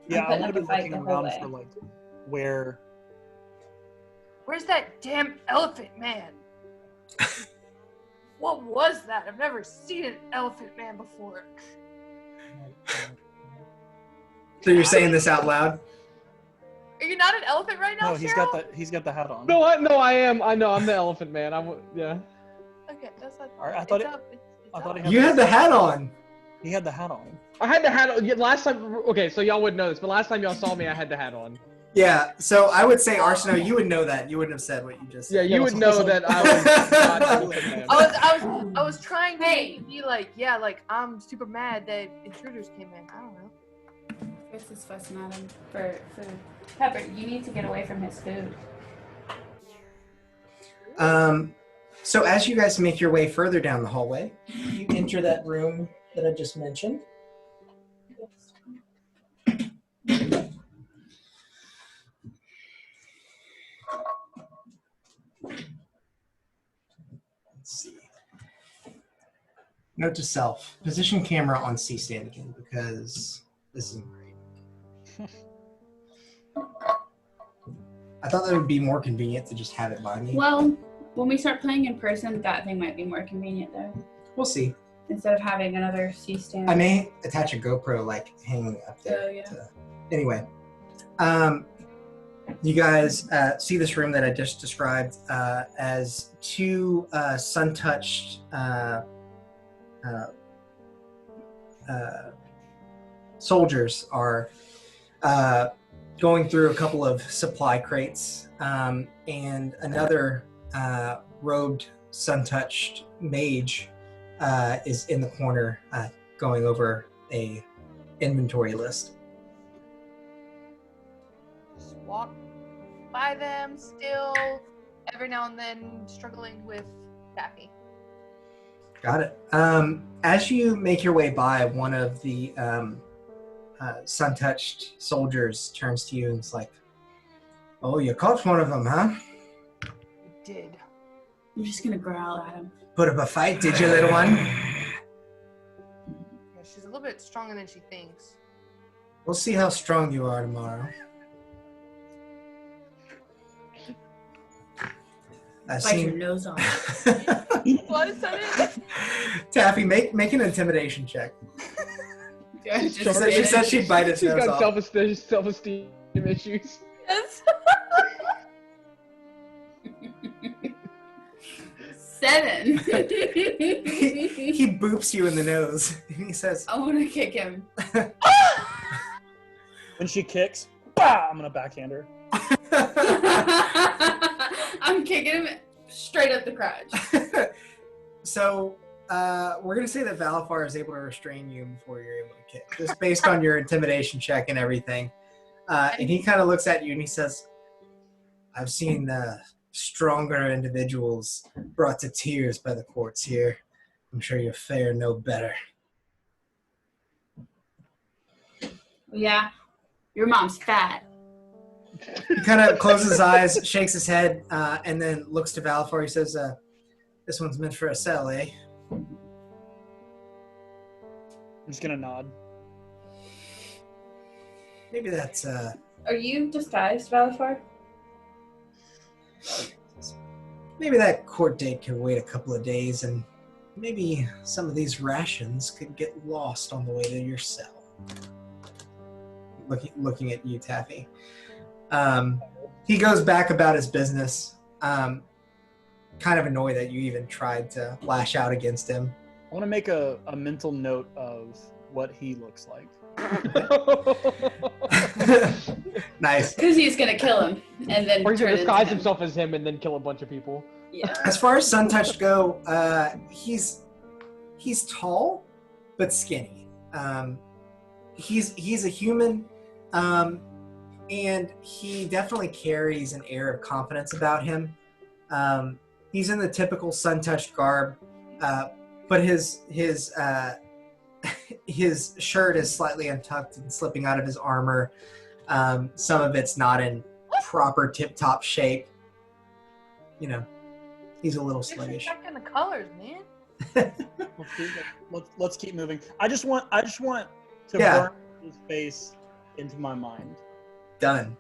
Yeah, I putting want up to be a fight looking the whole around way. for like where. Where's that damn elephant man? What was that? I've never seen an elephant man before. So you're saying this out loud? Are you not an elephant right now, No, he's Cheryl? got the hat on. No, I am. I know, I'm the elephant man. Yeah. Okay, that's not. All right, I thought it's it- up. It's I thought up. he You had the hat on. He had the hat on. I had the hat on. Yeah, last time. Okay, so y'all wouldn't know this, but last time y'all saw me, I had the hat on. Yeah. So I would say, Arsino, you would know that. You wouldn't have said what you just Yeah, said. you would know that I was not the elephant man. I was trying to Hey. be like, yeah, like I'm super mad that intruders came in. I don't know. Chris is fussing at him for food. Pepper, you need to get away from his food. So as you guys make your way further down the hallway, you enter that room that I just mentioned. Let's see. Note to self, position camera on C stand again because this isn't great. I thought that would be more convenient to just have it by me. Well, when we start playing in person, that thing might be more convenient though. We'll see. Instead of having another C-stand. I may attach a GoPro like hanging up there. Oh, yeah. Anyway, you guys see this room that I just described as two sun-touched soldiers are going through a couple of supply crates, and another robed, sun-touched mage is in the corner going over a inventory list. Just walk by them, still every now and then struggling with Daffy. Got it. As you make your way by, one of the sun-touched soldiers turns to you and is like, "Oh, you caught one of them, huh? You did. I'm just gonna growl at him. Put up a fight, did you, little one?" Yeah, she's a little bit stronger than she thinks. We'll see how strong you are tomorrow. Bite your nose off. What is that? Taffy, make an intimidation check. She said she'd bite his She's nose got off. self-esteem issues. Yes. 7. He boops you in the nose. And he says, I want to kick him. When she kicks, bah, I'm gonna backhand her. I'm kicking him straight up the crotch. So, we're going to say that Valafar is able to restrain you before you're able to kick, just based on your intimidation check and everything. And he kind of looks at you and he says, I've seen stronger individuals brought to tears by the courts here. I'm sure you fare no better. Yeah, your mom's fat. He kind of closes his eyes, shakes his head, and then looks to Valafar. He says, this one's meant for a cell, eh? I'm just gonna nod. Maybe that's, Are you disguised, Valafar? maybe that court date could wait a couple of days, and maybe some of these rations could get lost on the way to your cell. Looking at you, Taffy. He goes back about his business, kind of annoyed that you even tried to lash out against him. I want to make a mental note of what he looks like. Nice. Because he's gonna kill him and then Or he's gonna turn disguise into him. himself as him and then kill a bunch of people. Yeah. As far as Sun-Touched go, he's tall but skinny. He's a human, and he definitely carries an air of confidence about him. He's in the typical Sun-Touched garb, but his his shirt is slightly untucked and slipping out of his armor. Some of it's not in proper tip-top shape. You know, he's a little sluggish. Disrespecting the colors, man. Let's keep moving. I just want to Yeah. burn his face into my mind. Done.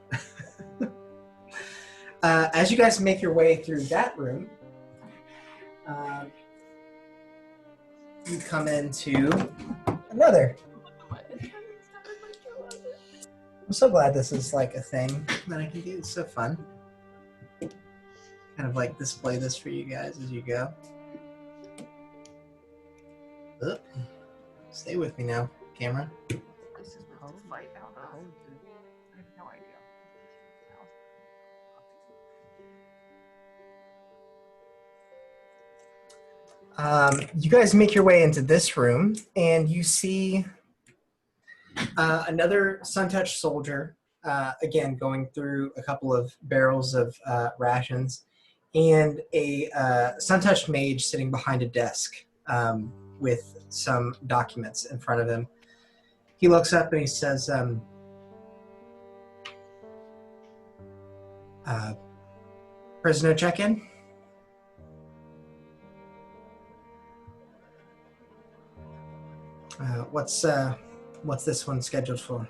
As you guys make your way through that room, you come into another. I'm so glad this is like a thing that I can do. It's so fun. Kind of like display this for you guys as you go. Oop. Stay with me now, camera. This is the fight out of. I have no idea. You guys make your way into this room, and you see another Sun-Touched soldier, again going through a couple of barrels of rations, and a Sun-Touched mage sitting behind a desk with some documents in front of him. He looks up and he says, prisoner check-in? What's this one scheduled for?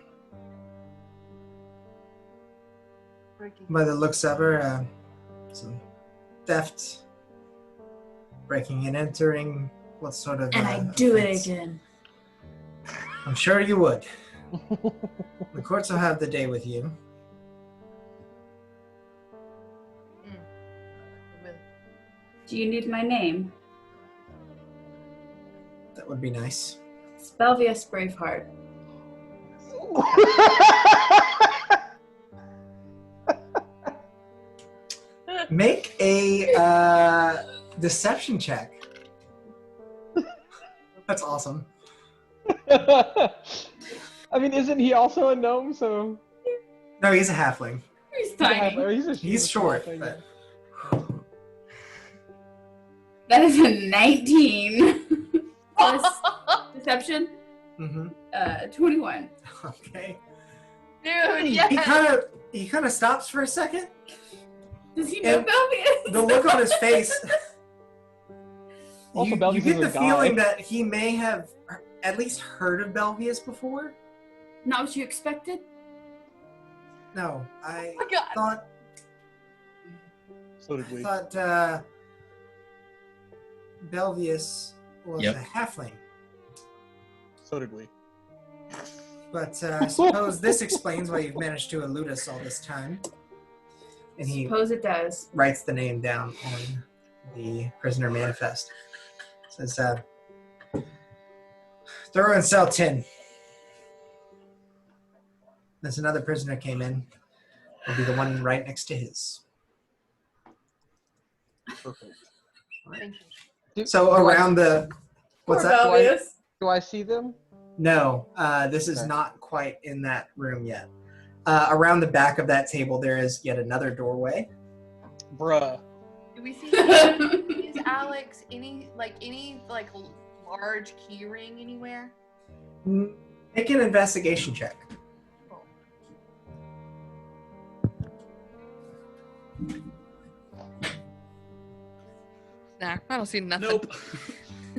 By the looks of her, some theft, breaking and entering. What sort of? And I do offense? it again. I'm sure you would. The courts will have the day with you. Do you need my name? That would be nice. Spelvius Braveheart. Make a deception check. That's awesome. I mean, isn't he also a gnome? So No, he's a halfling. He's tiny. He's short. Thing, But... That is a 19. Plus deception. Mm-hmm. 21. Okay. Dude, He yes. kind of stops for a second. Does he know And Belvius? The look on his face. Also, you Belvius get is the a guy. feeling that he may have at least heard of Belvius before. Not what you expected? No, I Oh my God. thought So did we. Belvius was Yep. a halfling. So did we. But I suppose this explains why you've managed to elude us all this time. And he Suppose it does. writes the name down on the prisoner manifest. Says, throw in cell 10. There's another prisoner came in. Will be the one right next to his. Perfect. Thank So around the... What's Poor that? Belvius. Do I see them? No, this is Okay. not quite in that room yet. Around the back of that table, there is yet another doorway. Bruh. Do we see is Alex any large key ring anywhere? Make an investigation check. Nah, I don't see nothing. Nope.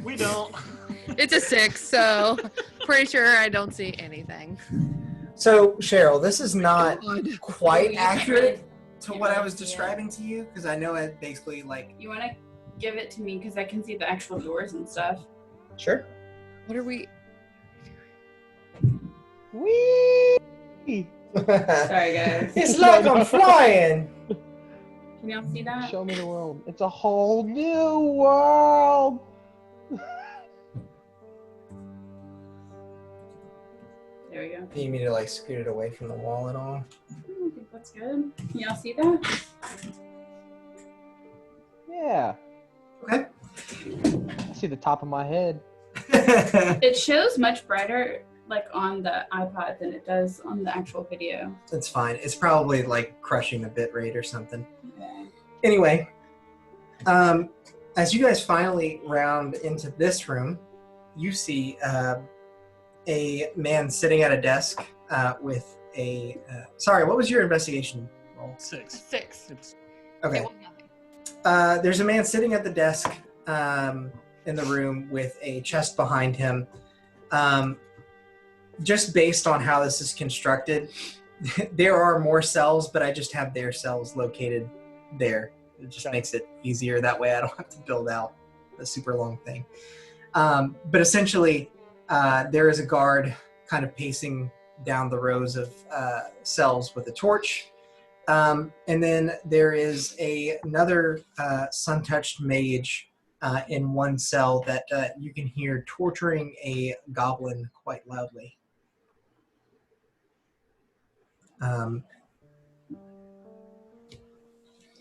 We don't. It's a 6, so pretty sure I don't see anything. So, Cheryl, this is not God. quite accurate to what I was describing to you, because I know it basically, like... You want to give it to me because I can see the actual doors and stuff. Sure. What are we? Whee! Sorry, guys. It's like I'm flying! Can y'all see that? Show me the world. It's a whole new world. There we go. You mean to, like, scoot it away from the wall at all? I think that's good. Can y'all see that? Yeah. Okay. I see the top of my head. It shows much brighter like on the iPod than it does on the actual video. It's fine. It's probably, like, crushing the bit rate or something. Okay. Anyway, as you guys finally round into this room, you see a man sitting at a desk with a... sorry, what was your investigation roll? 6. 6. It's Okay. It was nothing. There's a man sitting at the desk in the room with a chest behind him. Just based on how this is constructed, there are more cells, but I just have their cells located there. It just makes it easier. That way I don't have to build out a super long thing. But essentially, there is a guard kind of pacing down the rows of cells with a torch. And then there is another sun-touched mage in one cell that you can hear torturing a goblin quite loudly.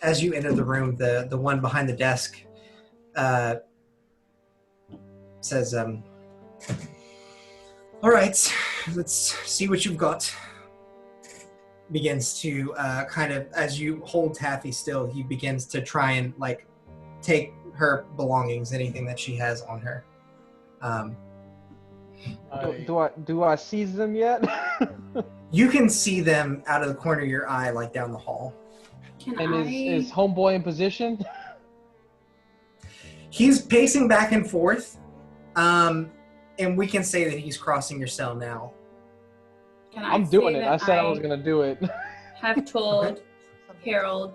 As you enter the room, the one behind the desk says, all right, let's see what you've got. Begins to kind of, as you hold Taffy still, he begins to try and like take her belongings, anything that she has on her. Do I seize them yet? You can see them out of the corner of your eye, like down the hall. Can And I? is homeboy in position? He's pacing back and forth, and we can say that he's crossing your cell now. Can I I'm doing say it. that I said I was gonna do it. have told Harold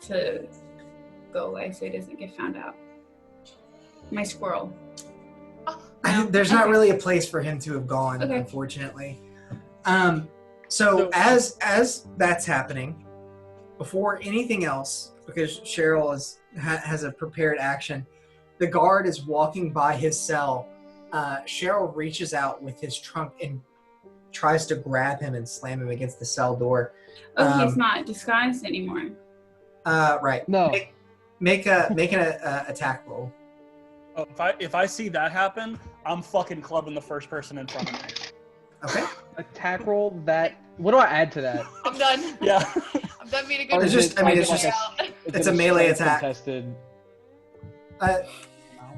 to go away so he doesn't get found out. My squirrel. There's not really a place for him to have gone, Okay. unfortunately. So as that's happening, before anything else, because Cheryl has a prepared action, the guard is walking by his cell. Cheryl reaches out with his trunk and tries to grab him and slam him against the cell door. Oh, he's not disguised anymore. Right. No. Make an attack roll. Oh, if I see that happen, I'm fucking clubbing the first person in front of me. Okay. Attack roll that. What do I add to that? I'm done. Yeah. I'm done being a Or good It's is just- it I mean, like it's just- is it's it a melee strength attack. Contested? Uh,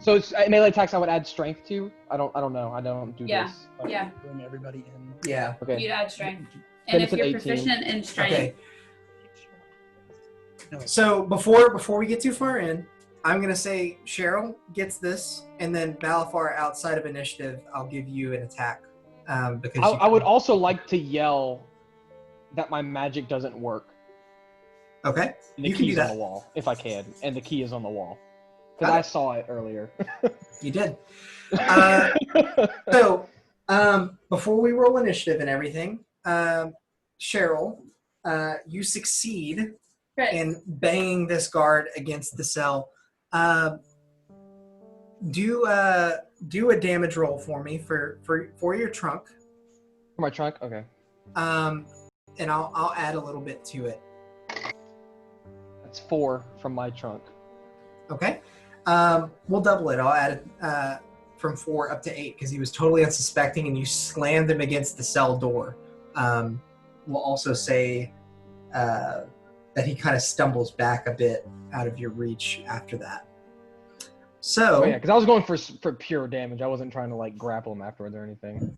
So it's melee attacks I would add strength to? I don't know. I don't do Yeah. this. Yeah. Bring everybody in. yeah. Okay. You'd add strength. Then And it's if an you're 18. proficient in strength, Okay. So before we get too far in, I'm gonna say Cheryl gets this, and then Balafar outside of initiative, I'll give you an attack. Because I would also like to yell that my magic doesn't work. Okay. And the You can do key's on that. the wall, if I can. And the key is on the wall. Because I saw it earlier. You did. So before we roll initiative and everything, Cheryl, you succeed Right. in banging this guard against the cell. Do a damage roll for me for your trunk, For my trunk? Okay. and I'll add a little bit to it. That's 4 from my trunk. Okay. We'll double it. I'll add it from 4 up to 8 because he was totally unsuspecting, and you slammed him against the cell door. We'll also say that he kind of stumbles back a bit out of your reach after that. So Oh yeah, because I was going for pure damage. I wasn't trying to like grapple him afterwards or anything.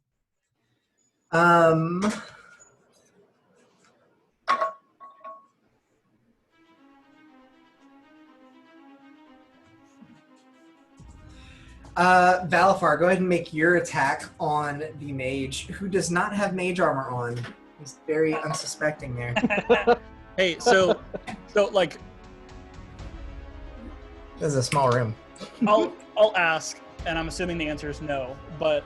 Balafar, go ahead and make your attack on the mage, who does not have mage armor on. He's very unsuspecting there. Hey, so like This is a small room. I'll ask, and I'm assuming the answer is no, but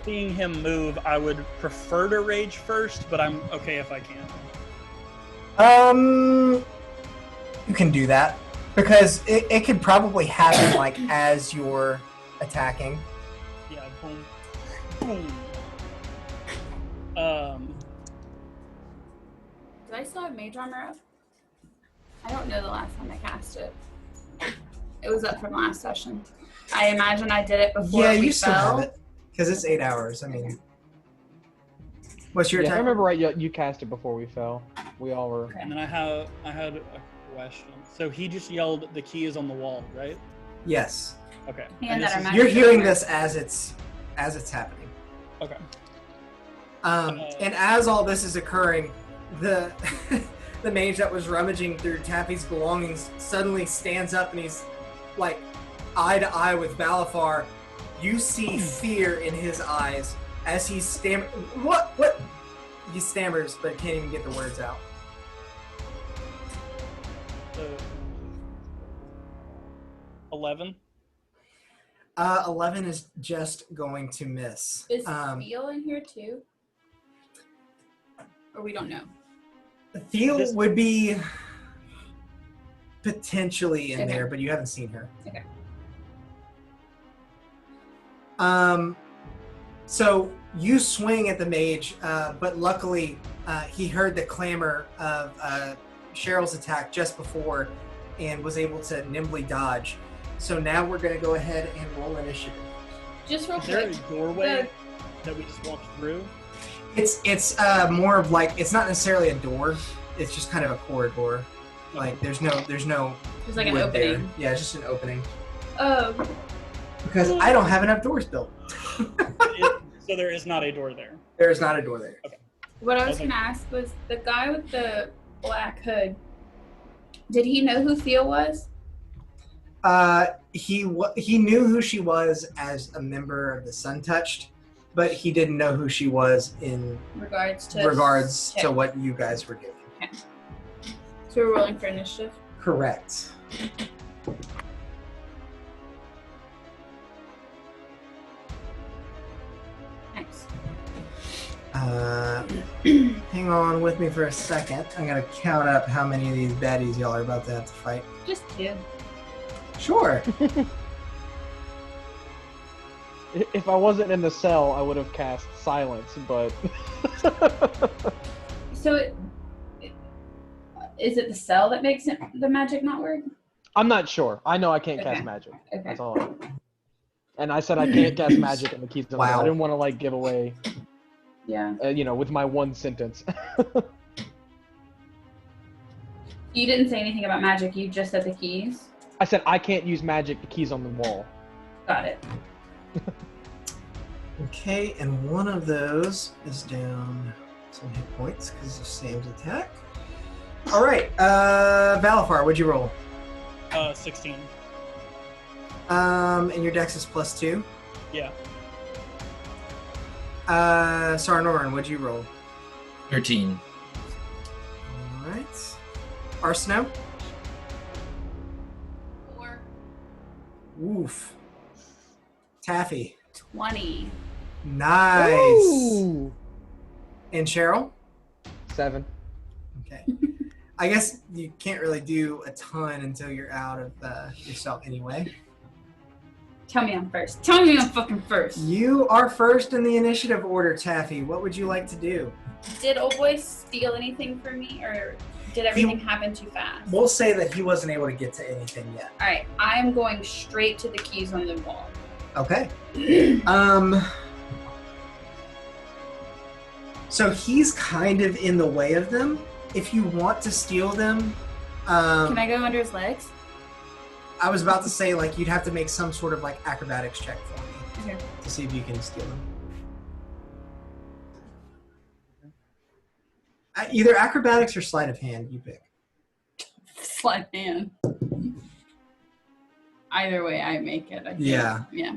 seeing him move, I would prefer to rage first, but I'm okay if I can. You can do that because it could probably happen like as you're attacking. Yeah, boom. Boom. do I still have mage armor up? I don't know the last time I cast it. It was up from last session. I imagine I did it before Yeah, we you still fell. have it because it's 8 hours. I mean, what's your Yeah, if I attack? remember right, you cast it before we fell. We all were. Okay. And then I had a question. So he just yelled, "The key is on the wall," right? Yes, Okay. And this that is- our you're magic hearing armor. this as it's happening. Okay. And as all this is occurring, the the mage that was rummaging through Taffy's belongings suddenly stands up and he's like eye to eye with Balafar. You see fear in his eyes as he What? He stammers but can't even get the words out. 11. 11 is just going to miss. Is Theo in here too? Or we don't know. Theo This- would be potentially in Okay. there, but you haven't seen her. Okay. So you swing at the mage, but luckily he heard the clamor of Cheryl's attack just before and was able to nimbly dodge. So now we're going to go ahead and roll initiative. Just real Is there quick. a doorway that we just walked through? It's more of like, it's not necessarily a door. It's just kind of a corridor. Like there's no There's like an wood there. opening. Yeah, it's just an opening. Oh, Because I don't have enough doors built. So there is not a door there. There is not a door there. what I was Okay. gonna ask was the guy with the black hood. Did he know who Theo was? He knew who she was as a member of the Sun Touched, but he didn't know who she was in Regards to to what you guys were doing. So we're rolling for initiative. Correct. Nice. Hang on with me for a second. I'm gonna count up how many of these baddies y'all are about to have to fight. Just two. Sure. If I wasn't in the cell, I would have cast silence, but So Is it the cell that makes the magic not work? I'm not sure. I know I can't cast Okay. magic. Okay. That's all I know. And I said I can't cast magic and the keys on the wall. Wow. I didn't want to like give away, Yeah. with my one sentence. You didn't say anything about magic. You just said the keys. I said I can't use magic. The keys on the wall. Got it. Okay, and one of those is down some hit points because of Sam's attack. All right, Valafar, what'd you roll? 16. And your dex is +2. Yeah. Noren, what'd you roll? 13. All right. Arsino? 4. Oof. Taffy? 20. Nice. Ooh. And Cheryl? 7. Okay. I guess you can't really do a ton until you're out of yourself anyway. Tell me I'm first. Tell me I'm fucking first. You are first in the initiative order, Taffy. What would you like to do? Did old boy steal anything from me, or did everything happen too fast? We'll say that he wasn't able to get to anything yet. All right, I'm going straight to the keys on the wall. Okay. So he's kind of in the way of them. If you want to steal them, Can I go under his legs? I was about to say like you'd have to make some sort of like acrobatics check for me Okay. to see if you can steal them. Either acrobatics or sleight of hand, you pick. Sleight of hand. Either way, I make it. I think. Yeah. Yeah.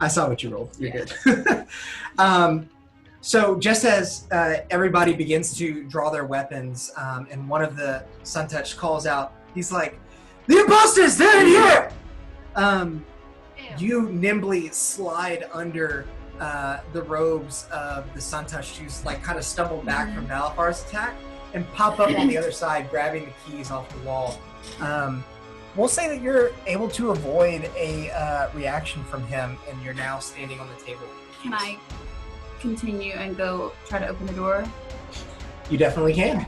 I saw what you rolled. You're Yeah. good. So just as everybody begins to draw their weapons, and one of the Suntouch calls out, he's like, "The imposters! They're in here!" You nimbly slide under the robes of the Suntouch who's like kind of stumbled back from Valafar's attack and pop up on the other side, grabbing the keys off the wall. We'll say that you're able to avoid a reaction from him, and you're now standing on the table. Can I continue and go try to open the door? You definitely can.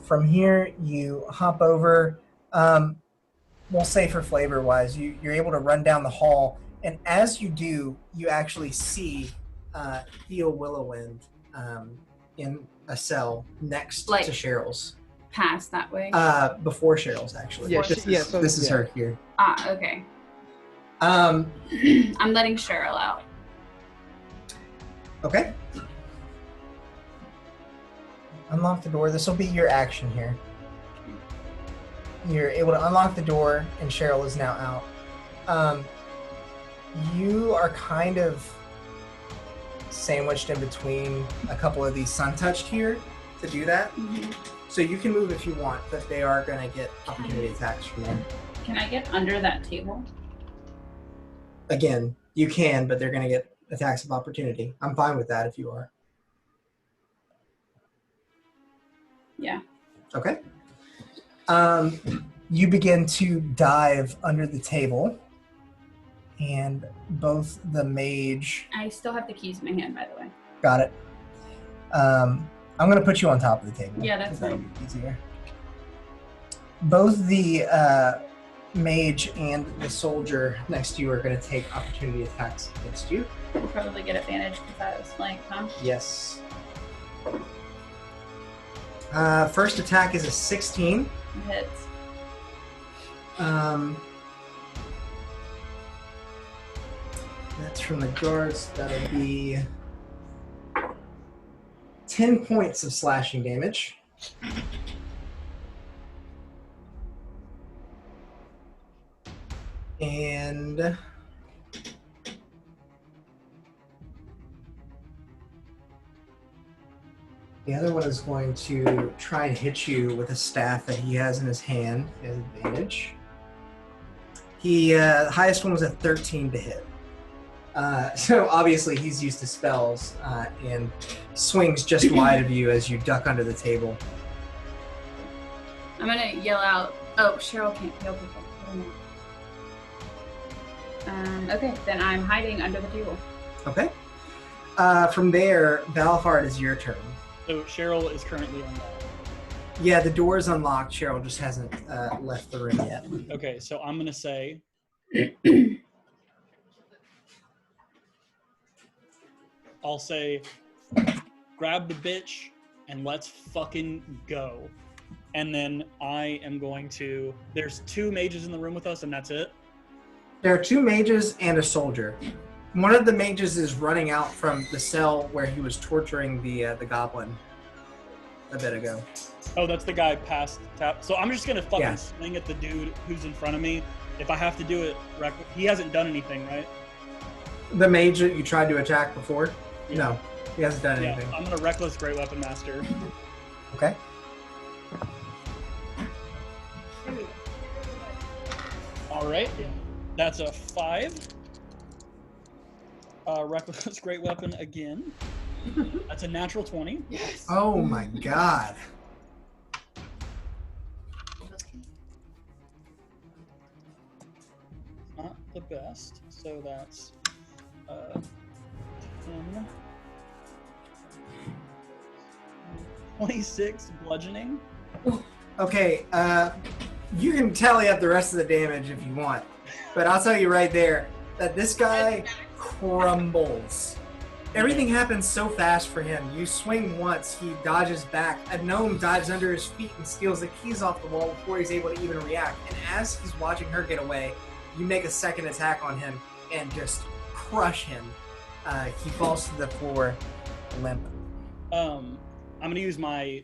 From here, you hop over. We'll say for flavor-wise, you're able to run down the hall, and as you do, you actually see Theo Willowwind in a cell next to Cheryl's. Pass that way. Before Cheryl's, actually. Yeah, This is her here. Okay. Um, I'm letting Cheryl out. Okay. Unlock the door. This will be your action here. You're able to unlock the door, and Cheryl is now out. You are kind of sandwiched in between a couple of these Suntouched here to do that. Mm-hmm. So you can move if you want, but they are going to get opportunity attacks from there. Can I get under that table? Again, you can, but they're going to get attacks of opportunity. I'm fine with that if you are. Yeah. Okay. You begin to dive under the table, and both the mage... I still have the keys in my hand, by the way. Got it. I'm going to put you on top of the table. Yeah, that's that'll fine. be easier. Both the mage and the soldier next to you are going to take opportunity attacks against you. We'll probably get advantage because I was flanked, huh? Yes. First attack is a 16. It hits. That's from the guards. That'll be 10 points of slashing damage. And the other one is going to try and hit you with a staff that he has in his hand. He has advantage. The highest one was a 13 to hit. So obviously he's used to spells and swings just wide of you as you duck under the table. I'm gonna yell out. Oh, Cheryl can't heal people. Okay, then I'm hiding under the table. Okay. From there, Valafar, it is your turn. So Cheryl is currently on Yeah, the door is unlocked. Cheryl just hasn't left the room yet. Okay, so I'm gonna say. I'll say, grab the bitch and let's fucking go. And then I am going to. There's 2 mages in the room with us, and that's it. There are 2 mages and a soldier. One of the mages is running out from the cell where he was torturing the goblin a bit ago. Oh, that's the guy past tap. So I'm just gonna fucking Yeah. swing at the dude who's in front of me. If I have to do it, he hasn't done anything, right? The mage that you tried to attack before? Yeah. No, he hasn't done Yeah, anything. I'm gonna reckless Great Weapon Master. Okay. All right, that's a 5. Reckless Great Weapon again. That's a natural 20. Yes. Oh my god. Not the best. So that's 10, 26 bludgeoning. Okay, you can tally up the rest of the damage if you want, but I'll tell you right there that this guy crumbles. Everything happens so fast for him. You swing once, he dodges back. A gnome dives under his feet and steals the keys off the wall before he's able to even react. And as he's watching her get away, you make a second attack on him and just crush him. He falls to the floor, limp. I'm gonna use my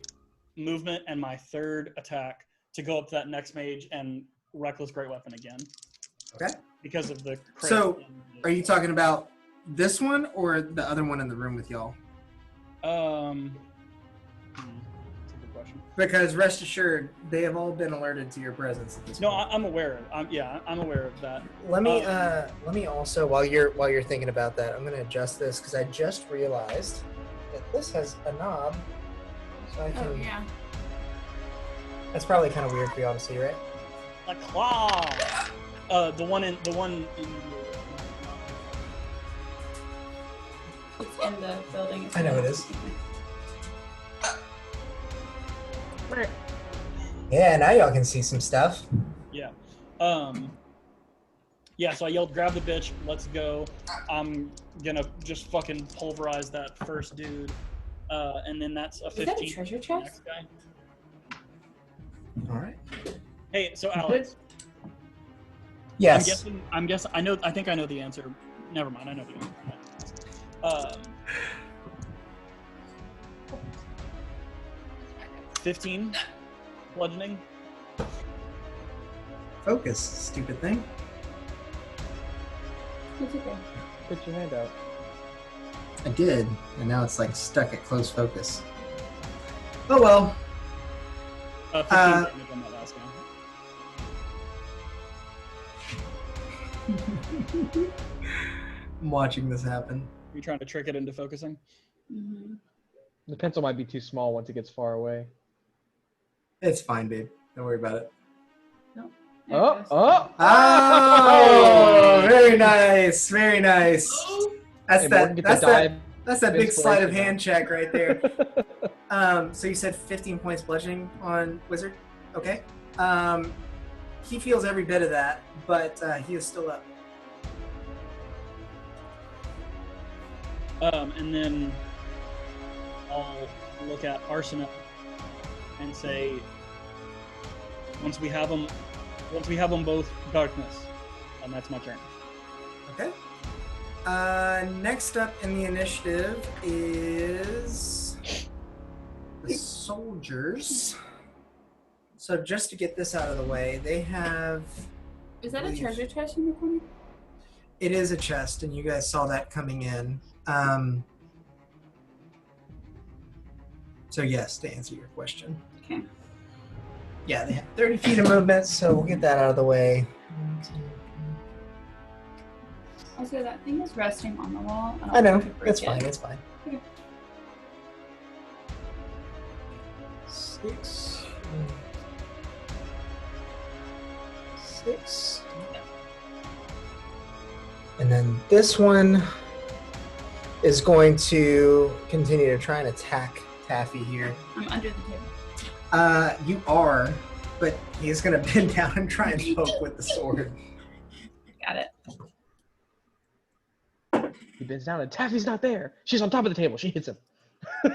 movement and my 3rd attack to go up to that next mage and reckless Great Weapon again. Okay. Because of the crit. So, are you talking about this one or the other one in the room with y'all? That's a good question. Because rest assured, they have all been alerted to your presence at this No, point. I'm aware. I'm aware of that. Let me also while you're thinking about that, I'm gonna adjust this because I just realized that this has a knob, so I can. Oh yeah. That's probably kind of weird for y'all to see, right? A claw. The one in. It's in the building. I know it is. Yeah, now y'all can see some stuff. Yeah. Yeah, so I yelled, grab the bitch, let's go. I'm gonna just fucking pulverize that first dude. And then that's a 15. Is that a treasure chest? Next guy. All right. Hey, so Alex, Yes. I'm guessing, I think I know the answer. Never mind, I know the answer. 15 bludgeoning. Focus, stupid thing. It's okay. Put your hand out. I did, and now it's like stuck at close focus. Oh well. 15 damage on that last guy. I'm watching this happen. Are you trying to trick it into focusing? Mm-hmm. The pencil might be too small once it gets far away. It's fine, babe. Don't worry about it. Oh! Oh, very nice, very nice. That's Hey, that. Morgan, get That's the that. dive That's that big sleight of inspiration hand check right there. So you said 15 points bludgeoning on Wizard. Okay. He feels every bit of that, but he is still up. And then I'll look at Arsena and say, once we have them both darkness, and that's my turn. Okay. Next up in the initiative is the soldiers. So just to get this out of the way, they have. Is that a treasure chest in the corner? It is a chest, and you guys saw that coming in. So yes, to answer your question. Okay. Yeah, they have 30 feet of movement, so we'll get that out of the way. Also, that thing is resting on the wall. I know, want to break it's it. fine, it's fine. Okay. 6. 6. And then this one is going to continue to try and attack Taffy here. I'm under the table. You are, but he's gonna bend down and try and poke with the sword. Got it. He bends down and Taffy's not there. She's on top of the table. She hits him.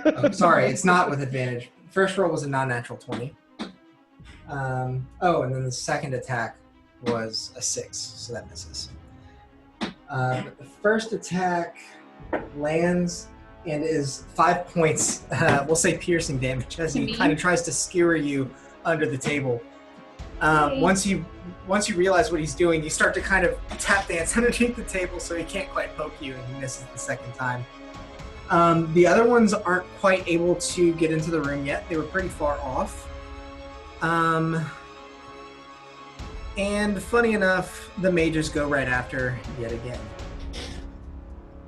Oh, sorry, it's not with advantage. First roll was a non-natural 20. And then the second attack was a 6, so that misses. But the first attack lands and is 5 points, we'll say piercing damage, as he kind of tries to skewer you under the table. Once you realize what he's doing, you start to kind of tap dance underneath the table so he can't quite poke you, and he misses the second time. The other ones aren't quite able to get into the room yet. They were pretty far off. And funny enough, the mages go right after yet again.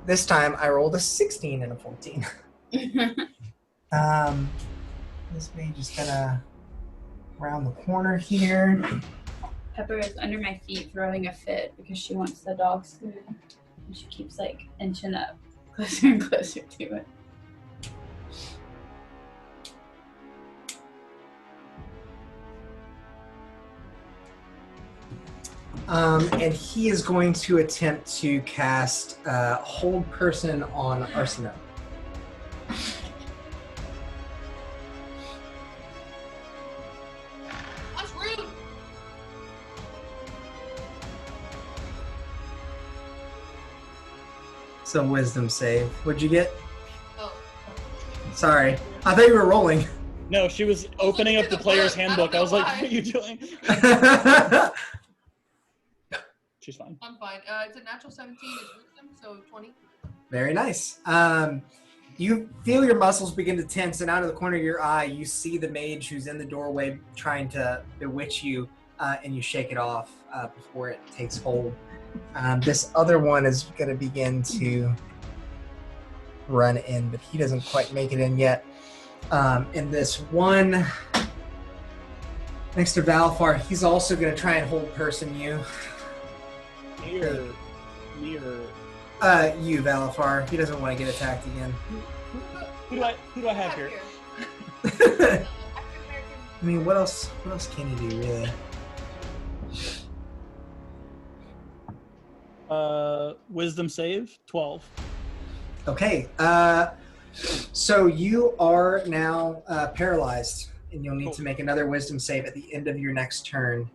This time I rolled a 16 and a 14. This mage is gonna round the corner here. Pepper is under my feet throwing a fit because she wants the dog's food. And she keeps like inching up closer and closer to it. And he is going to attempt to cast Hold Person on Arsena. That's rude. Some wisdom save. What'd you get? Oh. Sorry. I thought you were rolling. No, she was opening up the player's handbook. I was like, what are you doing? She's fine. I'm fine. It's a natural 17. It's wisdom, so 20. Very nice. You feel your muscles begin to tense, and out of the corner of your eye, you see the mage who's in the doorway trying to bewitch you, and you shake it off before it takes hold. This other one is going to begin to run in, but he doesn't quite make it in yet. And this one next to Valfar, he's also going to try and hold person you. Me or You, Valafar. He doesn't want to get attacked again. who do I have here? I mean, what else can he do, really? Wisdom save 12. Okay. So you are now paralyzed, and you'll need to make another wisdom save at the end of your next turn.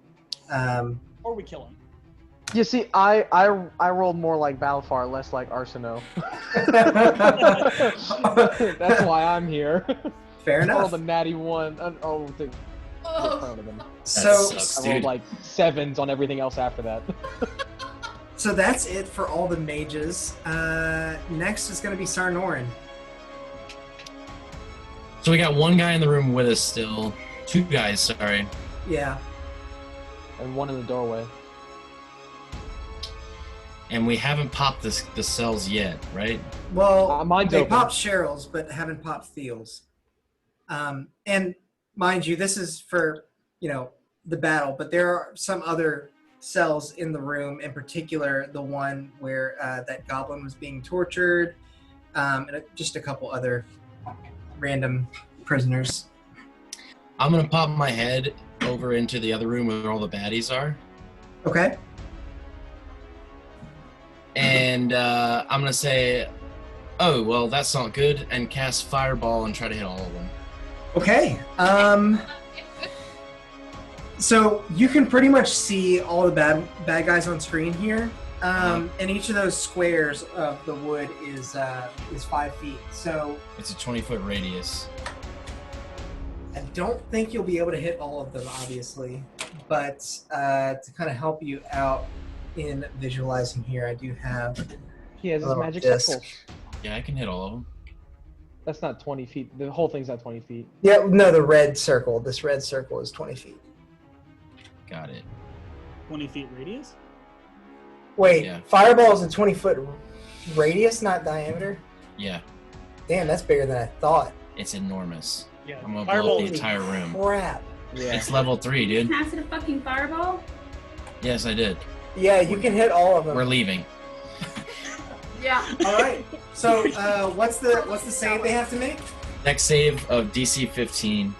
Or we kill him. You see, I rolled more like Balfar, less like Arseno. That's why I'm here. Fair I enough. rolled a natty 1. So I rolled like 7s on everything else after that. So that's it for all the mages. Next is going to be Noren. So we got one guy in the room with us still. 2 guys, sorry. Yeah. And one in the doorway. And we haven't popped the cells yet, right? Well, mine's they open. popped Cheryl's, but haven't popped Theo's. And mind you, this is for, the battle, but there are some other cells in the room, in particular the one where that goblin was being tortured, and just a couple other random prisoners. I'm gonna pop my head over into the other room where all the baddies are. Okay. And I'm gonna say, oh, well, that's not good, and cast Fireball and try to hit all of them. Okay. So you can pretty much see all the bad guys on screen here. And each of those squares of the wood is 5 feet. So It's a 20-foot radius. I don't think you'll be able to hit all of them, obviously. But to kind of help you out in visualizing here, I do have He has his little magic disc. circle. Yeah, I can hit all of them. That's not 20 feet. The whole thing's not 20 feet. Yeah, no, the red circle. This red circle is 20 feet. Got it. 20 feet radius? Wait, Yeah. Fireball is a 20-foot radius, not diameter? Yeah, Damn, that's bigger than I thought. it's enormous. Yeah. I'm gonna blow Fireball up the is entire room. Crap. Yeah. It's level 3, dude. Pass it a fucking fireball? Yes, I did. Yeah, you can hit all of them. We're leaving. Yeah. All right. So, what's the save they have to make? Dex save of DC 15.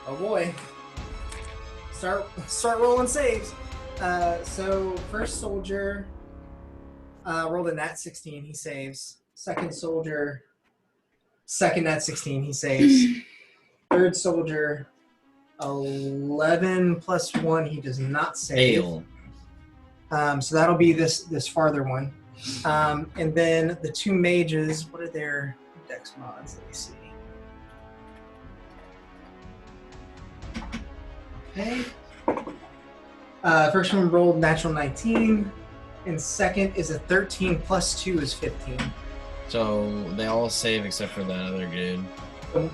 Oh boy. Start rolling saves. So first soldier rolled a nat 16, he saves. Second soldier, second nat 16, he saves. Third soldier, 11 plus 1, he does not save. Fail. So that'll be this farther one. And then the two mages, what are their dex mods? Let me see. Okay. First one rolled natural 19, and second is a 13 plus 2 is 15. So they all save except for that other dude.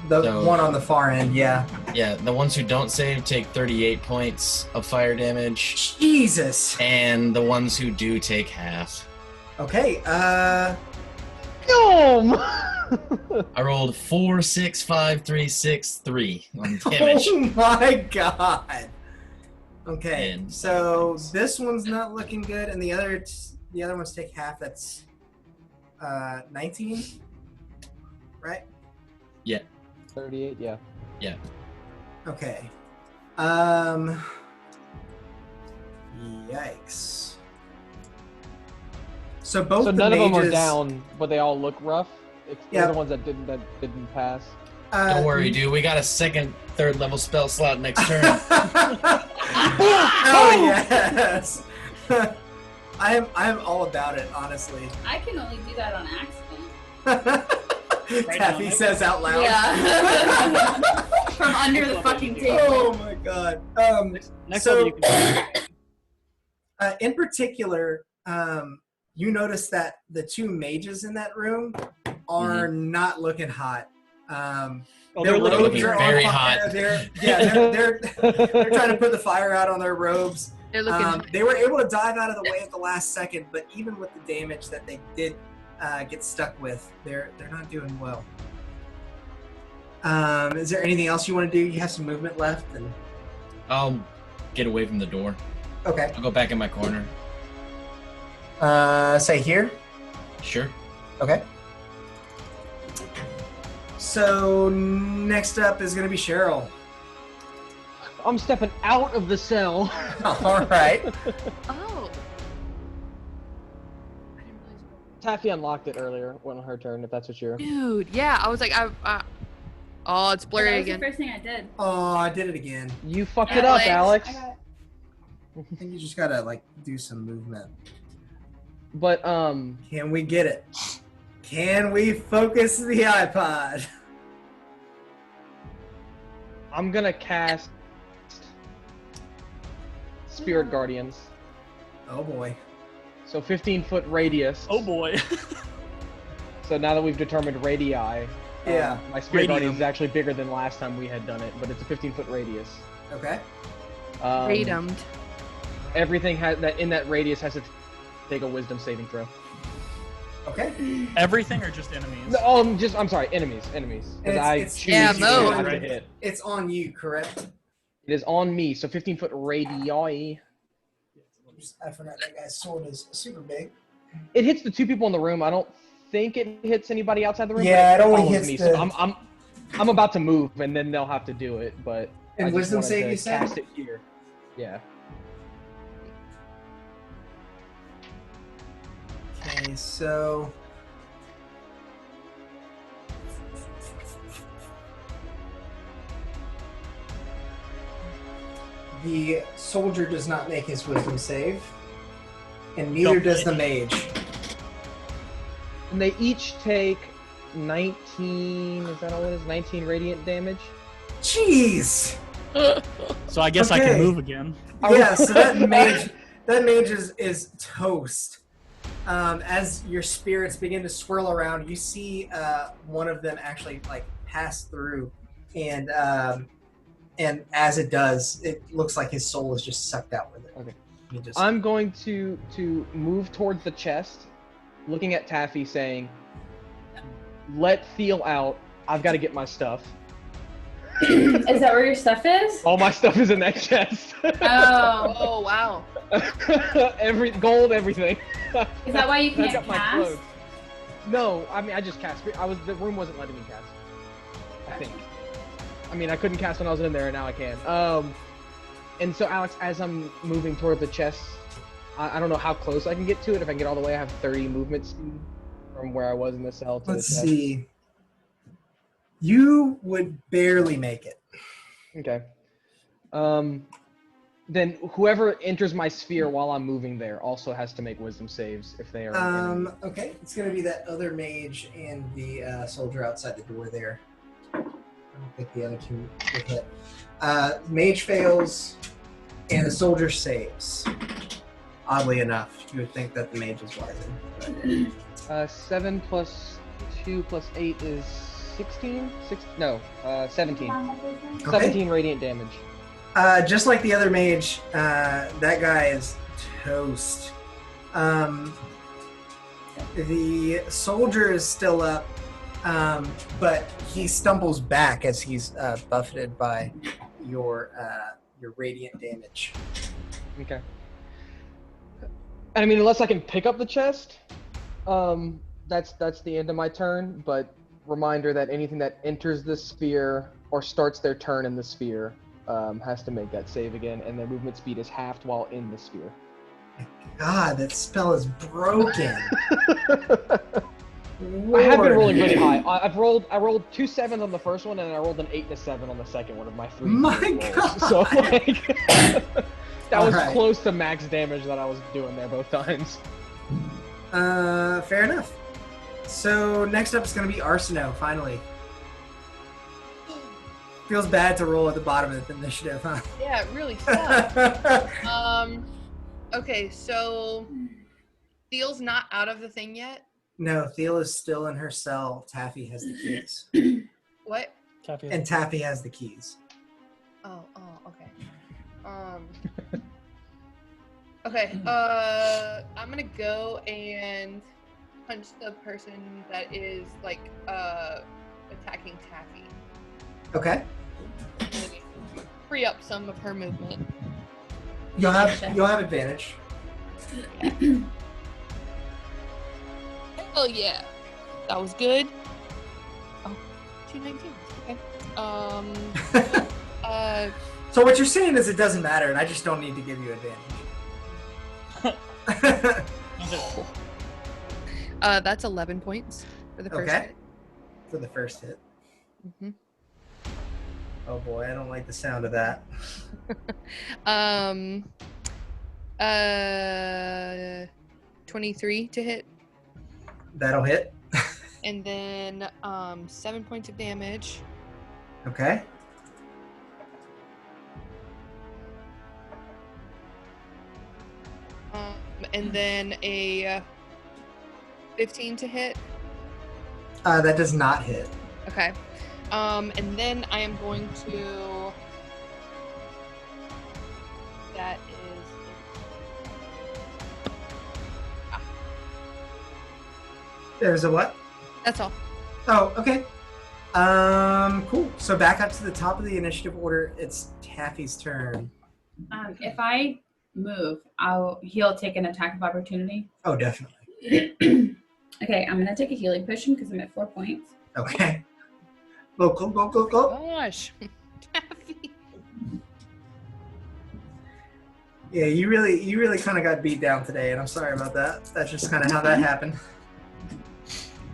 The So- one on the far end, yeah. Yeah, the ones who don't save take 38 points of fire damage, Jesus. and the ones who do take half. Okay. Boom! I rolled 4, 6, 5, 3, 6, 3 on damage. Oh my god. Okay, And so this one's not looking good, and the other ones take half. That's 19, right? 38, yeah. Okay. Yikes. So both So the none of them are mages- down, but they all look rough. Except Yeah. the ones that didn't pass. Don't worry, dude. We got a second, third level spell slot next turn. Oh yes. I am all about it, honestly. I can only do that on accident. Taffy now. says out loud. Yeah. From under the fucking table. Oh my god. Next So- level you can In particular, you notice that the two mages in that room are not looking hot. Oh, Their they're robes looking are on very fire. hot. They're trying to put the fire out on their robes. They're looking. They were able to dive out of the way at the last second, but even with the damage that they did get stuck with, they're not doing well. Is there anything else you want to do? You have some movement left, and I'll get away from the door. okay. I'll go back in my corner. Say here. Sure. Okay. So next up is gonna be Cheryl. I'm stepping out of the cell. All right. Oh. Taffy unlocked it earlier on her turn, if that's what you're. Dude, yeah, I was like, oh, it's That blurry was the again. first thing I did. Oh, I did it again. You fucked it up, Alex. Alex. I think you just gotta like do some movement. But Can we get it? Can we focus the iPod? I'm gonna cast Spirit Guardians. Oh boy. So 15-foot radius. Oh boy. So now that we've determined radii, Yeah. my Spirit Guardian Radium. is actually bigger than last time we had done it, but it's a 15-foot radius. Okay. Radiumed. Everything that in that radius has to take a Wisdom saving throw. Okay. Everything or just enemies? No, I'm sorry, enemies. Because I It's- choose Yeah, to no. not to hit. It's on you, correct? It is on me, so 15-foot radii. I forgot that guy's sword is super big. It hits the two people in the room. I don't think it hits anybody outside the room. Yeah, but it only follows hits me. the- So I'm about to move, and then they'll have to do it. But And I just wisdom wanted save, to you said? cast it here. Yeah. Okay, so the soldier does not make his wisdom save, and neither Nope. does the mage. And they each take 19. Is that all it is? 19 radiant damage. Jeez! So I guess I Okay. can move again. Yeah, so that mage is toast. As your spirits begin to swirl around, you see one of them actually like pass through, and as it does, it looks like his soul is just sucked out with it. Okay. He just, I'm going to move towards the chest, looking at Taffy, saying, "Let Theo out. I've got to get my stuff. Is that where your stuff is? All my stuff is in that chest. Oh. Oh, wow. Every gold, everything. Is that why you I can't got my cast? clothes. No, I mean I just cast. The room wasn't letting me cast. I think. I mean, I couldn't cast when I was in there, and now I can. And so, Alex, as I'm moving toward the chest, I don't know how close I can get to it. If I can get all the way, I have 30 movement speed from where I was in the cell to Let's the chest. see. You would barely make it. Okay. Then whoever enters my sphere while I'm moving there also has to make wisdom saves if they are an enemy. Okay, it's gonna be that other mage and the soldier outside the door there. I don't think the other two would hit. Mage fails, and the soldier saves. Oddly enough, you would think that the mage is wiser. 7 plus 2 plus 8 is 16? 17. Okay. 17 radiant damage. Just like the other mage, that guy is toast. The soldier is still up, but he stumbles back as he's buffeted by your radiant damage. Okay. I mean, unless I can pick up the chest, that's the end of my turn. But reminder that anything that enters the sphere or starts their turn in the sphere has to make that save again, and their movement speed is halved while in the sphere. God, that spell is broken. I have been rolling really high. I rolled 2 7s on the first one, and I rolled an 8 and a 7 on the second one of my 3. My rolls. God. So like, that was Alright. close to max damage that I was doing there both times. Fair enough. So next up is going to be Arsino, finally. Feels bad to roll at the bottom of the initiative, huh? Yeah, it really sucks. Okay, so Theal's not out of the thing yet. No, Thiel is still in her cell. Taffy has the keys. What? And Taffy has the keys. Oh, okay. Okay, I'm gonna go and punch the person that is like attacking Taffy. Okay. Free up some of her movement. You'll have advantage. Oh yeah, that was good. Oh, 219. Okay. So what you're saying is it doesn't matter, and I just don't need to give you advantage. That's 11 points for the first hit. For the first hit. Mm-hmm. Oh boy, I don't like the sound of that. 23 to hit. That'll hit. And then 7 points of damage. Okay. And then a 15 to hit. That does not hit. Okay. And then I am going to. That is. There's a what? That's all. Oh, okay. Cool. So back up to the top of the initiative order. It's Taffy's turn. If I move, he'll take an attack of opportunity. Oh, definitely. Okay, I'm gonna take a healing potion because I'm at 4 points. Okay. Go. Gosh. Taffy. Yeah, you really kind of got beat down today, and I'm sorry about that. That's just kind of how that happened.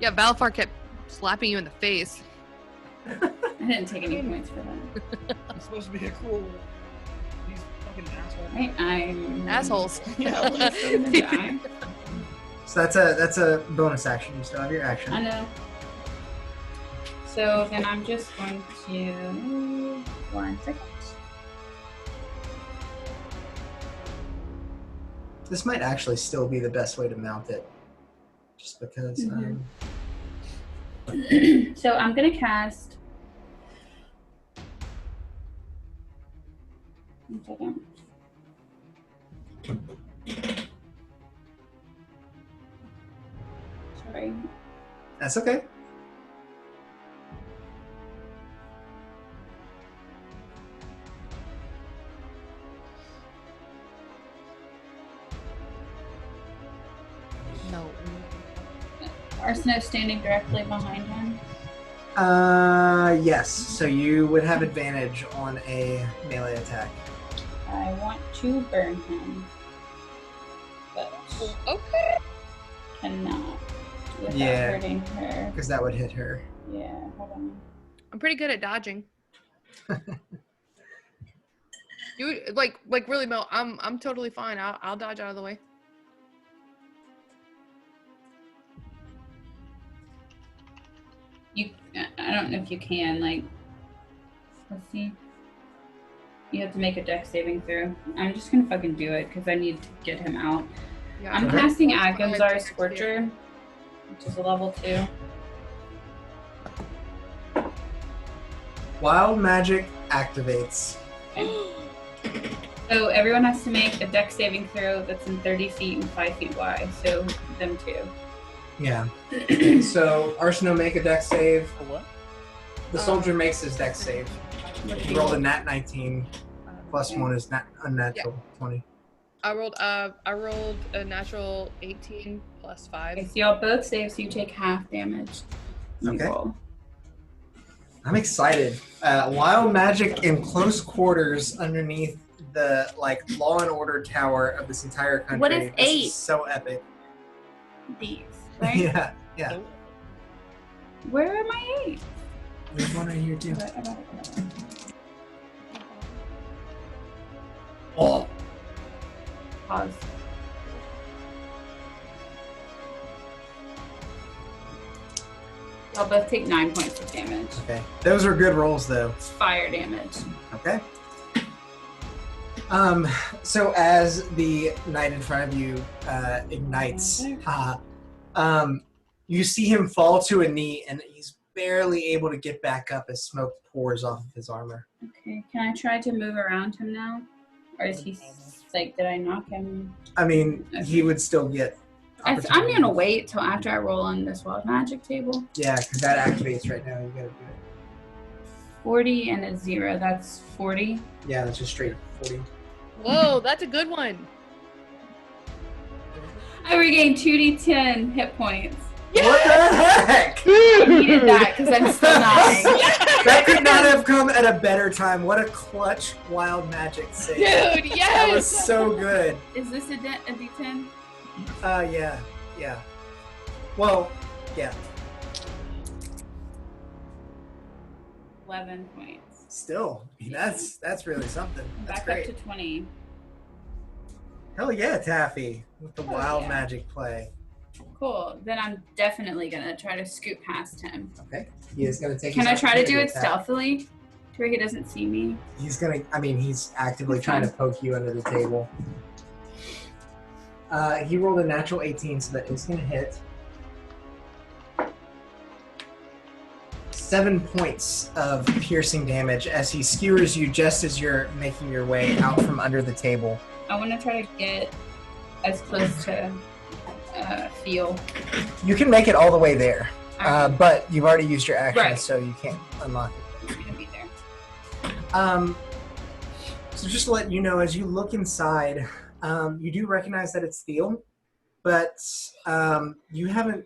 Yeah, Valfar kept slapping you in the face. I didn't take any points for that. I'm supposed to be a cool. These fucking assholes. Right, I'm Assholes. Yeah, I'm gonna die. So that's a bonus action. You still have your action. I know. So then I'm just going to 1 second. This might actually still be the best way to mount it, just because. So I'm gonna cast. 1 second. Sorry. That's okay. No. Arsino's standing directly behind him. Yes. So you would have advantage on a melee attack. I want to burn him, but Okay. cannot without Yeah. hurting her. Because that would hit her. Yeah, hold on. I'm pretty good at dodging. You like really, Mel. I'm totally fine. I'll dodge out of the way. I don't know if you can, like, let's see. You have to make a dex saving throw. I'm just gonna fucking do it because I need to get him out. Yeah, I'm Okay. casting Go ahead, Agamzar check Scorcher, which is a level 2. Wild magic activates. So everyone has to make a dex saving throw that's in 30 feet and 5 feet wide. So them two. Yeah. So Arsenal make a dex save. For what? The soldier makes his dex save. He rolled a nat 19. Plus 1 is unnatural 20. I rolled a natural 18 plus 5. Okay, so y'all both save, so you take half damage. You Okay. roll. I'm excited. Wild magic in close quarters underneath the law and order tower of this entire country. What is This 8? so epic. These, right? Yeah. Where are my 8? There's one right here too. I got it. Oh. Pause. Y'all both take 9 points of damage. Okay. Those are good rolls though. It's fire damage. Okay. So as the knight in front of you ignites, you see him fall to a knee, and he's barely able to get back up as smoke pours off of his armor. Okay, can I try to move around him now? Or is he like, did I knock him? I mean, he would still get. I'm opportunity. gonna wait till after I roll on this wild magic table. Yeah, because that activates right now. You gotta do it. 40 and a 0, that's 40. Yeah, that's just straight 40. Whoa, that's a good one. I regained 2d10 hit points. What the heck? I needed that because I'm still dying. That could not have come at a better time. What a clutch wild magic save. Dude, That yes. was so good. Is this a d10? Yeah. Well, yeah. 11 points. Still, I mean, that's really something. I'm That's back great. up to 20. Hell yeah, Taffy, with the Oh, wild yeah. magic play. Cool. Then I'm definitely gonna try to scoot past him. Okay. He is gonna take. Can his I try to do opportunity it attack. stealthily, to where he doesn't see me? He's gonna. I mean, he's actively That's trying to fine. poke you under the table. He rolled a natural 18, so that is gonna hit. 7 points of piercing damage as he skewers you just as you're making your way out from under the table. I want to try to get as close to feel. You can make it all the way there, I'm but you've already used your action, Right. so you can't unlock it. gonna be there. So just to let you know, as you look inside, you do recognize that it's Theo, but you haven't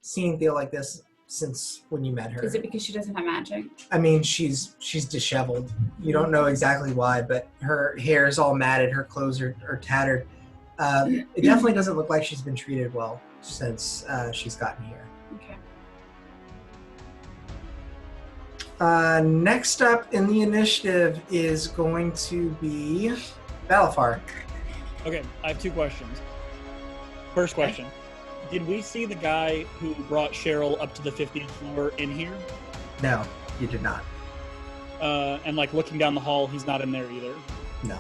seen Theo like this since when you met her. Is it because she doesn't have magic? I mean, she's disheveled. You don't know exactly why, but her hair is all matted, her clothes are tattered. It definitely doesn't look like she's been treated well since she's gotten here. Okay. Next up in the initiative is going to be Balafar. Okay, I have 2 questions. First question. Did we see the guy who brought Cheryl up to the 50th floor in here? No, you did not. And like looking down the hall, he's not in there either. No.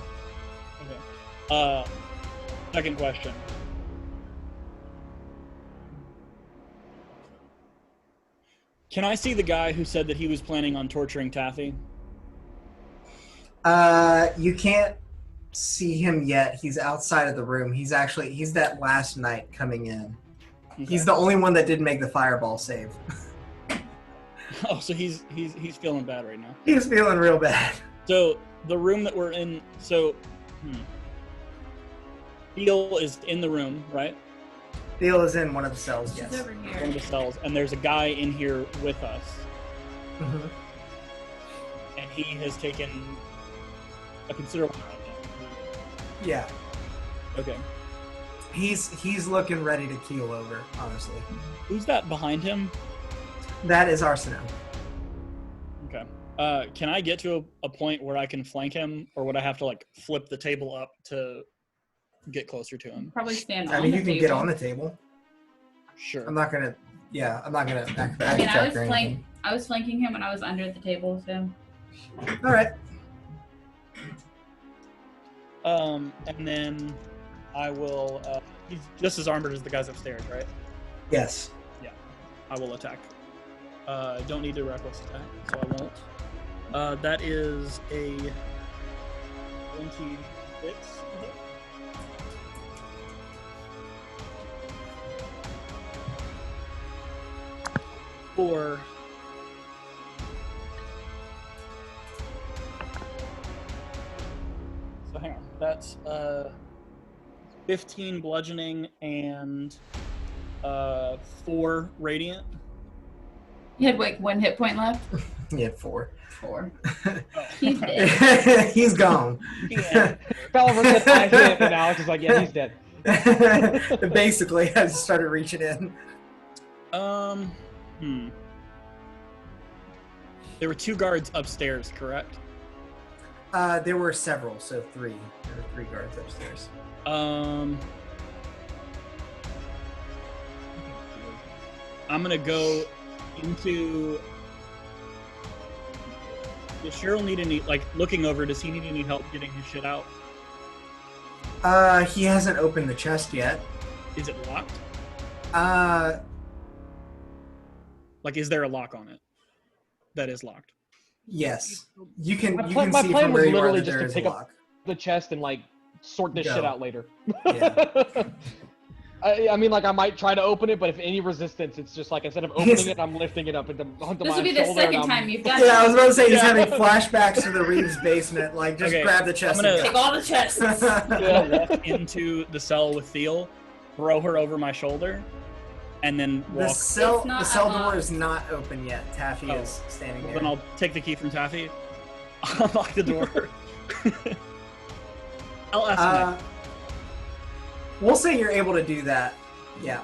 Okay. Second question. Can I see the guy who said that he was planning on torturing Taffy? You can't see him yet. He's outside of the room. He's that last knight coming in. Okay. He's the only one that didn't make the fireball save. Oh, so he's feeling bad right now. He's feeling real bad. So the room that we're in, Theo is in the room, right? Theo is in one of the cells, She's yes. over One here. of the cells, and there's a guy in here with us, hmm and he has taken a considerable amount of damage. Yeah. Okay. He's looking ready to keel over, honestly. Who's that behind him? That is Arsenal. Okay. Can I get to a point where I can flank him, or would I have to like flip the table up to get closer to him? Probably stand I on mean, the you can table. get on the table. Sure. I'm not gonna acrobatic I mean, check or anything. I was flanking him when I was under the table, so. All right. And then I will. He's just as armored as the guys upstairs, right? Yes. I will attack. Don't need to reckless attack, so I won't. That is a 26. For so hang on. That's 15 bludgeoning and 4 radiant. He had like 1 hit point left. He had 4. 4. Oh. He's dead. He's gone. Yeah. Belliver said I hit, and Alex is like, yeah, he's dead. Basically, I just started reaching in. There were 2 guards upstairs, correct? There were several, so 3. There were 3 guards upstairs. I'm gonna go into. Does Cheryl need any, like, looking over, does he need any help getting his shit out? He hasn't opened the chest yet. Is it locked? Like, is there a lock on it? That is locked. Yes. You can My you plan- can my see plan from was where you are literally that just there to is a pick up- lock. The chest and like sort this Go. shit out later. Yeah. I mean, like I might try to open it, but if any resistance, it's just like instead of opening it, I'm lifting it up onto This my will be the shoulder. second and time I'm, you've done Yeah, I was it. about to say he's Yeah. having flashbacks to the Reeves basement. Like, just Okay, grab the chest. I'm gonna- Take all the chests. Yeah. Walk into the cell with Thiel, throw her over my shoulder, and then The walk. cell, It's not the cell unlocked. door is not open yet. Taffy Oh. is standing there. Then I'll take the key from Taffy, unlock the door. I'll ask him. We'll say you're able to do that. Yeah.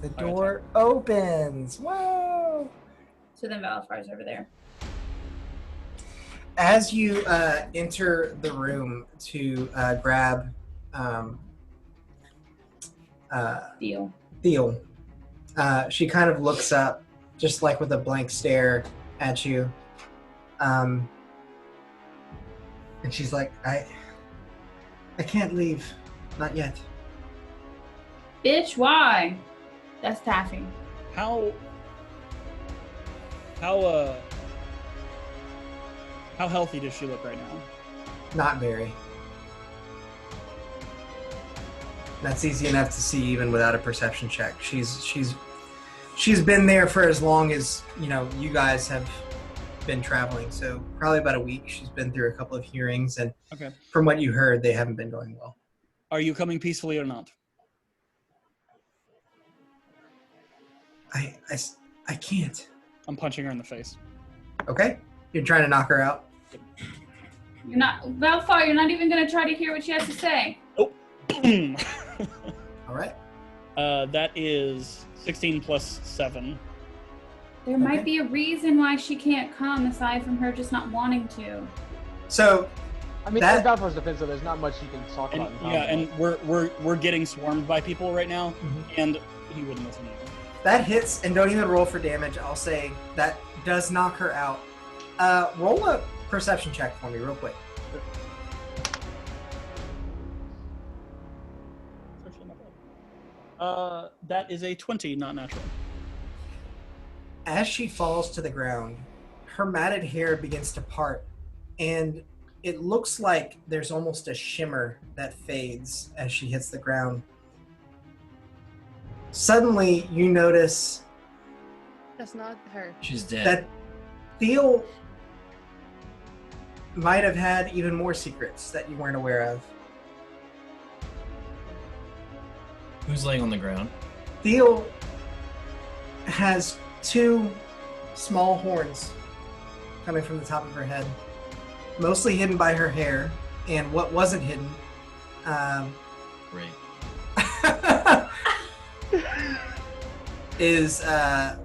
The door opens. Whoa! So then Valifar's over there. As you enter the room to grab Deal. Theo, she kind of looks up, just like with a blank stare at you. And she's like, I can't leave. Not yet. Bitch, why? That's Taffy. How healthy does she look right now? Not very. That's easy enough to see even without a perception check. She's been there for as long as, you guys have been traveling. So probably about a week. She's been through a couple of hearings, and Okay. from what you heard, they haven't been going well. Are you coming peacefully or not? I can't. I'm punching her in the face. Okay? You're trying to knock her out? You're not Valfar, you're not even gonna try to hear what she has to say. Boom. All right. That is 16 plus 7. There might be a reason why she can't come aside from her just not wanting to. So, I mean, That- in Valfar's defense, so there's not much you can talk And about. yeah, and we're getting swarmed by people right now, and he wouldn't listen either. that hits, and don't even roll for damage. I'll say that does knock her out. Roll a perception check for me real quick. It's actually not bad. That is a 20, not natural. As she falls to the ground, her matted hair begins to part, and it looks like there's almost a shimmer that fades as she hits the ground. Suddenly, you notice That's not her. She's dead. that Theo might have had even more secrets that you weren't aware of. Who's laying on the ground? Theo has two small horns coming from the top of her head, mostly hidden by her hair, and what wasn't hidden Great.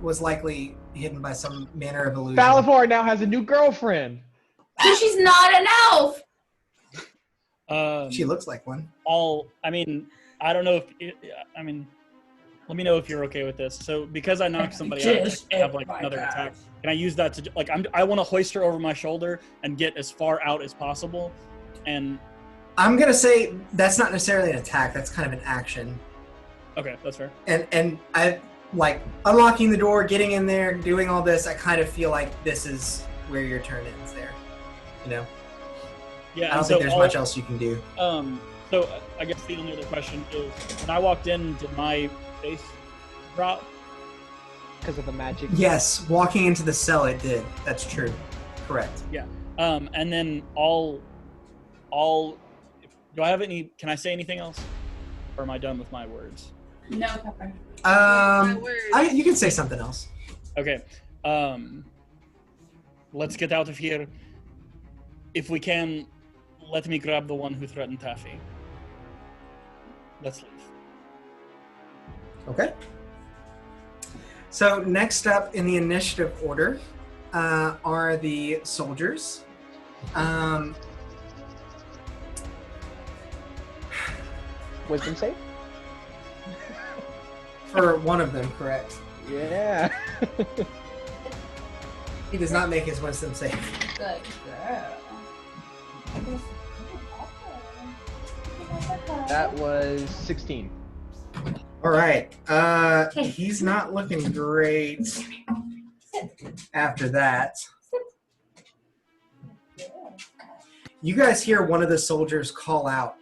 was likely hidden by some manner of illusion. Balafar now has a new girlfriend. So she's not an elf. She looks like one. I don't know if let me know if you're okay with this. So because I knocked somebody out, I have like another attack. Can I use that to like I want to hoist her over my shoulder and get as far out as possible? And I'm gonna say that's not necessarily an attack. That's kind of an action. Okay, that's fair. And I like unlocking the door, getting in there, doing all this. I kind of feel like this is where your turn ends there. You know. Yeah. I don't think there's much else you can do. So I guess the only other question is, when I walked in, did my face drop? Because of the magic. Yes, walking into the cell, it did. That's true. Correct. Yeah. And then do I have any? Can I say anything else, or am I done with my words? No, Pepper. You can say something else. Okay. Let's get out of here. If we can, let me grab the one who threatened Taffy. Let's leave. Okay. So next up in the initiative order are the soldiers. Wisdom save? For one of them, correct. Yeah. He does not make his wisdom save. Good girl. That was 16. All right. He's not looking great after that. You guys hear one of the soldiers call out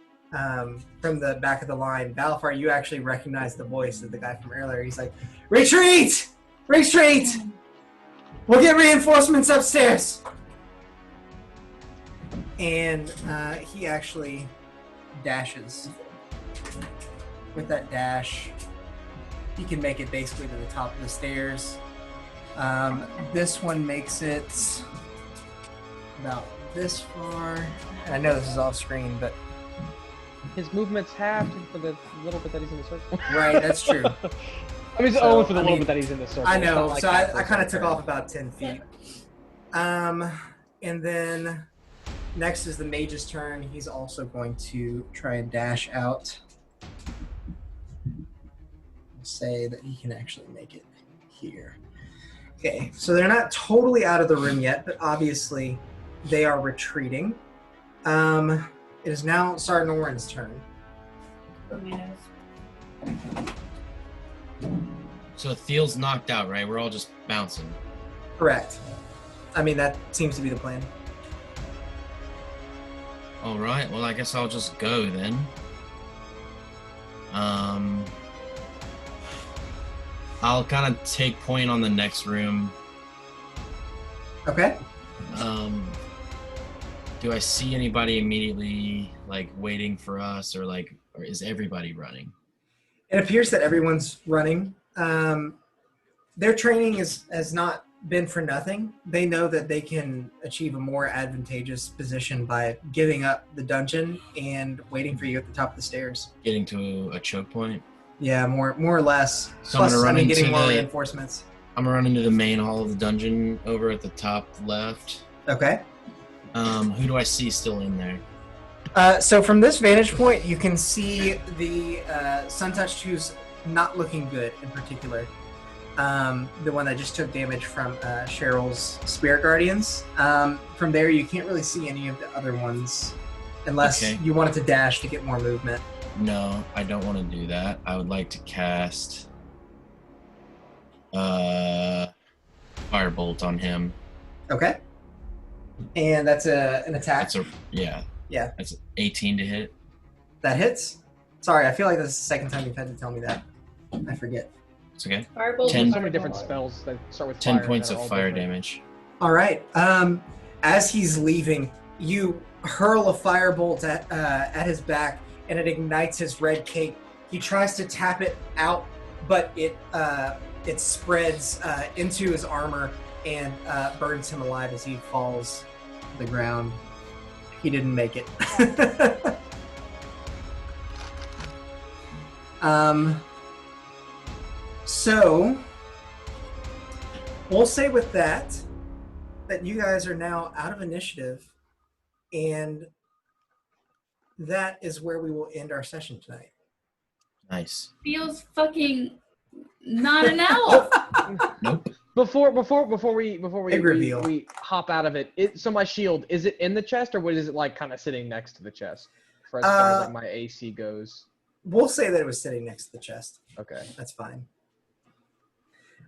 from the back of the line. Balafar, you actually recognize the voice of the guy from earlier. He's like, "Retreat! Retreat! We'll get reinforcements upstairs." And he actually dashes. With that dash, he can make it basically to the top of the stairs. This one makes it about this far. I know this is off screen, but His movement's halved for the little bit that he's in the circle. right, that's true. I mean, it's only for the little bit that he's in the circle. I It's know, not like so half I kind of the took off about 10 feet. And then next is the mage's turn. He's also going to try and dash out. Say that he can actually make it here. Okay, so they're not totally out of the room yet, but obviously they are retreating. It is now Noren's turn. So Thiel's knocked out, right? We're all just bouncing. Correct. I mean, that seems to be the plan. All right. Well, I guess I'll just go then. I'll kind of take point on the next room. Okay. Do I see anybody immediately, like, waiting for us, or is everybody running? It appears that everyone's running. Their training has not been for nothing. They know that they can achieve a more advantageous position by giving up the dungeon and waiting for you at the top of the stairs. Getting to a choke point? Yeah, more or less. So Plus, I'm gonna run getting into more the- reinforcements. I'm gonna run into the main hall of the dungeon over at the top left. Okay. Who do I see still in there? So from this vantage point, you can see the Sun-Touched, who's not looking good in particular. The one that just took damage from Cheryl's Spirit Guardians. From there, you can't really see any of the other ones unless you wanted to dash to get more movement. No, I don't want to do that. I would like to cast Firebolt on him. Okay. And that's an attack. Yeah. That's 18 to hit. That hits? Sorry, I feel like this is the second time you've had to tell me that. I forget. It's okay. Firebolt. 10 So many different spells that start with 10 fire points that of are all fire different. damage. All right. As he's leaving, You hurl a firebolt at his back, and it ignites his red cape. He tries to tap it out, but it spreads into his armor and burns him alive as he falls to the ground. He didn't make it. So we'll say with that you guys are now out of initiative, and that is where we will end our session tonight. Nice. Feels fucking not an elf. Nope. Before we Big reveal. we hop out of it, so my shield, is it in the chest or is it like kind of sitting next to the chest? For as far as like my AC goes. We'll say that it was sitting next to the chest. Okay. That's fine.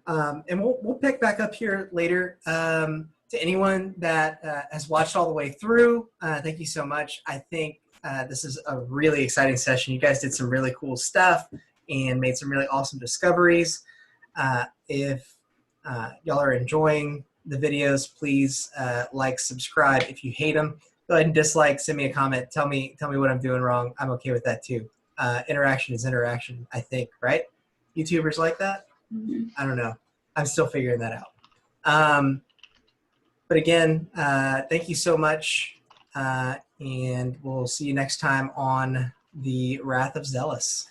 And we'll pick back up here later. To anyone that has watched all the way through, thank you so much. I think this is a really exciting session. You guys did some really cool stuff and made some really awesome discoveries. If y'all are enjoying the videos, please like, subscribe. If you hate them, go ahead and dislike, send me a comment, tell me what I'm doing wrong. I'm okay with that too. Interaction is interaction, I think, right? YouTubers like that? Mhm. I don't know. I'm still figuring that out. But again, thank you so much, and we'll see you next time on the Wrath of Zheles.